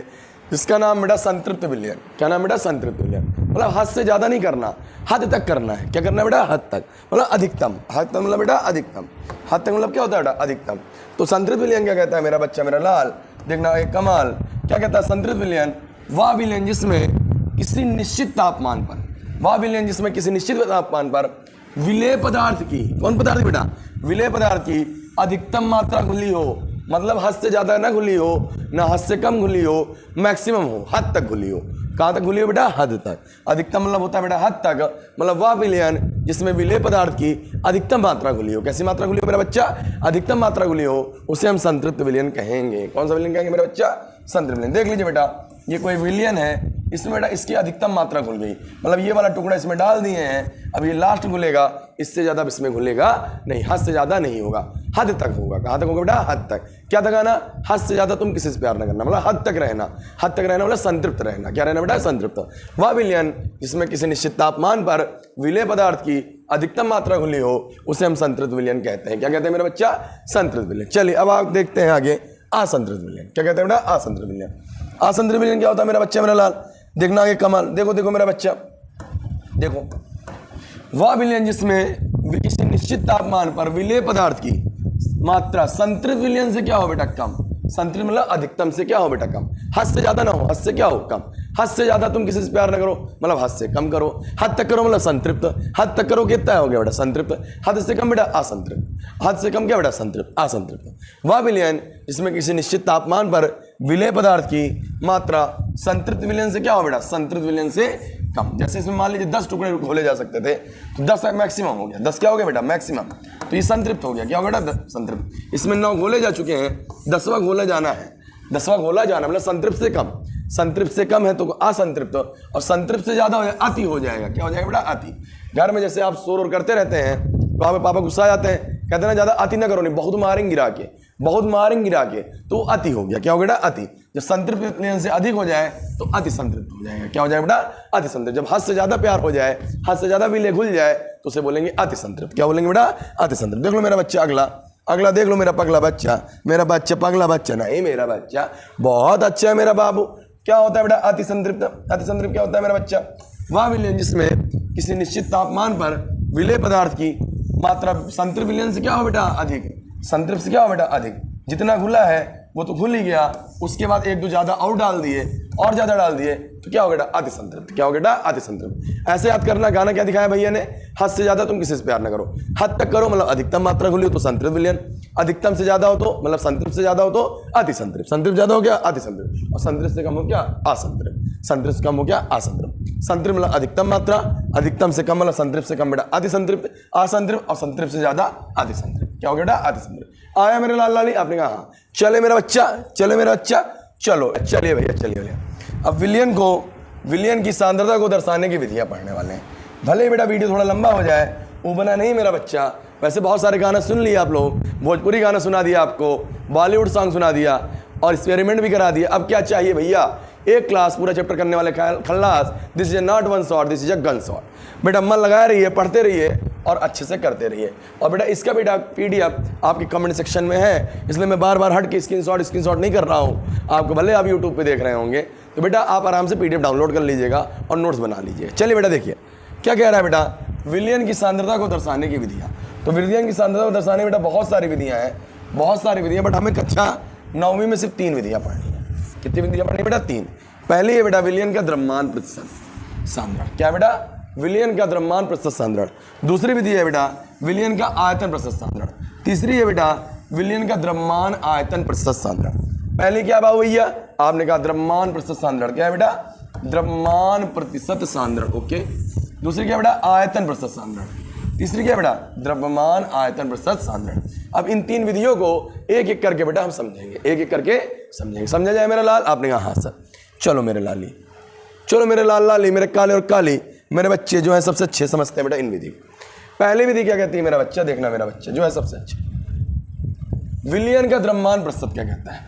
जिसका नाम बेटा संतृप्त विलयन। क्या नाम बेटा, संतृप्त विलयन। मतलब हद से ज्यादा नहीं करना, हद तक करना है। क्या करना है बेटा, हद तक, मतलब अधिकतम। हद तक मतलब बेटा अधिकतम। हद तक मतलब क्या होता है बेटा, अधिकतम। तो संतृप्त विलयन क्या कहता है मेरा बच्चा, मेरा लाल, देखना एक कमाल। क्या कहता है संतृप्त विलयन, वह विलयन जिसमें किसी निश्चित तापमान पर, वह विलयन जिसमें किसी निश्चित तापमान पर विलेय पदार्थ की, कौन पदार्थ बेटा, विलेय पदार्थ की अधिकतम मात्रा घुली हो। मतलब हद से ज्यादा ना घुली हो, ना हद से कम घुली हो, मैक्सिमम हो, हद तक घुली हो। कहाँ तक घुली हो बेटा, हद तक। अधिकतम मतलब होता है बेटा हद तक, मतलब वह विलयन जिसमें विलेय पदार्थ की अधिकतम मात्रा घुली हो। कैसी मात्रा घुली हो मेरा बच्चा, अधिकतम मात्रा घुली हो, उसे हम संतृप्त विलयन कहेंगे। कौन सा विलयन कहेंगे मेरा बच्चा, संतृप्त विलयन। देख लीजिए बेटा, ये कोई विलयन है, इसमें बेटा इसकी अधिकतम मात्रा घुल गई, मतलब ये वाला टुकड़ा इसमें डाल दिए हैं। अब ये लास्ट घुलेगा, इससे ज्यादा इसमें घुलेगा नहीं, हद से ज्यादा नहीं होगा, हद तक होगा। कहाँ तक होगा बेटा, हद तक। क्या तक आना, हद से ज्यादा तुम किसी से प्यार न करना, मतलब हद तक रहना। हद तक रहना मतलब संतृप्त रहना। क्या रहना बेटा, संतृप्त। वह विलयन जिसमें किसी निश्चित तापमान पर विलेय पदार्थ की अधिकतम मात्रा घुली हो, उसे हम संतृप्त विलयन कहते हैं। क्या कहते हैं मेरा बच्चा, संतृप्त विलयन। चलिए अब आप देखते हैं आगे असंतृप्त विलयन। क्या कहते हैं बेटा, असंतृप्त विलयन। असंतृप्त विलयन क्या होता है मेरा बच्चा, मेरा लाल, देखना आगे कमाल। देखो देखो मेरा बच्चा, देखो, वह विलयन जिसमें किसी निश्चित तापमान पर विलेय पदार्थ की मात्रा संतृप्त विलयन से क्या हो बेटा, कम। संतृप्त मतलब अधिकतम से क्या हो बेटा, कम। हद से ज्यादा ना हो, हद से क्या हो, कम। हद से ज्यादा तुम किसी से प्यार ना करो, मतलब हद से कम करो। हद तक करो मतलब संतृप्त। हद तक करो कितना हो गया बेटा, संतृप्त। हद से कम बेटा असंतृप्त। हद से कम क्या बेटा, संतृप्त, असंतृप्त। वह विलयन जिसमें किसी निश्चित तापमान पर विलेय पदार्थ की मात्रा संतृप्त विलयन से क्या हो बेटा, संतृप्त विलयन से कम। जैसे इसमें मान लीजिए 10 टुकड़े घोले जा सकते थे, तो 10 मैक्सिमम हो गया। 10 क्या हो गया बेटा, मैक्सिमम। तो ये संतृप्त हो गया। क्या हो गया बेटा, संतृप्त। इसमें 9 घोले जा चुके हैं, 10वां घोला जाना है। 10वां घोला जाना मतलब संतृप्त से कम। संतृप्त से कम है तो असंतृप्त, और संतृप्त से ज्यादा हो जाए अति हो जाएगा। क्या हो जाएगा बेटा, अति। घर में जैसे आप शोर करते रहते हैं तो आप पापा गुस्सा आ जाते हैं, कहते हैं ज्यादा अति ना करो, नहीं बहुत मारेंगे गिरा के, बहुत मारेंगे गिरा के, तो अति हो गया। क्या हो गया बेटा, अति। जब संतृप्त विलयन से अधिक हो जाए तो अति संतृप्त हो जाएगा। क्या हो जाएगा बेटा, अति संतृप्त। जब हद से ज्यादा प्यार हो जाए, हद से ज्यादा विलय घुल जाए, तो उसे बोलेंगे अति संतृप्त। क्या बोलेंगे बेटा, अति संतृप्त। देख लो मेरा बच्चा, अगला देख लो मेरा पगला बच्चा, मेरा बच्चा पगला बच्चा नहीं, मेरा बच्चा बहुत अच्छा है मेरा बाबू। क्या होता है बेटा, अति संतृप्त। अति संतृप्त क्या होता है मेरा बच्चा, वह विलयन जिसमें किसी निश्चित तापमान पर विलेय पदार्थ की मात्रा संतृप्त विलयन से क्या हो बेटा, अधिक। संतृप्त से क्या हो बेटा, अधिक। जितना घुला है वो तो घुल ही गया, उसके बाद 1-2 ज्यादा और डाल दिए, और ज्यादा डाल दिए, तो क्या हो गया, अति संतृप्त। क्या हो गया, अति संतृप्त। ऐसे याद करना, गाना क्या दिखाया भैया ने, हद से ज्यादा तुम किसी से प्यार ना करो। हद तक करो मतलब अधिकतम मात्रा घुली हो तो संतृप्त विलयन, अधिकतम से ज्यादा हो तो मतलब संतृप्त से ज्यादा हो तो अति संतृप्त, संतृप्त ज्यादा हो गया अति संतृप्त, और संतृप्त से कम हो गया असंतृप्त, संतृप्त से कम हो गया असंतृप्त। संतृप्त मतलब अधिकतम मात्रा, अधिकतम से कम मतलब संतृप्त से कम बेटा अतिसंतृप्त, असंतृप्त और संतृप्त से ज्यादा अतिसंतृप्त। क्या हो गया बेटा? अतिसंतृप्त। आया मेरे लाल लाली? आपने कहा हाँ। चले मेरा बच्चा, चले मेरा बच्चा, चलो चलिए भैया, चलिए भैया। अब विलयन की सांद्रता को दर्शाने की विधियां पढ़ने वाले हैं। भले ही बेटा वीडियो थोड़ा लंबा हो जाए, उबना नहीं मेरा बच्चा। वैसे बहुत सारे गाना सुन लिए आप लोग, भोजपुरी गाना सुना दिया आपको, बॉलीवुड सॉन्ग सुना दिया और एक्सपेरिमेंट भी करा दिया। अब क्या चाहिए भैया? एक क्लास पूरा चैप्टर करने वाले खल्लास। This is not one shot, this is a gun shot. बेटा मन लगाए रहिए, पढ़ते रहिए और अच्छे से करते रहिए। और बेटा इसका बेटा PDF आपके कमेंट सेक्शन में है, इसलिए मैं बार बार हट के स्क्रीनशॉट नहीं कर रहा हूँ आपको। भले आप यूट्यूब पे देख रहे होंगे तो बेटा आप आराम से PDF डाउनलोड कर लीजिएगा और नोट्स बना लीजिएगा। चलिए बेटा देखिए क्या कह रहा है बेटा, विलयन की सांद्रता को दर्शाने की विधियाँ। तो विलयन की सांद्रता को दर्शाने बेटा बहुत सारी विधियाँ हैं, बहुत सारी विधियाँ, बट हमें कक्षा 9वीं में सिर्फ 3 विधियाँ पढ़नी है। कितनी विधियाँ पढ़नी बेटा? 3। पहली है बेटा विलयन का द्रव्यमान प्रतिशत सांद्रण। क्या बेटा? विलयन का द्रव्यमान प्रतिशत सांद्रण। दूसरी विधि है बेटा विलयन का आयतन प्रतिशत सांद्रण। तीसरी है बेटा विलयन का द्रव्यमान आयतन प्रतिशत सांद्रण। पहली क्या बाबू भैया? आपने कहा द्रव्यमान प्रतिशत सांद्रण। क्या है बेटा? द्रव्यमान प्रतिशत सांद्रण। ओके। दूसरी क्या बेटा? आयतन प्रतिशत सांद्रण। तीसरी क्या बेटा? द्रव्यमान आयतन प्रतिशत सांद्रण। अब इन 3 विधियों को एक एक करके बेटा हम समझेंगे, एक एक करके समझेंगे। समझा जाए मेरा लाल? आपने कहा हाँ सर। चलो मेरे लाली, चलो मेरे लाल लाली, मेरे काले और काली, मेरे बच्चे जो है सबसे अच्छे समझते हैं बेटा इन विधि। पहली विधि क्या कहती है मेरा बच्चा? देखना मेरा बच्चा जो है सबसे अच्छा, विलयन का द्रव्यमान प्रतिशत क्या कहता है,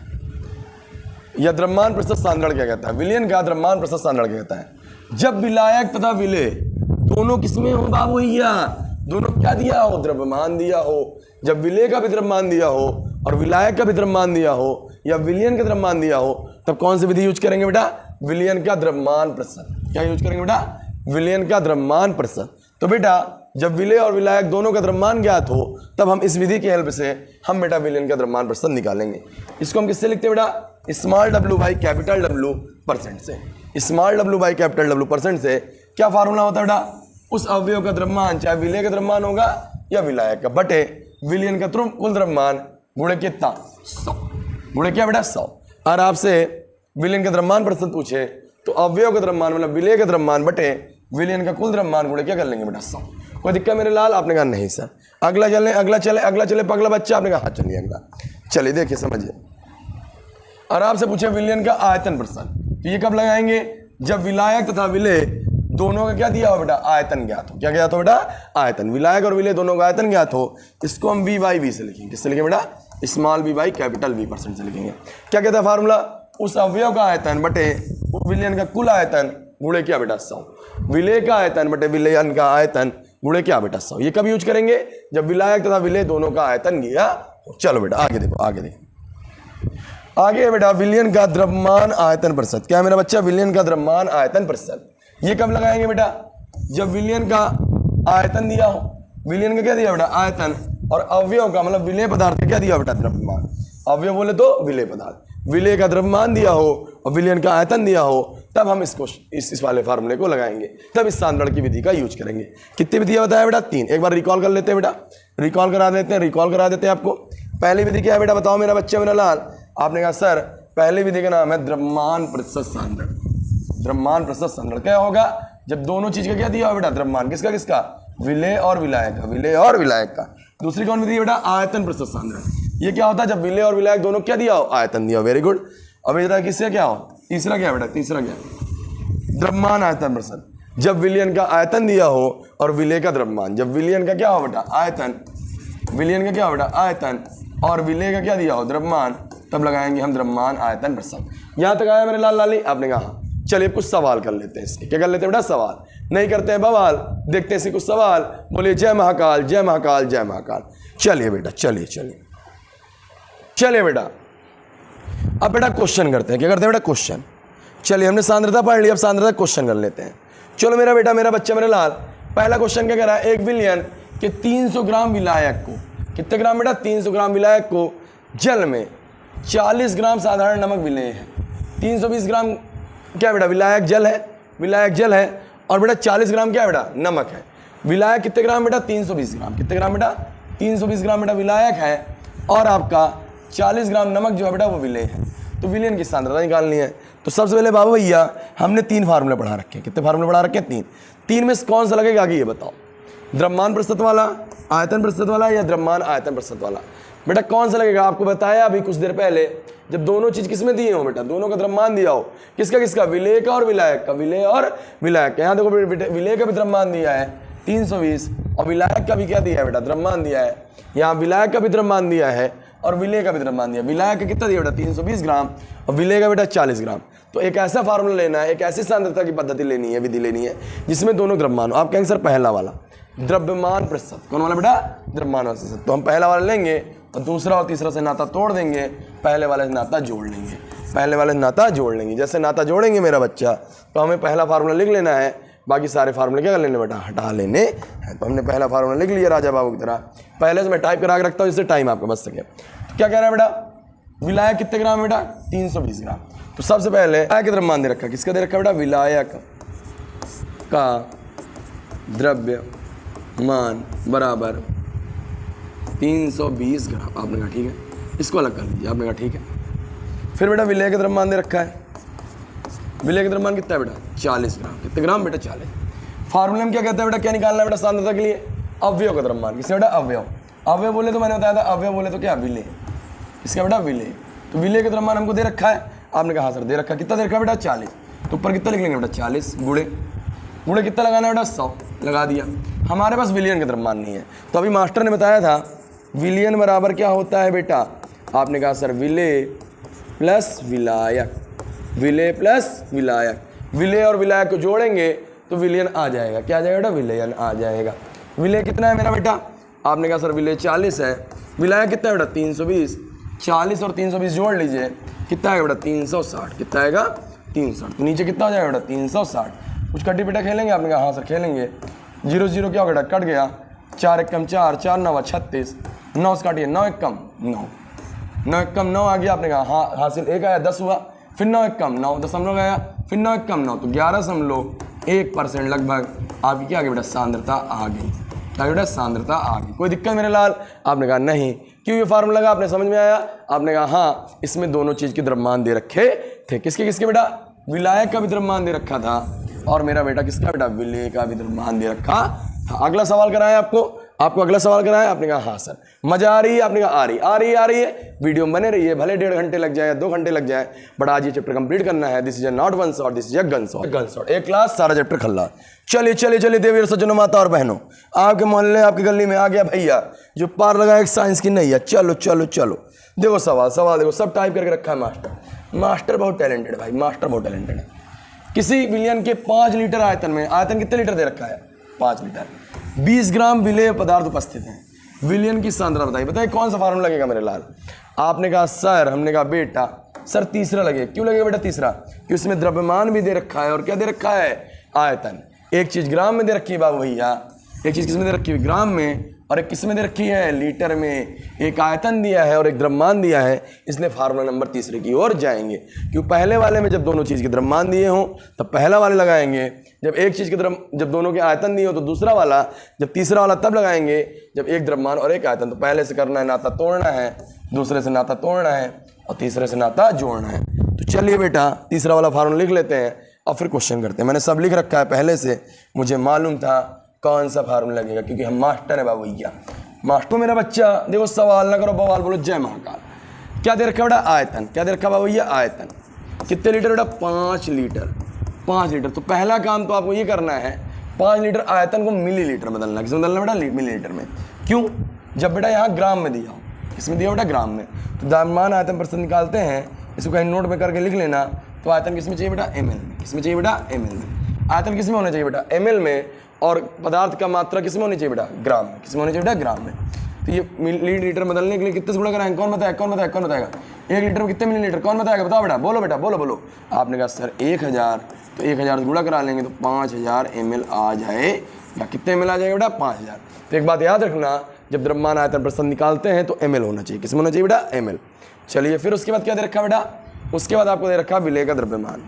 या द्रव्यमान प्रतिशत सांद्रण क्या कहता है? विलयन का द्रव्यमान प्रतिशत सांद्रण क्या कहता है? जब विलायक तथा विलेय दोनों किसमें हो बाबू भैया? दोनों क्या दिया हो? द्रव्यमान दिया हो। जब विलेय का भी द्रव्यमान दिया हो और विलायक का भी द्रव्यमान दिया हो या विलयन का द्रव्यमान दिया हो, तब कौन सी विधि यूज करेंगे बेटा? विलयन का द्रव्यमान प्रतिशत। क्या यूज करेंगे बेटा? विलयन का द्रव्यमान प्रतिशत। तो बेटा जब विलेय और विलायक दोनों का द्रव्यमान ज्ञात हो तब हम इस विधि की हेल्प से हम बेटा विलयन का द्रव्यमान प्रतिशत निकालेंगे। इसको हम किससे लिखते हैं बेटा? Small w by capital W percent से। Small w by capital W percent से क्या फार्मूला होता है बेटा? उस अवयव का द्रव्यमान, चाहे विलेय का द्रव्यमान होगा या विलायक का, बटे विलयन का कुल द्रव्यमान गुणे कितना? 100। गुणे क्या बेटा? 100। और आपसे विलयन का द्रव्यमान प्रतिशत पूछे तो अवयव का द्रव्यमान मतलब विलेय का द्रव्यमान बटे विलयन का कुल द्रव्यमान गुणे क्या कर लेंगे बेटा? 100। कोई दिक्कत मेरे लाल? आपने कहा नहीं सर। अगला चले पगला बच्चा। आपने कहा हाँ चलिए अगला। चलिए देखिए समझिए, और आपसे पूछे विलयन का आयतन प्रतिशत, तो ये कब लगाएंगे? जब विलायक तथा विलेय दोनों का क्या दिया हो बेटा? आयतन ज्ञात हो। क्या ज्ञात हो बेटा? आयतन। विलायक और विलेय दोनों का आयतन ज्ञात हो। इसको हम V बाई V से लिखेंगे। किससे लिखेंगे बेटा? Small v by capital V percent से लिखेंगे। क्या कहता है फार्मूला? उस अवयव का आयतन बटे विलयन का कुल आयतन गुणे क्या बेटा? 100। विलेय का आयतन बटे विलयन का आयतन गुणे क्या बेटा? 100। ये कब यूज करेंगे? जब विलायक तथा विलेय दोनों का आयतन दिया हो। चलो बेटा आगे देखो, आगे देखो, आगे है बेटा विलयन का द्रव्यमान आयतन प्रतिशत। क्या है मेरा बच्चा? विलयन का द्रव्यमान आयतन प्रतिशत। ये कब लगाएंगे बेटा? जब विलयन का आयतन दिया हो। विलयन का क्या दिया बेटा? आयतन। और अवयव का मतलब विलेय पदार्थ का क्या दिया बेटा? द्रव्यमान। अवयव बोले तो विलेय पदार्थ। विलेय का द्रव्यमान दिया हो और विलयन का आयतन दिया हो, तब हम इसको इस वाले फार्मूले को लगाएंगे, तब इस सांद्रण की विधि का यूज करेंगे। कितनी विधियां बताया बेटा? 3। एक बार रिकॉल कर लेते हैं बेटा, रिकॉल करा देते हैं आपको। पहली विधि क्या है बेटा? बताओ मेरा बच्चा मेरा लाल। आपने कहा सर पहली विधि का नाम है द्रव्यमान प्रतिशत सांद्रण। द्रव्यमान प्रतिशत सांद्रण क्या होगा? जब दोनों चीज का क्या दिया हो बेटा? द्रव्यमान। किसका किसका? विलेय और विलायक का। विलेय और विलायक का। दूसरी कौन विधि है बेटा? आयतन प्रतिशत सांद्रण। ये क्या होता है? जब विलेय और विलायक दोनों क्या दिया हो? आयतन दिया हो। Very good. अब इधर किससे क्या हो? तीसरा क्या बेटा? तीसरा क्या? द्रव्यमान आयतन प्रतिशत। जब विलयन का आयतन दिया हो और विलेय का द्रव्यमान। जब विलयन का क्या हो बेटा? आयतन। विलयन का क्या हो बेटा? आयतन। और विलेय का क्या दिया हो? द्रव्यमान। तब लगाएंगे हम द्रव्यमान आयतन प्रतिशत। यहां तक आया मेरे लाल लाली? आपने कहा चलिए कुछ सवाल कर लेते हैं इसके। क्या कर लेते हैं बेटा? सवाल। नहीं करते हैं बवाल। देखते हैं इसके कुछ सवाल। बोलिए जय महाकाल, जय महाकाल, जय महाकाल। चलिए बेटा, चलिए बेटा। अब बेटा क्वेश्चन करते हैं। क्या करते हैं बेटा? क्वेश्चन। चलिए हमने सांद्रता पढ़ ली, अब सांद्रता क्वेश्चन कर लेते हैं। चलो मेरा बेटा, मेरा बच्चा, मेरे लाल, पहला क्वेश्चन क्या कह रहा है? एक विलयन के 300 ग्राम विलायक को, कितने ग्राम बेटा? 300 ग्राम विलायक को जल में 40 ग्राम साधारण नमक विलेय है। 320 ग्राम क्या बेटा? विलायक जल है, विलायक जल है। और बेटा 40 ग्राम क्या बेटा? नमक है। विलायक कितने ग्राम बेटा? 320 ग्राम। कितने ग्राम बेटा? 320 ग्राम बेटा विलायक है और आपका 40 ग्राम नमक जो है बेटा वो विलेय है। तो विलयन की सांद्रता निकालनी है। तो सबसे पहले बाबू भैया हमने 3 फार्मूले पढ़ा रखे हैं। कितने फार्मूले पढ़ा रखे हैं? 3 में से कौन सा लगेगा आगे ये बताओ, द्रव्यमान प्रतिशत वाला, आयतन प्रतिशत वाला या द्रव्यमान आयतन प्रतिशत वाला? बेटा कौन सा लगेगा? आपको बताया अभी कुछ देर पहले, जब दोनों चीज किसमें दिए हो बेटा, दोनों का द्रव्यमान दिया हो, किसका किसका, विलेय का और विलायक का, विलेय और विलायक का। यहाँ देखो विलेय का भी द्रव्यमान दिया है 320 और विलायक का भी क्या दिया है बेटा, द्रव्यमान दिया है। यहाँ विलायक का भी द्रव्यमान दिया है और विलेय का भी द्रव्यमान दिया। विलायक का कितना दिया बेटा 320 ग्राम और विलेय का बेटा 40 ग्राम। तो एक ऐसा फार्मूला लेना है, एक ऐसी सांद्रता की पद्धति लेनी है, विधि लेनी है जिसमें दोनों द्रव्यमान हो। आप कहेंगे सर पहला वाला द्रव्यमान प्रतिशत, कौन वाला बेटा, द्रव्यमान प्रतिशत। तो हम पहला वाला लेंगे और दूसरा और तीसरा से नाता तोड़ देंगे, पहले वाले से नाता जोड़ लेंगे, पहले वाले से नाता जोड़ लेंगे। जैसे नाता जोड़ेंगे मेरा बच्चा तो हमें पहला फार्मूला लिख लेना है, बाकी सारे फार्मूले क्या कर लेने बेटा, हटा लेने हैं। तो हमने पहला फार्मूला लिख लिया राजा बाबू की तरह। पहले से मैं टाइप करा के रखता हूँ जिससे टाइम आपका बच सके। तो क्या कह रहा है बेटा, विलायक कितने ग्राम है बेटा, 320 ग्राम। तो सबसे पहले विलायक का द्रव्यमान दे रखा, किसका दे रखा बेटा, विलायक का द्रव्यमान बराबर 320 ग्राम। आपने कहा ठीक है, इसको अलग कर लीजिए। आपने कहा ठीक है। फिर बेटा विलेय का द्रव्यमान दे रखा है, विलेय का द्रव्यमान कितना है बेटा, 40 ग्राम। कितने ग्राम बेटा, 40। फार्मूले में क्या कहता है बेटा, क्या निकालना है बेटा सांद्रता के लिए, अवयव का द्रव्यमान। किसका बेटा, अवयव। अवयव बोले तो मैंने बताया था, अवयव बोले तो क्या, विलेय। इसका बेटा विलेय। तो विलेय का द्रव्यमान हमको दे रखा है। आपने कहा सर दे रखा, कितना दे रखा बेटा, 40। तो ऊपर कितना लिख लेंगे बेटा, 40 गुणे कितना लगाना है बेटा, 100 लगा दिया। हमारे पास विलयन का द्रव्यमान नहीं है, तो अभी मास्टर ने बताया था विलयन बराबर क्या होता है बेटा। आपने कहा सर विलेय प्लस विलायक, विलेय प्लस विलायक। विलेय और विलायक को जोड़ेंगे तो विलयन आ जाएगा। क्या आ जाएगा बेटा, विलयन आ जाएगा। विलेय कितना है मेरा बेटा, आपने कहा सर विलेय 40 है, विलायक कितना है बेटा 320। 40 और 320 जोड़ लीजिए, कितना आएगा बेटा 360। कितना आएगा 360। तो नीचे कितना हो जाएगा बेटा 360। कुछ कट्टी बेटा खेलेंगे? आपने कहा हाँ सर खेलेंगे। 0 0 क्या हो गया, कट गया। 4 एकम 4, 4 9 36, 9 से काटिए, 9 एकम 9, 9 एकम 9 आ गया। आपने कहा हाँ हासिल, 1 आया 10 हुआ, फिर 9 एकम 9 दशमलव आया, फिर 9 एकम 9 तो 11.1% लगभग आपकी क्या आ गई बेटा, सांद्रता आ गई। क्या बेटा, सांद्रता आ गई। कोई दिक्कत मेरे लाल? आपने कहा नहीं। क्यों ये फार्मूला लगा, आपने समझ में आया? आपने कहा हाँ, इसमें दोनों चीज के द्रव्यमान दे रखे थे। किसके किसके बेटा, विलायक का भी द्रव्यमान दे रखा था और मेरा बेटा किसका बेटा, विलेय का भी द्रव्यमान दे रखा था। अगला सवाल कराया आपको अगला सवाल कराया। आपने कहा हाँ सर। मजा आ रही है? आपने कहा आ रही है। वीडियो बने रही है, भले 1.5 घंटे लग जाए, 2 घंटे लग जाए, बट आज ये चैप्टर कंप्लीट करना है। This is not one shot, this is a gun shot. एक क्लास सारा चैप्टर खल्ला। चलिए देवी सज्जनों, माता और बहनों, आपके मोहल्ले आपकी गली में आ गया भैया जो पार लगा एक साइंस की नहीं है। चलो देखो सवाल देखो, सब टाइप करके रखा है मास्टर बहुत टैलेंटेड भाई, मास्टर बहुत टैलेंटेड है। किसी विलयन के 5 लीटर आयतन में, आयतन कितने लीटर दे रखा है, 5 लीटर, 20 ग्राम विलेय पदार्थ उपस्थित हैं। विलयन की सांद्रता बताइए कौन सा फार्मूला लगेगा मेरे लाल? आपने कहा सर, हमने कहा बेटा सर तीसरा लगेगा। क्यों लगेगा बेटा तीसरा? क्योंकि उसमें द्रव्यमान भी दे रखा है और क्या दे रखा है, आयतन। एक चीज ग्राम में दे रखी है बाबू भैया, एक चीज किसमें दे रखी है, ग्राम में, और एक किसमें दे रखी है, लीटर में। एक आयतन दिया है और एक द्रव्यमान दिया है, इसलिए फार्मूला नंबर तीसरे की ओर जाएंगे। क्यों, पहले वाले में जब दोनों चीज़ के द्रव्यमान दिए हों तब पहला वाले लगाएंगे, जब एक चीज़ के जब दोनों के आयतन दिए हो तो दूसरा वाला, जब तीसरा वाला तब लगाएंगे जब एक द्रव्यमान और एक आयतन। तो पहले से करना है नाता तोड़ना है, दूसरे से नाता तोड़ना है और तीसरे से नाता जोड़ना है। तो चलिए बेटा तीसरा वाला फार्मूला लिख लेते हैं और फिर क्वेश्चन करते हैं। मैंने सब लिख रखा है पहले से, मुझे मालूम था कौन सा फार्मूला लगेगा क्योंकि हम मास्टर है बाबू भैया। मास्टर मेरा बच्चा देखो, सवाल ना करो बवाल बोलो, जय महाकाल। क्या दे रखा बेटा, आयतन। क्या दे रखा बाबू भैया, आयतन। कितने लीटर बेटा, 5 लीटर। 5 लीटर। तो पहला काम तो आपको ये करना है, 5 लीटर आयतन को मिलीलीटर में बदलना। किसमें बदलना बेटा, मिलीलीटर में। क्यों, जब बेटा यहाँ ग्राम में दिया हो, इसमें दिया बेटा ग्राम में, तो द्रव्यमान आयतन प्रतिशत निकालते हैं, इसको कहीं नोट में करके लिख लेना। तो आयतन किसमें चाहिए बेटा, ml में। किसमें चाहिए बेटा, ml में। आयतन किसमें होना चाहिए बेटा, ml में, और पदार्थ का मात्रा किसमें होनी चाहिए बेटा, ग्राम में। किसमें होनी चाहिए बेटा, ग्राम में। तो ये मिलीलीटर बदलने के लिए कितने से गुणा कराएंगे, कौन बताएगा? 1 लीटर में कितने मिलीलीटर, कौन बताएगा, बताओ बेटा, बोलो। आपने कहा सर 1000, तो 1000 से गुणा करा लेंगे तो 5000 ml आ जाएगा। कितने ml आ जाएगा बेटा, 5000। तो एक बात याद रखना, जब द्रव्यमान आयतन प्रतिशत निकालते हैं तो ml होना चाहिए। किसमें होना चाहिए बेटा, ml। चलिए फिर उसके बाद क्या दे रखा बेटा, उसके बाद आपको दे रखा विलेय का द्रव्यमान।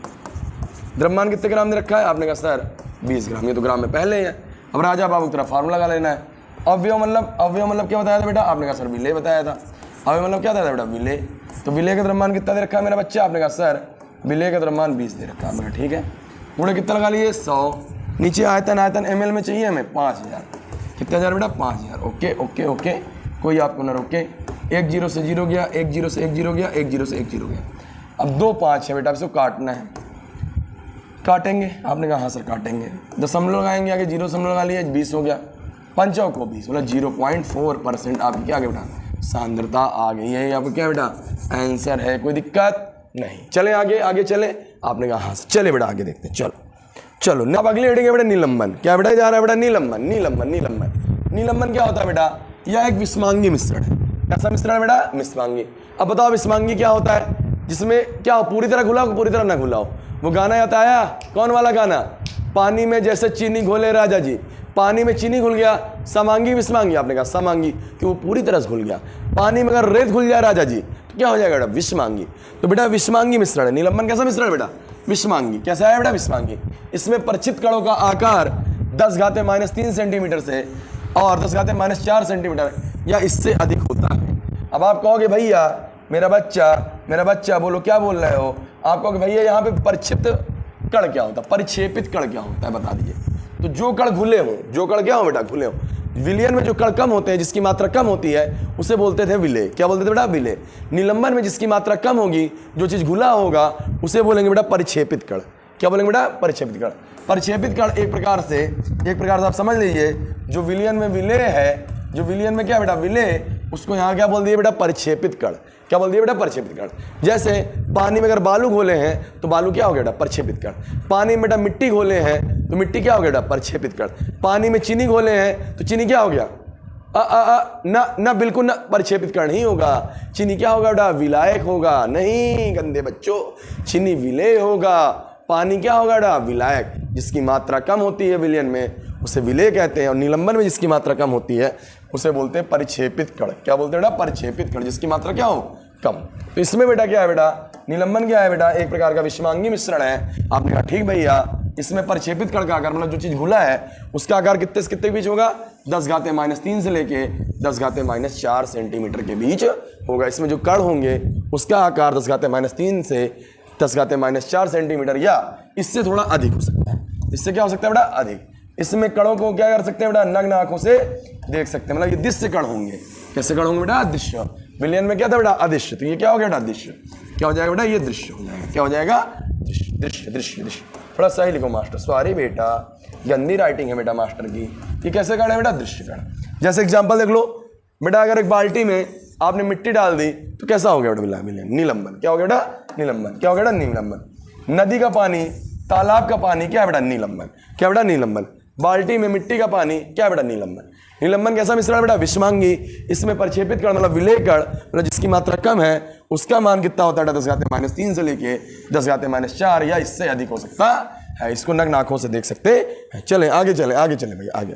द्रव्यमान कितने ग्राम दे रखा है? आपने कहा सर 20 ग्राम। ये तो ग्राम में पहले ही है। अब राजा बाबू की तरफ फार्मूला लगा लेना है। अवयव मतलब क्या बताया था बेटा? आपने कहा सर विलेय बताया था। अब मतलब क्या था बेटा, विलेय। तो विलेय का द्रव्यमान कितना दे रखा है मेरा बच्चा? आपने कहा सर विलेय का द्रव्यमान 20 दे रखा है। ठीक है, गुणे कितना लगा लिए? 100। नीचे आयतन, आयतन ml में चाहिए हमें 5000। कितने हज़ार बेटा? 5000। ओके ओके ओके, कोई आपको ना रोके। 1 0 से 0 गया, 1 0 से 1 0 गया, 1 0 से 1 0 गया। अब 2 5 है बेटा, इसको काटना है। काटेंगे? आपने कहा हाँ सर काटेंगे। दशमलव लगाएंगे, आगे 0 दशमलव लगा लिया, 20 हो गया। 5 को 20 बोला 0.4% आपकी क्या आ गया बेटा? सांद्रता आ गई है। आपको क्या बेटा? आंसर है। कोई दिक्कत नहीं। चले आगे, आगे चले। आपने कहा हाँ सर, चले बेटा आगे देखते हैं। चलो चलो, अब अगली हेडिंग है बेटा निलंबन। क्या बेटा जा रहा है बेटा? निलंबन। निलंबन निलंबन निलंबन क्या होता है बेटा? यह एक विस्मांगी मिश्रण है। कैसा मिश्रण है बेटा? विस्मांगी। अब बताओ विस्मांगी क्या होता है? जिसमें क्या हो, पूरी तरह घुला हो, पूरी तरह ना घुला हो। वो गाना आता आया, कौन वाला गाना? पानी में जैसे चीनी घोले राजा जी। पानी में चीनी घुल गया, समांगी विस्मांगी। आपने कहा समांगी कि वो पूरी तरह से घुल गया। पानी में अगर रेत घुल जाए राजा जी तो क्या हो जाएगा बेटा? विस्मांगी। तो बेटा विस्मांगी मिश्रण है। निलंबन कैसा मिश्रण है बेटा? विस्मांगी। कैसा है बेटा? विस्मांगी। इसमें परिचित कणों का आकार 10⁻³ सेंटीमीटर से और 10⁻⁴ सेंटीमीटर या इससे अधिक होता है। अब आप कहोगे भैया मेरा बच्चा बोलो क्या बोल रहे हो? आप कहोगे भैया यहाँ पे परिचित कण क्या होता है, परिक्षेपित कण क्या होता है, बता दीजिए। तो जो कण घुले हो, जो कण क्या हो बेटा? घुले हो। विलयन में जो कण कम होते हैं, जिसकी मात्रा कम होती है, उसे बोलते थे विलेय। क्या बोलते थे बेटा? विलेय। निलंबन में जिसकी मात्रा कम होगी, जो चीज घुला होगा, उसे बोलेंगे बेटा परिक्षेपित कण। क्या बोलेंगे बेटा? परिक्षेपित कण। परिक्षेपित कण एक प्रकार से आप समझ लीजिए, जो विलयन में विलेय है, जो विलयन में क्या बेटा? विलेय, उसको यहाँ क्या बोल दिए बेटा? परिक्षेपित कण। क्या बोल दिए बेटा? परिक्षेपित कण। जैसे पानी में अगर बालू घोले हैं तो बालू क्या हो गया बेटा? परिक्षेपित कण। पानी में बेटा मिट्टी घोले हैं तो मिट्टी क्या हो गया बेटा? परिक्षेपित कण। पानी में चीनी घोले हैं तो चीनी क्या हो गया? ना बिल्कुल ना, परिक्षेपित कण ही होगा। चीनी क्या होगा बेटा? विलायक होगा। नहीं गंदे बच्चों, चीनी विलेय होगा। पानी क्या होगा बेटा? विलायक। जिसकी मात्रा कम होती है विलयन में उसे विलेय कहते हैं, और निलंबन में जिसकी मात्रा कम होती है उसे बोलते हैं परिक्षेपित कण। क्या बोलते हैं बेटा? परिक्षेपित कण, जिसकी मात्रा क्या हो? कम। तो इसमें बेटा क्या है बेटा? निलंबन क्या है बेटा? एक प्रकार का विस्मांगी मिश्रण है। आपने कहा ठीक भैया, इसमें परिक्षेपित कण का आकार मतलब जो चीज घुला है उसका आकार कितने से कितने के बीच होगा? 10⁻³ से लेके 10⁻⁴ सेंटीमीटर के बीच होगा। इसमें जो कण होंगे उसका आकार 10⁻³ से 10⁻⁴ सेंटीमीटर या इससे थोड़ा अधिक हो सकता है। इससे क्या हो सकता है बेटा? अधिक। इसमें कणों को क्या कर सकते हैं बेटा? नग्न आंखों से देख सकते हैं। मतलब ये दृश्य कण होंगे। कैसे कण होंगे बेटा? दृश्य। विलयन में क्या था बेटा? अदृश्य। तो ये क्या हो गया बेटा? दृश्य। क्या हो जाएगा बेटा? ये दृश्य हो जाएगा। क्या हो जाएगा? दृश्य दृश्य दृश्य दृश्य। थोड़ा सही लिखो मास्टर। सॉरी बेटा, गंदी राइटिंग है बेटा मास्टर की। ये कैसे कण है बेटा? दृश्य कण। जैसे एग्जाम्पल देख लो बेटा, अगर एक बाल्टी में आपने मिट्टी डाल दी तो कैसा हो गया बेटा? विलयन। निलंबन। क्या हो गया बेटा? निलंबन। क्या हो गया बेटा? निलंबन। नदी का पानी, तालाब का पानी क्या है बेटा? निलंबन। क्या बेटा? निलंबन। बाल्टी में मिट्टी का पानी क्या बेटा? निलंबन। निलंबन कैसा मिश्रण बेटा? विस्मांगी। इसमें परिक्षेपित कण मतलब विलेय कण मतलब जिसकी मात्रा कम है उसका मान कितना होता है? 10⁻³ से लेके 10⁻⁴ या इससे अधिक हो सकता है। इसको नग्न आंखों से देख सकते हैं। चले आगे चले, आगे चले भैया आगे।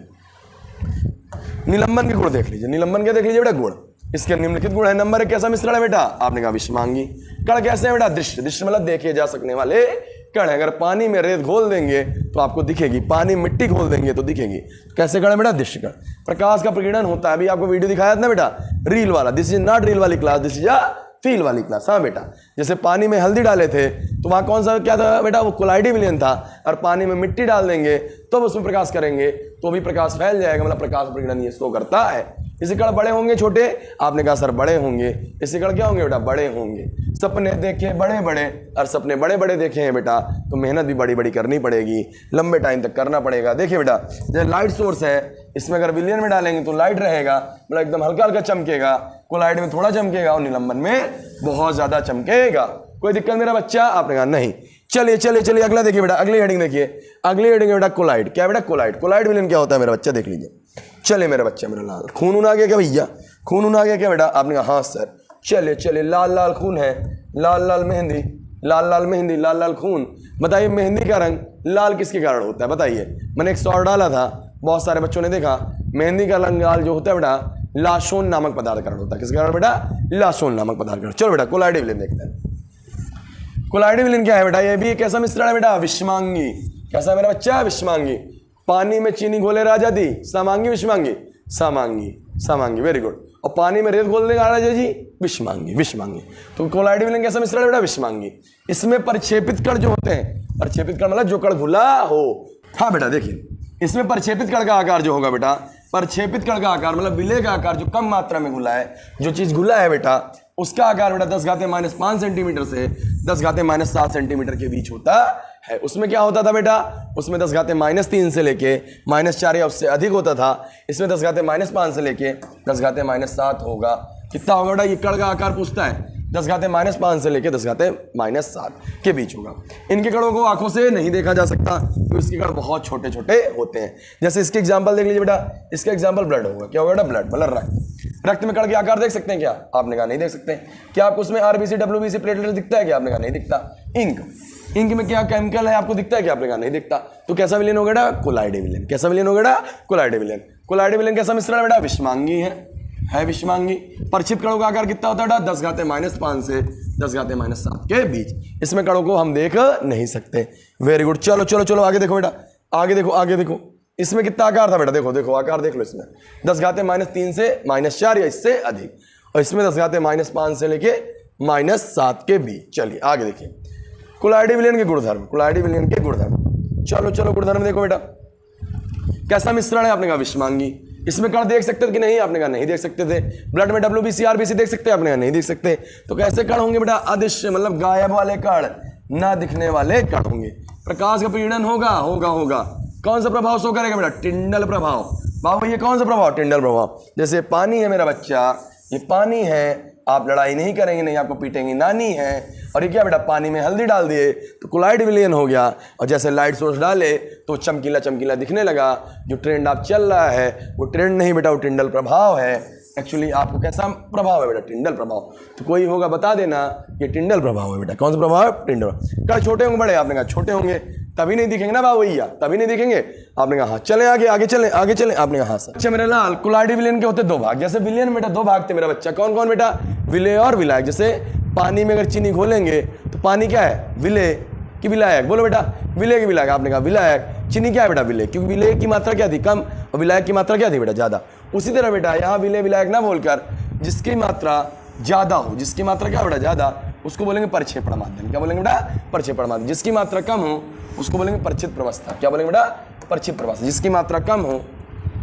निलंबन के गुण देख लीजिए। निलंबन के देख लीजिए बेटा गुण। इसके निम्नलिखित गुण है। नंबर 1 कैसा मिश्रण है बेटा? आपने कहा विस्मांगी। कण कैसे है बेटा? दृश्य। दृश्य मतलब देखे जा सकने वाले कण है। अगर पानी में रेत घोल देंगे तो आपको दिखेगी, पानी में मिट्टी घोल देंगे तो दिखेगी। कैसे कण है बेटा? दृश्य कण। प्रकाश का प्रकीर्णन होता है। अभी आपको वीडियो दिखाया था ना बेटा, रील वाला। दिस इज नॉट रील वाली class, this is a feel वाली क्लास। हाँ बेटा, जैसे पानी में हल्दी डाले थे तो वहां कौन सा क्या था बेटा? वो कोलाइडी विलयन था। और पानी में मिट्टी डाल देंगे तो उसमें प्रकाश करेंगे तो भी प्रकाश फैल जाएगा। मतलब प्रकाश प्रकीर्णन ये शो करता है। इसी कण बड़े होंगे छोटे? आपने कहा सर बड़े होंगे। इसी कण क्या होंगे बेटा? बड़े होंगे। सपने देखे बड़े बड़े, और सपने बड़े बड़े देखे हैं बेटा तो मेहनत भी बड़ी बड़ी करनी पड़ेगी, लंबे टाइम तक करना पड़ेगा। देखिए बेटा, जैसे लाइट सोर्स है, इसमें अगर विलयन में डालेंगे तो लाइट रहेगा, मतलब एकदम हल्का हल्का चमकेगा। कोलाइड में थोड़ा चमकेगा और निलंबन में बहुत ज्यादा चमकेगा। कोई दिक्कत मेरा बच्चा? आपने कहा नहीं। चलिए चलिए चलिए अगला देखिए बेटा। अगली हेडिंग देखिए। अगली हेडिंग बेटा कोलाइड। क्या बेटा? कोलाइड। कोलाइड विलयन क्या होता है मेरा बच्चा? देख लीजिए। चले मेरा बच्चा, मेरा लाल खून ऊन आ गया क्या भैया? खून ऊन आ गया क्या बेटा? आपने कहा हाँ सर। चलिए चलिए, लाल लाल खून है, लाल लाल मेहंदी, लाल लाल मेहंदी, लाल लाल खून। बताइए मेहंदी का रंग लाल किसके कारण होता है? बताइए। मैंने एक शॉर्ट डाला था, बहुत सारे बच्चों ने देखा। मेहंदी का रंग लाल जो होता है बेटा, लाशोन नामक पदार्थ कारण होता है। किसके कारण बेटा? लाशोन नामक पदार्थ कारण। चलो बेटा कोलाइड विलयन देखते हैं। कोलाइड विलयन क्या है बेटा? ये भी कैसा मिश्रण है बेटा? विस्मांगी। कैसा मेरा बच्चा? विस्मांगी। पानी में चीनी घोले राजा दी, समांगी विस्मांगी? समांगी। समांगी, वेरी गुड। और पानी में रेत घोल देगा राजा जी विषमांगी, विषमांगी। तो कोलाइडी विलयन कैसा मिश्रण है बेटा? विषमांगी। इसमें प्रक्षेपित कण जो होते हैं, प्रक्षेपित कण मतलब जो कण घुला हो। हाँ बेटा देखिए, इसमें प्रक्षेपित कण का आकार जो होगा बेटा, प्रक्षेपित कण का आकार मतलब विलय का आकार जो कम मात्रा में घुला है, जो चीज घुला है बेटा, उसका आकार बेटा 10⁻⁻5 सेंटीमीटर से 10⁻⁷ सेंटीमीटर के बीच होता है। उसमें क्या होता था बेटा? उसमें 10⁻³ से लेके -4 या उससे अधिक होता था। इसमें 10⁻5 से लेके 10⁻7 होगा। कितना होगा बेटा? ये कण का आकार पूछता है, 10⁻5 से लेके 10⁻7 के बीच होगा। इनके कणों को आंखों से नहीं देखा जा सकता, तो इसके कण बहुत छोटे छोटे होते हैं। जैसे इसके एग्जाम्पल देख लीजिए बेटा, इसका एग्जाम्पल ब्लड होगा। क्या होगा बेटा? ब्लड मतलब रक्त। रक्त में कण के आकार देख सकते हैं क्या? आपने कहा नहीं देख सकते। क्या आपको उसमें आरबीसी डब्ल्यूबीसी प्लेटलेट दिखता है क्या? आपने कहा नहीं दिखता। इंक, इंक में क्या केमिकल है आपको दिखता है क्या? आपने कहा नहीं दिखता। तो कैसा विलयन होगा बेटा? कोलाइडी विलयन। कैसा विलयन होगा बेटा? कोलाइडी विलयन। कोलाइडी विलयन कैसा मिश्रण है बेटा? विषमांगी है विषमांगी। परिचित कणों का आकार कितना होता है बेटा? 10⁻5 से 10⁻7 के बीच। इसमें कणों को हम देख नहीं सकते। Very good. चलो चलो चलो आगे देखो बेटा, आगे देखो, आगे देखो। इसमें कितना आकार था बेटा? देखो देखो आकार देख लो। इसमें 10⁻³ से -4 या इससे अधिक, और इसमें 10⁻5 से लेके -7 के बीच। चलिए आगे देखिए, कोलाइडी विलयन के गुणधर्म, कोलाइडी विलयन के गुणधर्म। चलो चलो गुणधर्म देखो बेटा, कैसा मिश्रण है? आपने कहा विषमांगी। इसमें कण देख सकते थे कि नहीं? आपने कहा नहीं देख सकते थे। ब्लड में डब्ल्यूबीसी आरबीसी देख सकते हैं? आपने कहा नहीं देख सकते। तो कैसे कण होंगे बेटा? अदृश्य मतलब गायब वाले कण, ना दिखने वाले कण होंगे। प्रकाश का पीड़न होगा, होगा होगा। कौन सा प्रभाव शो करेगा बेटा? टिंडल प्रभाव। बाबू ये कौन सा प्रभाव? टिंडल प्रभाव। जैसे पानी है मेरा बच्चा, ये पानी है, आप लड़ाई नहीं करेंगे, नहीं आपको पीटेंगी नानी है। और ये क्या बेटा? पानी में हल्दी डाल दिए तो कोलाइड विलयन हो गया। और जैसे लाइट सोर्स डाले तो चमकीला चमकीला दिखने लगा। जो ट्रेंड आप चल रहा है वो ट्रेंड नहीं बेटा, वो टिंडल प्रभाव है। एक्चुअली आपको कैसा प्रभाव है बेटा? टिंडल प्रभाव। तो कोई होगा बता देना, ये टिंडल प्रभाव है बेटा। कौन सा प्रभाव है? टिंडल। कण छोटे होंगे बड़े? आपने कहा छोटे होंगे, तभी नहीं दिखेंगे ना बाबू भैया, तभी नहीं दिखेंगे। आपने कहा हाँ। चले आगे, आगे चले, आगे चले। आपने कहा हाँ सर। अच्छा मेरे लाल, कोलाइडी विलयन के होते दो भाग। जैसे विलयन बेटा दो भाग थे मेरा बच्चा। कौन कौन बेटा? विलय और विलायक। जैसे पानी में अगर चीनी घोलेंगे तो पानी क्या है? विलय कि विलायक? बोलो बेटा, विलय की विलायक। आपने कहा विलायक। चीनी क्या है बेटा? विलय, क्योंकि विलय की मात्रा क्या थी? कम, और विलायक की मात्रा क्या थी बेटा? ज्यादा। उसी तरह बेटा यहाँ विलय विलायक ना बोलकर जिसकी मात्रा ज्यादा हो, जिसकी मात्रा क्या बेटा? ज्यादा, उसको बोलेंगे परिक्षेपण माध्यम। क्या बोलेंगे बेटा? परिक्षेपण माध्यम। जिसकी मात्रा कम हो उसको बोलेंगे परिचित प्रवस्था। क्या बोलेंगे बेटा? परिचित प्रवस्था। जिसकी मात्रा कम हो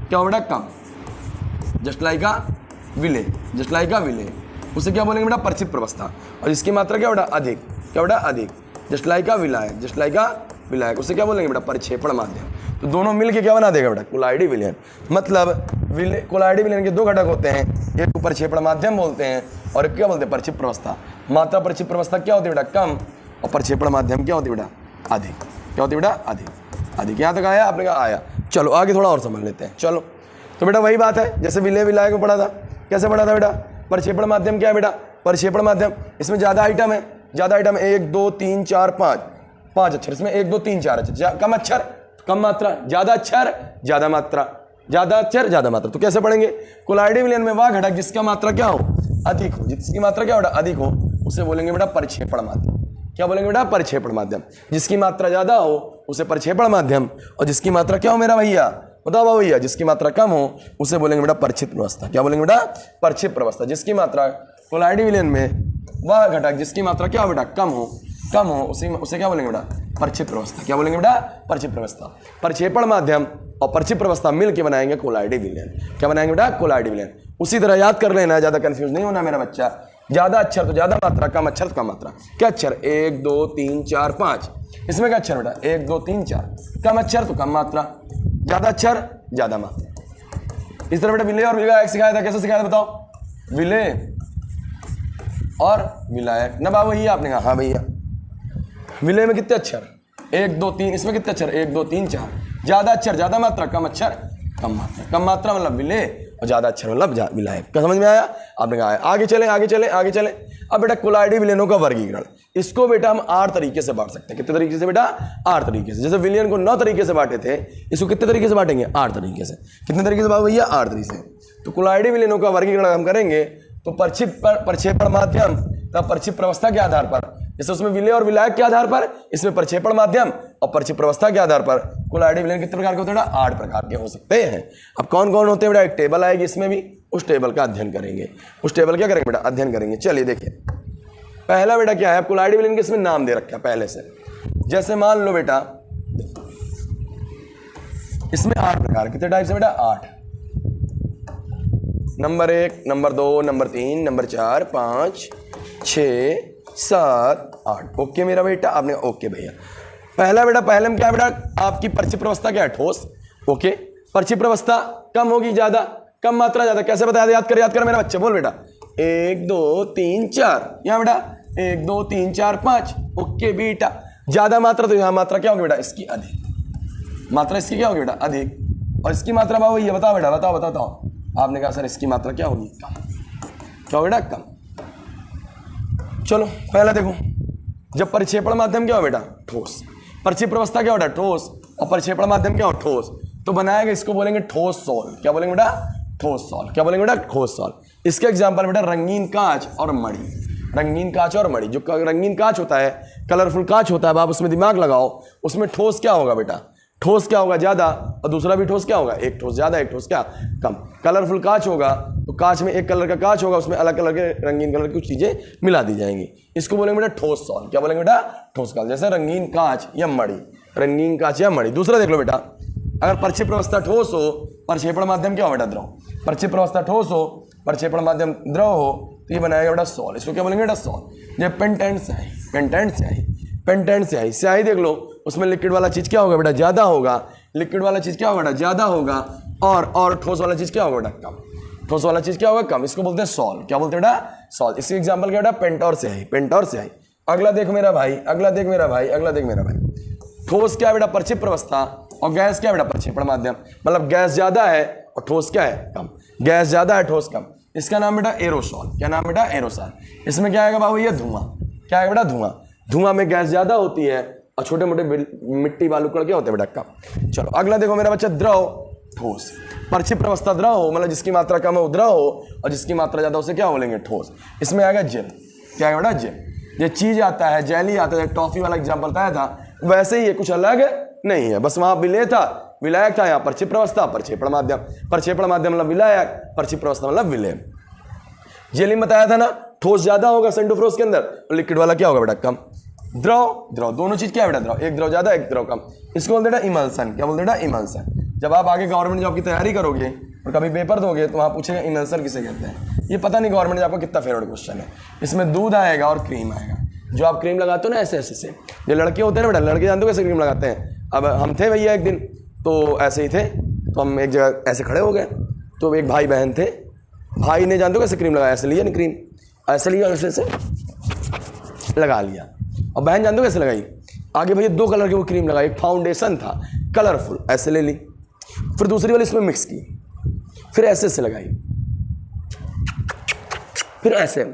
क्या हो बेटा? कम। जस्ट लाइक अ विलय, जस्ट लाइक अ विलय, उसे क्या बोलेंगे बेटा? परिचित प्रवस्था। और जिसकी मात्रा क्या बेटा? अधिक। क्या बेटा? अधिक। जस्ट लाइक अ विलायक, जस्ट लाइक अ विलायक, उसे क्या बोलेंगे बेटा? परिक्षेपण माध्यम। तो दोनों मिलके क्या बना देगा बेटा? कोलाइडी विलयन। मतलब कोलाइडी विलयन के दो घटक होते हैं, एक को परिक्षेपण माध्यम बोलते हैं और क्या बोलते हैं? परिचित प्रवस्था। मात्रा परिचित प्रवस्था क्या होती है बेटा? कम, और परिक्षेपण माध्यम क्या होती है बेटा? अधिक। क्या होती है बेटा? अधिक। अधिक। यहाँ तक आया? आपने कहा आया। चलो आगे थोड़ा और समझ लेते हैं। चलो तो बेटा वही बात है जैसे विलय विलायक में पढ़ा था। कैसे पढ़ा था बेटा? परिक्षेपण माध्यम क्या है बेटा? परिक्षेपण माध्यम, इसमें ज्यादा आइटम है, ज्यादा आइटम 1 2 3 4 5, 5 अक्षर। इसमें 1 2 3 4 अक्षर। कम अक्षर कम मात्रा, ज्यादा अक्षर ज्यादा मात्रा, ज्यादा अक्षर ज्यादा मात्रा। तो कैसे पढ़ेंगे? कोलाइडी विलयन में वह घटक जिसका मात्रा क्या हो? अधिक हो। जिसकी मात्रा क्या बेटा? अधिक हो, उसे बोलेंगे बेटा परिक्षेपण माध्यम। क्या बोलेंगे बेटा? परिक्षेपण माध्यम। जिसकी मात्रा ज्यादा हो उसे परिक्षेपण माध्यम, और जिसकी मात्रा क्या हो मेरा भैया? बताओ भैया। जिसकी मात्रा कम हो उसे बोलेंगे बेटा परिचित प्रवस्था। क्या बोलेंगे बेटा? परिचित प्रवस्था। जिसकी मात्रा कोलाइडी विलयन में वह घटक जिसकी मात्रा क्या हो बेटा? कम हो, कम हो, उसे क्या बोलेंगे बेटा? परिचित प्रवस्था। क्या बोलेंगे बेटा? परिचित प्रवस्था। परिक्षेपण माध्यम और परिचित प्रवस्था मिलकर बनाएंगे कोलाइडी विलयन। क्या बनाएंगे बेटा? कोलाइडी विलयन। उसी तरह याद कर लेना, ज्यादा कंफ्यूज नहीं होना मेरा बच्चा। ज्यादा अक्षर तो ज्यादा मात्रा, कम अक्षर तो कम मात्रा। क्या अक्षर? 1 2 3 4 5। इसमें क्या अक्षर बेटा? 1 2 3 4। कम अक्षर तो कम मात्रा, ज्यादा अक्षर ज्यादा मात्रा। इस तरह बेटा विलय और विलायक सिखाया था। कैसे सिखाया था बताओ? विलय और विलायक ना बाबू भैया? आपने कहा हाँ भैया। विलय में कितने अक्षर? 1 2 3। इसमें कितने अक्षर? 1 2 3 4। ज्यादा अक्षर ज्यादा मात्रा, कम अक्षर कम मात्रा। कम मात्रा मतलब विलय और ज्यादा अक्षर मतलब विलायक। क्या समझ में आया? आपने कहा आगे चले, आगे चले, आगे चले। अब बेटा कोलाइडी विलयनों का वर्गीकरण, इसको बेटा हम 8 तरीके से बांट सकते हैं। कितने तरीके से बेटा? 8 तरीके से। जैसे विलयन को 9 तरीके से बांटे थे, इसको कितने तरीके से बांटेंगे? 8 तरीके से। कितने तरीके से बाबू भैया? 8 तरीके से। तो कोलाइडी विलयनों का वर्गीकरण हम करेंगे तो परिक्षेपण माध्यम तथा परिचित प्रवस्था के आधार पर। जैसे उसमें विलय और विलायक के आधार पर, इसमें परिक्षेपण माध्यम और परिचित प्रवस्था के आधार पर कोलाइडी विलयन कितने प्रकार के होते हैं? 8 प्रकार के हो सकते हैं। अब कौन कौन होते हैं बेटा? एक टेबल आएगी इसमें भी, उस टेबल का अध्ययन करेंगे। उस टेबल क्या करेंगे बेटा? अध्ययन करेंगे। चलिए देखिए, पहला बेटा क्या है, आपको कोलाइडी विलेन के इसमें नाम दे रखा है पहले से। जैसे मान लो बेटा इसमें 8 प्रकार, कितने टाइप से बेटा? 8। Number 1, number 2, number 3, number 4, 5, 6, 7, 8। Okay मेरा बेटा, आपने ओके भैया। पहला बेटा, पहले में क्या है बेटा? आपकी पर्ची प्रवस्था क्या है? ठोस। ओके, पर्ची प्रवस्था कम होगी ज्यादा, कम मात्रा ज्यादा, कैसे बताया? याद कर मेरा बच्चा, बोल बेटा। 1 2 3 4, यहाँ बेटा 1 2 3 4 5। ओके बेटा, ज्यादा मात्रा, तो यहाँ मात्रा क्या होगी बेटा? इसकी अधिक। मात्रा इसकी क्या होगी बेटा? अधिक। और इसकी मात्रा बाबू ये बताओ बेटा, बताओ। आपने कहा सर इसकी मात्रा क्या होगी? कम। क्या होगी बेटा? कम। चलो पहला देखो, जब परिक्षेपण माध्यम क्या हो बेटा? ठोस। पर्ची प्रवस्था क्या हो बेटा? ठोस। और परिक्षेपण माध्यम क्या हो? ठोस। तो बनाएगा, इसको बोलेंगे ठोस सॉल्व। क्या बोलेंगे बेटा? ठोस सॉल्व। क्या बोलेंगे बेटा? ठोस सॉल्व। इसके एग्जांपल बेटा रंगीन कांच और मणि। रंगीन कांच और मणि, जो रंगीन कांच होता है, कलरफुल कांच होता है, आप उसमें दिमाग लगाओ, उसमें ठोस क्या होगा बेटा? ठोस क्या होगा? ज्यादा। और दूसरा भी ठोस क्या होगा? एक ठोस ज्यादा, एक ठोस क्या? कम। कलरफुल कांच होगा तो कांच में एक कलर का कांच होगा, उसमें अलग कलर के रंगीन कलर की कुछ चीजें मिला दी जाएंगी। इसको बोलेंगे बेटा ठोस सॉल्व। क्या बोलेंगे बेटा? ठोस कांच। जैसे रंगीन कांच या मणि, रंगीन कांच या मणि। दूसरा देख लो बेटा, अगर पर्ची प्रवस्था ठोस हो, प्रक्षेपण माध्यम क्या हो बेटा? द्रव। पर्ची प्रवस्था ठोस हो, प्रक्षेपण माध्यम द्रव हो, तो ये बनाएगा बेटा सॉल्व। इसको क्या बोलेंगे बेटा? सॉल्व। ये पेंटेंट स्याही, पेंटेंट स्याही देख लो, उसमें लिक्विड वाला चीज क्या होगा बेटा? ज्यादा होगा। लिक्विड वाला चीज क्या होगा बेटा? ज्यादा होगा। और ठोस वाला चीज क्या होगा बेटा? कम। ठोस वाला चीज क्या होगा? कम। इसको बोलते हैं सॉल्व। क्या बोलते हैं बेटा? सॉल्व। इसके एग्जांपल क्या बेटा? पेंट और स्याही। अगला देख मेरा भाई, ठोस क्या है बेटा? पर्ची प्रवस्था। और गैस क्या है बेटा? प्रक्षेपण माध्यम। मतलब गैस ज्यादा है और ठोस क्या है? कम। गैस ज्यादा है, ठोस कम। इसका नाम बेटा एरोसॉल। क्या नाम बेटा? एरोसॉल। इसमें क्या आएगा बाबू? ये धुआं। क्या है बेटा? धुआं। धुआं में गैस ज्यादा होती है और छोटे मोटे मिट्टी बालू कण क्या होते हैं बेटा? कम। चलो अगला देखो मेरा बच्चा, द्रव, ठोस। पर्ची प्रवस्था द्रव हो, मतलब जिसकी मात्रा कम है वो द्रव हो, और जिसकी मात्रा ज्यादा उसे क्या बोलेंगे? ठोस। इसमें आएगा जेल। क्या है बेटा? जेल। ये चीज आता है, जेली आता है, टॉफी वाला एग्जाम्पल बताया था, वैसे ही है, कुछ अलग नहीं है। बस वहां विलेय था, विलायक था, यहाँ पर्ची प्रवस्था, प्रक्षेपण माध्यम। प्रक्षेपण माध्यम मतलब विलायक, पर्ची प्रवस्था मतलब विलेय। जेली में बताया था ना, ठोस ज्यादा होगा सेंटोफ्रोस के अंदर, लिक्विड वाला क्या होगा बेटा? कम। द्रव, दोनों चीज क्या है बेटा? द्रव। एक द्रव ज्यादा, एक द्रव कम। इसको बोलते बेटा इमल्सन। क्या बोलते बेटा? इमल्सन। जब आप आगे गवर्नमेंट जॉब की तैयारी करोगे और कभी पेपर दोगे तो वहां पूछेगा इमल्सन किसे कहते हैं। ये पता नहीं गवर्नमेंट जॉब का कितना फेवरेट क्वेश्चन है। इसमें दूध आएगा और क्रीम आएगा। जो आप क्रीम लगाते हो ना ऐसे से, जो लड़के होते हैं ना बेटा, लड़के जानते हो कैसे क्रीम लगाते हैं? अब हम थे भैया एक दिन तो ऐसे ही थे, तो हम एक जगह ऐसे खड़े हो गए, तो एक भाई बहन थे, भाई ने जानते हो कैसे क्रीम लगाया? ऐसे लिया ना क्रीम, ऐसे लिया, ऐसे से लगा लिया। और बहन जानते हो कैसे लगाई? आगे भैया 2 कलर की वो क्रीम लगाई, एक फाउंडेशन था कलरफुल, ऐसे ले ली, फिर दूसरी वाली इसमें मिक्स की, फिर ऐसे से लगाई, फिर ऐसे।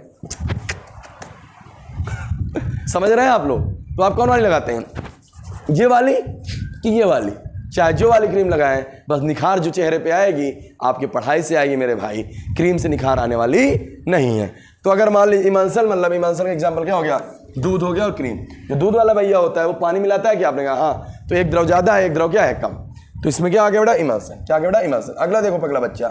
समझ रहे हैं आप लोग? तो आप कौन वाली लगाते हैं? ये वाली कि ये वाली? चाहे जो वाली क्रीम लगाएं, बस निखार जो चेहरे पे आएगी आपकी पढ़ाई से आएगी मेरे भाई, क्रीम से निखार आने वाली नहीं है। तो अगर मान लीजिए इमल्सन, मतलब इमल्सन का एग्जांपल क्या हो गया? दूध हो गया और क्रीम। जो दूध वाला भैया होता है वो पानी मिलाता है, क्या आपने कहा? हाँ। तो एक द्रव ज्यादा है, एक द्रव क्या है? कम। तो इसमें क्या आ गया बेटा? इमल्सन। क्या आ गया बेटा? इमल्सन। अगला देखो पगला बच्चा,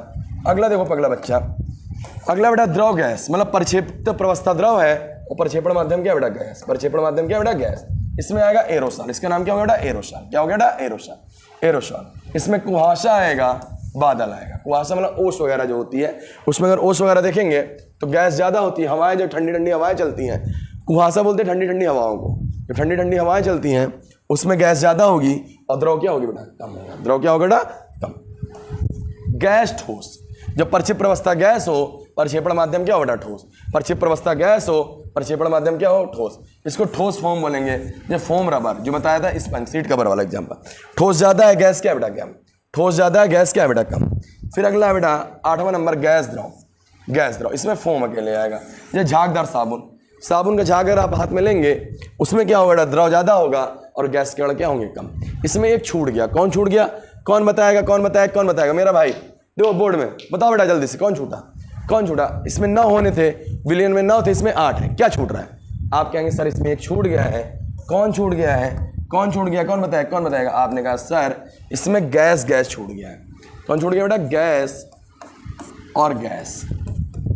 अगला बेटा द्रव गैस, मतलब प्रक्षेपित प्रवस्था द्रव है और प्रक्षेपण माध्यम क्या बेटा? गैस। प्रक्षेपण माध्यम क्या बेटा? गैस। इसमें आएगा एरोसॉल। इसका नाम क्या होगा बेटा? एरोसॉल। क्या हो गया बेटा? एरोसॉल। इसमें कुहासा आएगा, बादल आएगा। कुहासा मतलब ओस वगैरह जो होती है, उसमें अगर ओस वगैरह देखेंगे तो गैस ज्यादा होती है, हवाएं जो ठंडी ठंडी हवाएं चलती हैं, कुहासा बोलते हैं ठंडी ठंडी हवाओं को। जो ठंडी ठंडी हवाएं चलती हैं उसमें गैस ज्यादा होगी और द्रव क्या होगी बेटा? कम होगा। द्रव क्या होगा बेटा? कम। गैस, ठोस। जब पर्ची प्रवस्था गैस हो, प्रक्षेपण माध्यम क्या हो बेटा? ठोस। पर्ची प्रवस्था गैस हो, प्रक्षेपण माध्यम क्या हो? ठोस। इसको ठोस फॉर्म बोलेंगे। ये फोम रबर जो बताया था, स्पंज सीट कवर वाला एग्जांपल। ठोस ज्यादा है, गैस क्या बेटा? कम। ठोस ज्यादा है, गैस क्या बेटा? कम। फिर अगला है बेटा 8वां नंबर, गैस द्रव। इसमें फोम अकेले आएगा। ये झागदार साबुन का झाग अगर आप हाथ में लेंगे उसमें क्या होगा बेटा? द्रव ज्यादा होगा और गैस के क्या होंगे? कम। इसमें एक छूट गया। कौन छूट गया? कौन बताएगा? मेरा भाई देखो बोर्ड में बताओ बेटा जल्दी से, कौन छूटा? इसमें 9 होने थे, विलियन में 9 थे, इसमें 8 है। क्या छूट रहा है? आप कहेंगे सर इसमें एक छूट गया है। कौन छूट गया? कौन बताएगा? आपने कहा सर इसमें गैस छूट गया है। कौन छूट गया बेटा? और गैस।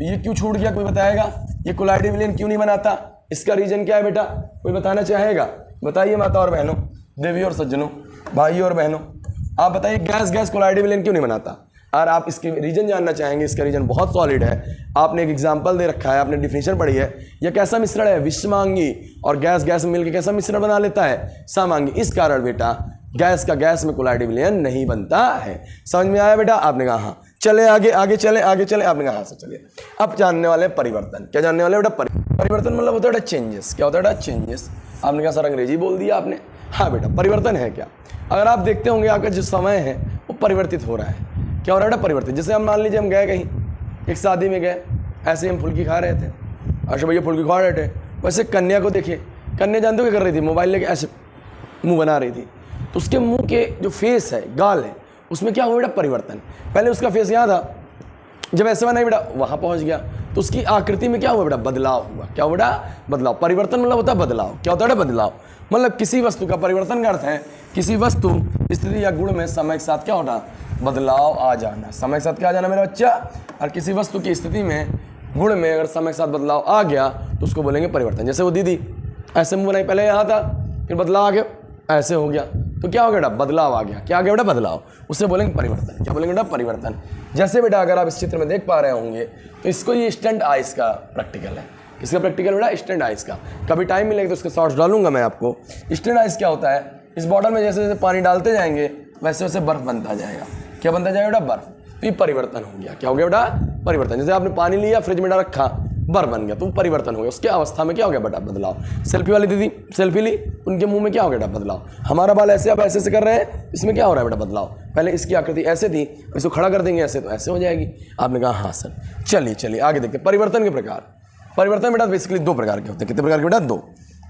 ये क्यों छूट गया, कोई बताएगा? ये कोलाइडिक विलयन क्यों नहीं बनाता? इसका रीजन क्या है बेटा, कोई बताना चाहेगा? बताइए माता और बहनों, देवी और सज्जनों, भाइयों और बहनों, आप बताइए गैस गैस कोलाइडिक विलयन क्यों नहीं बनाता? और आप इसके रीजन जानना चाहेंगे, इसका रीजन बहुत सॉलिड है। आपने एक एग्जांपल दे रखा है, आपने डिफिनेशन पढ़ी है। यह कैसा मिश्रण है? विषमांगी और गैस गैस में मिलकर कैसा मिश्रण बना लेता है? समांगी। इस कारण बेटा गैस का गैस में कोलाइडिक विलयन नहीं बनता है। समझ में आया बेटा? आपने कहा हाँ। चले आगे, आगे चले, आगे चले। आपने कहा हाँ से चलिए। अब जानने वाले हैं परिवर्तन। क्या जानने वाले बेटा? परिवर्तन मतलब होता है चेंजेस। क्या होता है? चेंजेस। आपने कहा सर अंग्रेजी बोल दिया आपने। हाँ बेटा, परिवर्तन है क्या? अगर आप देखते होंगे आपका जो समय है वो परिवर्तित हो रहा है। क्या हो रहा है बेटा? परिवर्तित। जैसे हम मान लीजिए हम गए कहीं, एक शादी में गए, ऐसे हम फुल्की खा रहे थे, अच्छा भैया फुल्की खा रहे थे, वैसे कन्या को देखिए, कन्या जानते हो क्या कर रही थी? मोबाइल लेके ऐसे मुंह बना रही थी। तो उसके मुंह के जो फेस है, गाल है, उसमें क्या हुआ बेटा? परिवर्तन। पहले उसका फेस यहाँ था, जब ऐसे बनाई बेटा वहाँ पहुँच गया, तो उसकी आकृति में क्या हुआ बेटा? बदलाव हुआ। क्या हुआ बेटा? बदलाव। परिवर्तन मतलब होता है बदलाव। क्या होता है बेटा? बदलाव। मतलब किसी वस्तु का परिवर्तन का अर्थ है किसी वस्तु, स्थिति या गुण में समय के साथ क्या होना? बदलाव आ जाना। समय के साथ क्या आ जाना मेरा बच्चा? और किसी वस्तु की स्थिति में, गुण में अगर समय के साथ बदलाव आ गया तो उसको बोलेंगे परिवर्तन। जैसे वो दीदी ऐसे मुंह बनाई, पहले यहाँ था, फिर बदलाव आ गया, ऐसे हो गया, तो क्या हो गया बेटा? बदलाव आ गया। क्या आ गया बेटा? बदलाव। उससे बोलेंगे परिवर्तन। क्या बोलेंगे बेटा? परिवर्तन। जैसे बेटा अगर आप इस चित्र में देख पा रहे होंगे तो इसको ये स्टैंड आइस का प्रैक्टिकल है। किसका प्रैक्टिकल बेटा? स्टैंड आइस का। कभी टाइम मिलेगा तो उसके शॉर्ट्स डालूंगा मैं आपको। स्टैंड आइस क्या होता है? इस बॉटल में जैसे जैसे पानी डालते जाएंगे वैसे वैसे बर्फ बनता जाएगा। क्या बनता जाएगा बेटा? बर्फ। तो ये परिवर्तन हो गया। क्या हो गया बेटा? परिवर्तन। जैसे आपने पानी लिया, फ्रिज में डाल रखा, बर्फ बन गया, तो परिवर्तन हो गया। उसके अवस्था में क्या हो गया बेटा? बदलाव। सेल्फी वाली दीदी सेल्फी ली, उनके मुंह में क्या हो गया बेटा? बदलाव। हमारा बाल ऐसे, आप ऐसे से कर रहे हैं, इसमें क्या हो रहा है बेटा? बदलाव। पहले इसकी आकृति ऐसे थी, इसको खड़ा कर देंगे ऐसे तो ऐसे हो जाएगी। आपने कहा हाँ सर। चलिए चलिए आगे देखते हैं परिवर्तन के प्रकार। परिवर्तन बेटा बेसिकली दो प्रकार के होते हैं। कितने प्रकार के बेटा? दो।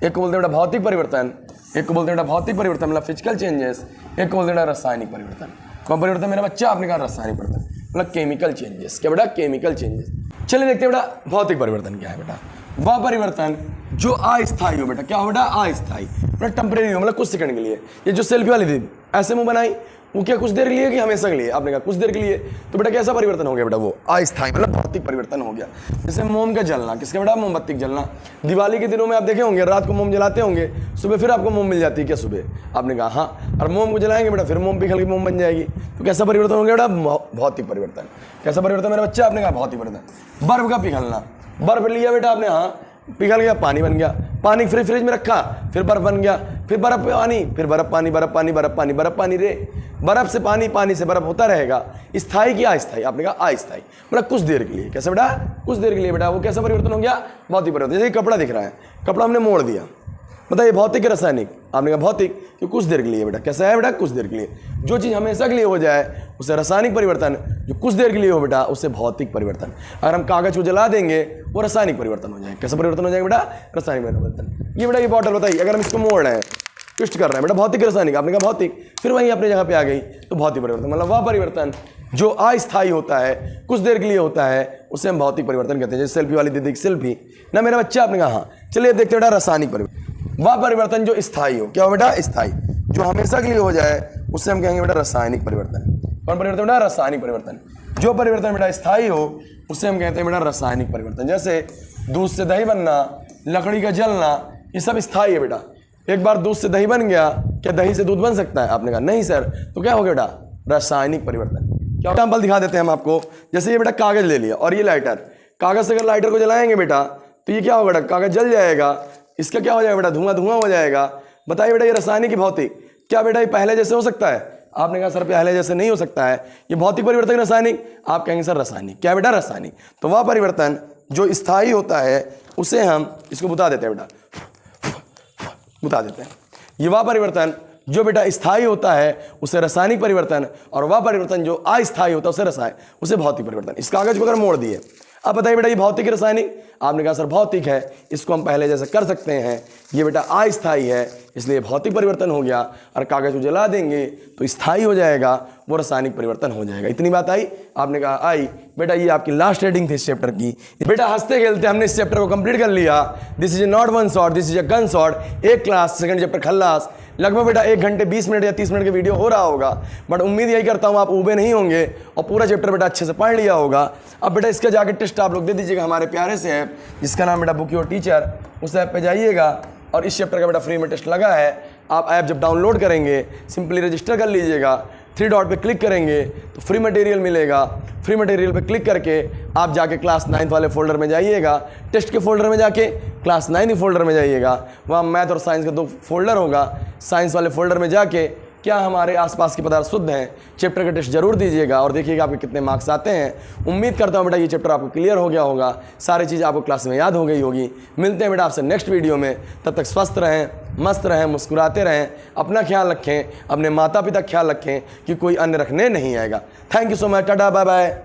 एक को बोलते हैं बेटा भौतिक परिवर्तन, एक को बोलते हैं बेटा भौतिक परिवर्तन मतलब फिजिकल चेंजेस, एक को बोलते हैं बेटा रासायनिक परिवर्तन। कौन परिवर्तन मेरा बच्चा? आपने कहा रासायनिक परिवर्तन मतलब केमिकल चेंजेस। क्या बेटा? Chemical changes. चलिए देखते हैं बेटा भौतिक परिवर्तन क्या है बेटा। वह परिवर्तन जो अस्थायी हो बेटा। क्या हो बेटा? अस्थायी बेटा, टेम्परेरी हो, मतलब कुछ सेकंड के लिए। ये जो सेल्फी वाली थी ऐसे मुंह बनाई, वो क्या कुछ देर के लिए कि हमेशा के लिए? आपने कहा कुछ देर के लिए, तो बेटा कैसा परिवर्तन हो गया बेटा? वो अस्थायी मतलब भौतिक परिवर्तन हो गया। जैसे मोम का जलना, किसका बेटा? मोमबत्ती का जलना। दिवाली के दिनों में आप देखे होंगे रात को मोम जलाते होंगे, सुबह फिर आपको मोम मिल जाती है क्या सुबह? आपने कहा हाँ। और मोम को जलाएंगे बेटा, फिर मोम पिघल के मोम बन जाएगी। तो कैसा परिवर्तन हो गया बेटा? भौतिक परिवर्तन। कैसा परिवर्तन मेरा बच्चा? आपने कहा भौतिक परिवर्तन। बर्फ का पिघलना, बर्फ लिया बेटा आपने, हाँ पिघल गया, पानी बन गया, पानी फ्रिज में रखा, फिर बर्फ बन गया, फिर बर्फ पानी, फिर बर्फ पानी, बर्फ पानी, बर्फ पानी, बर्फ पानी रे, बर्फ से पानी, पानी से बर्फ होता रहेगा। स्थायी की अस्थायी? आपने कहा अस्थायी मतलब कुछ देर के लिए। कैसे बेटा? कुछ देर के लिए बेटा। वो कैसा परिवर्तन हो गया? भौतिक परिवर्तन। जैसे कपड़ा दिख रहा है, कपड़ा हमने मोड़ दिया, बताइए भौतिक रासायनिक? आपने कहा भौतिक, कि कुछ देर के लिए बेटा। कैसा है बेटा? कुछ देर के लिए। जो चीज़ हमेशा के लिए हो जाए उसे रासायनिक परिवर्तन, जो कुछ देर के लिए हो बेटा उसे भौतिक परिवर्तन। अगर हम कागज को जला देंगे वो रासायनिक परिवर्तन हो जाएगा। कैसा परिवर्तन हो जाएगा बेटा? रासायनिक परिवर्तन। ये बेटा ये बॉटल बताइए, अगर हम इसको मोड़ रहे हैं, ट्विस्ट कर रहे हैं बेटा, भौतिक रासायनिक? आपने कहा भौतिक, फिर वहीं अपने जगह पे आ गई, तो भौतिक परिवर्तन मतलब वह परिवर्तन जो अस्थायी होता है, कुछ देर के लिए होता है, उसे हम भौतिक परिवर्तन कहते हैं। जैसे सेल्फी वाली दीदी की सेल्फी ना मेरा बच्चा। आपने कहा हाँ। चलिए देखते बेटा रासायनिक परिवर्तन। वह परिवर्तन जो स्थायी हो। क्या हो बेटा? स्थायी। जो हमेशा के लिए हो जाए उससे हम कहेंगे बेटा रासायनिक परिवर्तन। कौन परिवर्तन बेटा? रासायनिक परिवर्तन। जो परिवर्तन बेटा स्थायी हो उसे हम कहते हैं बेटा रासायनिक परिवर्तन। जैसे दूध से दही बनना, लकड़ी का जलना, ये सब स्थायी है बेटा। एक बार दूध से दही बन गया, क्या दही से दूध बन सकता है? आपने कहा नहीं सर। तो क्या हो गया बेटा? रासायनिक परिवर्तन। क्या एग्जाम्पल दिखा देते हैं हम आपको। जैसे ये बेटा कागज ले लिया और ये लाइटर, कागज से अगर लाइटर को जलाएंगे बेटा तो ये क्या होगा बेटा? कागज जल जाएगा, इसका क्या हो जाएगा बेटा? धुआं धुआं हो जाएगा। बताइए बेटा ये रासायनिक की भौतिक? क्या बेटा ये पहले जैसे हो सकता है? आपने कहा सर पहले जैसे नहीं हो सकता है, ये भौतिक परिवर्तन रासायनिक। आप कहेंगे सर रासायनिक। क्या बेटा? रासायनिक। तो वह परिवर्तन जो स्थायी होता है उसे हम इसको बुता देते हैं बेटा, बुता देते हैं। ये वह परिवर्तन जो बेटा स्थायी होता है उसे रासायनिक परिवर्तन, और वह परिवर्तन जो अस्थायी होता है उसे भौतिक परिवर्तन। इस कागज को अगर मोड़ दिए, अब बताइए बेटा ये भौतिक रासायनिक? आपने कहा सर भौतिक है, इसको हम पहले जैसे कर सकते हैं। ये बेटा अस्थायी है, इसलिए भौतिक परिवर्तन हो गया, और कागज़ को जला देंगे तो स्थायी हो जाएगा, वो रासायनिक परिवर्तन हो जाएगा। इतनी बात आई? आपने कहा आई। बेटा ये आपकी लास्ट रीडिंग थी इस चैप्टर की। बेटा हंसते खेलते हमने इस चैप्टर को कंप्लीट कर लिया। This is a not one shot, this is a gun shot. एक क्लास सेकंड चैप्टर खल्लास, लगभग बेटा 1 घंटे 20 मिनट या 30 मिनट का वीडियो हो रहा होगा, बट उम्मीद यही करता हूँ आप ऊबे नहीं होंगे और पूरा चैप्टर बेटा अच्छे से पढ़ लिया होगा। अब बेटा इसका जाके टेस्ट आप लोग दे दीजिएगा हमारे प्यारे से ऐप जिसका नाम बेटा बुक योर टीचर। उस ऐप पे जाइएगा और इस चैप्टर का बेटा फ्री में टेस्ट लगा है। आप ऐप जब डाउनलोड करेंगे सिंपली रजिस्टर कर लीजिएगा, 3 डॉट पे क्लिक करेंगे तो फ्री मटेरियल मिलेगा। फ्री मटेरियल पे क्लिक करके आप जाके क्लास 9 वाले फोल्डर में जाइएगा, टेस्ट के फोल्डर में जाके क्लास 9 फोल्डर में जाइएगा, वहाँ मैथ और साइंस का 2 फोल्डर होगा। साइंस वाले फोल्डर में जाके क्या हमारे आसपास के पदार्थ शुद्ध हैं, चैप्टर का टेस्ट जरूर दीजिएगा और देखिएगा आपके कितने मार्क्स आते हैं। उम्मीद करता हूँ बेटा ये चैप्टर आपको क्लियर हो गया होगा, सारी चीज़ आपको क्लास में याद हो गई होगी। मिलते हैं बेटा आपसे नेक्स्ट वीडियो में, तब तक स्वस्थ रहें, मस्त रहें, मुस्कुराते रहें, अपना ख्याल रखें, अपने माता पिता का ख्याल रखें कि कोई अन्य रखने नहीं आएगा। Thank you so much, tata bye bye.